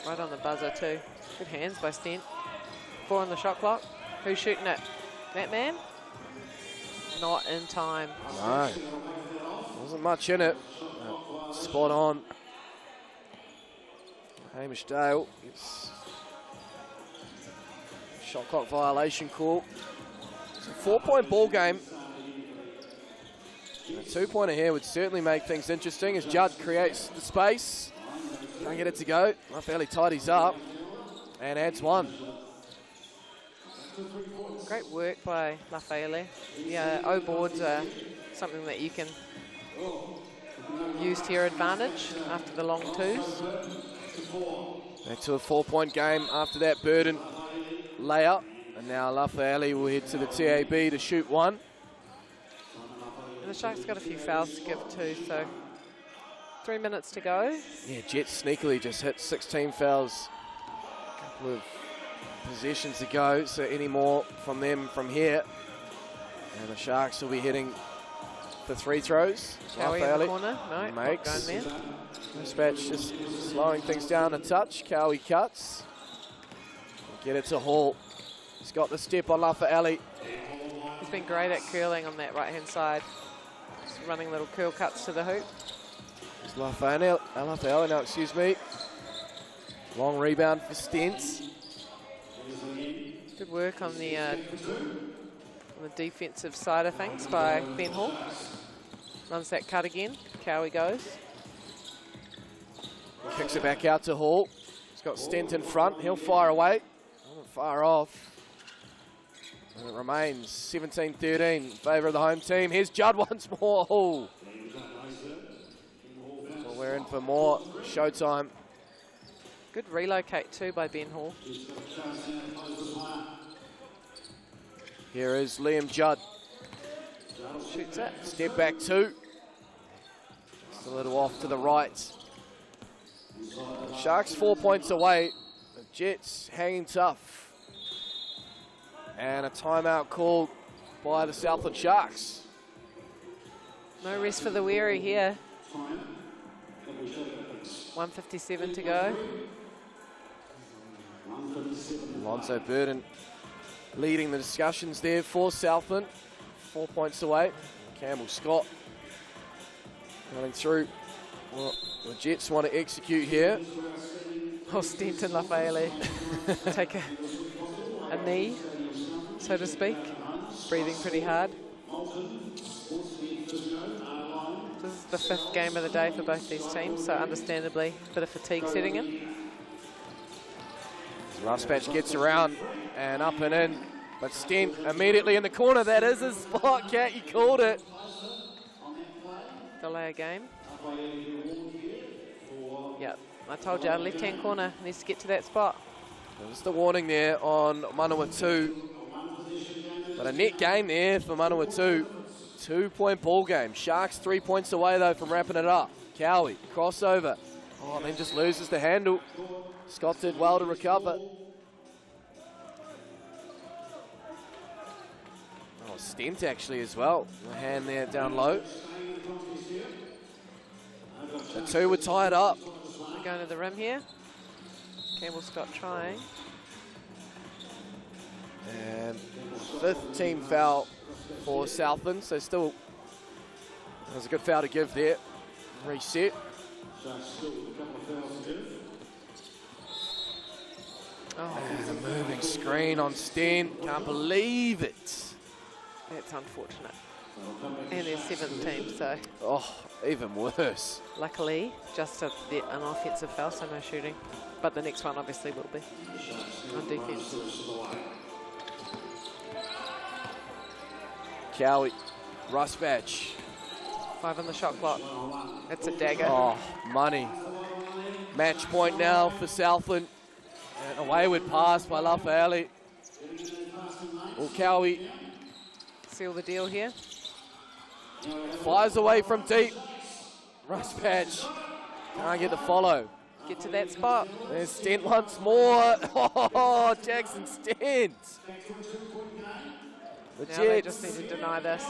Right on the buzzer too. Good hands by Stent. 4 on the shot clock. Who's shooting it? That man? Not in time. No, wasn't much in it. Spot on. Hamish Dale gets shot clock violation call. It's a 4-point ball game. A 2-pointer here would certainly make things interesting as Judd creates the space. Can't get it to go. Fairly tidies up and adds 1. Great work by Lafayette. Yeah, O boards are something that you can use to your advantage after the long 2s. Back to a 4-point game after that Burden layup. And now Lafayette will head to the TAB to shoot 1. And the Sharks got a few fouls to give too, so 3 minutes to go. Yeah, Jets sneakily just hit 16 fouls a couple of possessions ago, so any more from them from here. And the Sharks will be heading for 3 throws. Cowie in the corner. No, makes. not going there. Dispatch just slowing things down a touch. Cowie cuts. Get it to Hall. He's got the step on Lafayette. He's been great at curling on that right-hand side. Just running little curl cuts to the hoop. It's Lafayette now, excuse me. Long rebound for Stents. Good work on the defensive side of things by Ben Hall. Runs that cut again. Cowie goes. Kicks it back out to Hall. He's got Stent in front. He'll fire away. Doesn't fire off. And it remains 17-13 in favour of the home team. Here's Judd once more. Oh. So we're in for more showtime. Good relocate too by Ben Hall. Here is Liam Judd. Shoots it. Step back 2. Just a little off to the right. The Sharks 4 points away. The Jets hanging tough. And a timeout called by the Southland Sharks. No rest for the weary here. 1:57 to go. Alonzo Burden leading the discussions there for Southland. 4 points away. Campbell Scott running through. Well, the Jets want to execute here. Oh, Stenton Lafaele take a knee, so to speak. Breathing pretty hard. This is the 5th game of the day for both these teams, so understandably a bit of fatigue setting in. Ruspatch gets around and up and in, but Stent immediately in the corner. That is his spot. Cat, you called it. Delay a game. Yep, I told you, our left-hand corner needs to get to that spot. There's the warning there on Manawatu. But a net game there for Manawatu. 2-point ball game. Sharks 3 points away though from wrapping it up. Cowie, crossover. Oh, and then just loses the handle. Scott did well to recover. Oh, Stent actually as well. The hand there down low. The two were tied up. We're going to the rim here. Campbell Scott trying. And 5th team foul for Southland, so still there's a good foul to give there. Reset. Oh, And a moving screen on Stent. Can't believe it. that's unfortunate. And there's 7th team, so Oh, even worse. luckily just an offensive foul, so no shooting. But the next one obviously will be on defense. Cowie, Ruspatch. 5 on the shot clock. That's a dagger. Oh, money. Match point now for Southland. And a wayward pass by Lafaele. Well, Cowie Seal the deal here. fires away from deep. Ruspatch can't get the follow. Get to that spot. There's Stent once more. Oh, Jackson Stent. The Now they Jets. just need to deny this.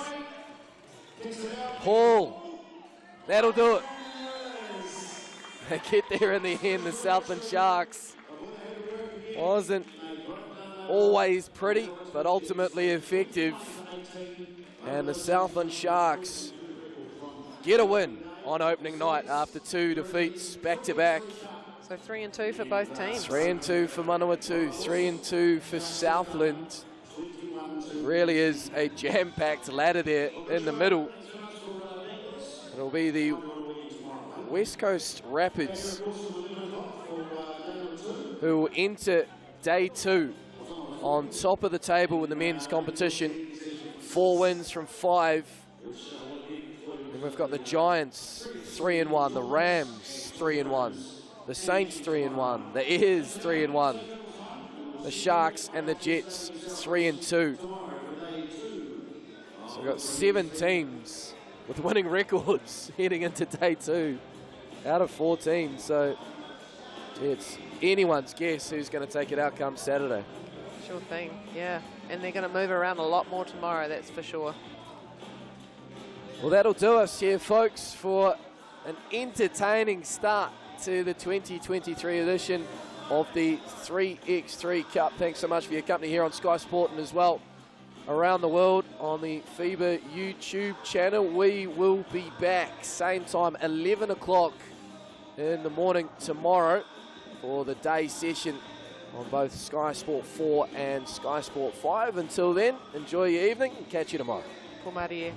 Paul. That'll do it. They get there in the end, the Southland Sharks. Wasn't always pretty, but ultimately effective. And the Southland Sharks get a win on opening night after 2 defeats back-to-back. So 3 and 2 for both teams. 3 and 2 for Manawatu, 3 and 2 for Southland. Really is a jam-packed ladder there in the middle. It'll be the West Coast Rapids who will enter day 2 on top of the table in the men's competition. 4 wins from 5. And we've got the Giants 3 and 1, the Rams 3 and 1, the Saints 3 and 1, the Airs 3 and 1, the Sharks and the Jets 3 and 2. So we've got 7 teams with winning records heading into day 2 out of 14. So it's anyone's guess who's going to take it out come Saturday. Sure thing, yeah. And they're going to move around a lot more tomorrow, that's for sure. Well, that'll do us here, folks, for an entertaining start to the 2023 edition of the 3x3 Cup. Thanks so much for your company here on Sky Sport and as well around the world on the FIBA YouTube channel. We will be back same time, 11 o'clock in the morning tomorrow for the day session on both Sky Sport 4 and Sky Sport 5. Until then, enjoy your evening and catch you tomorrow. Ko Marie.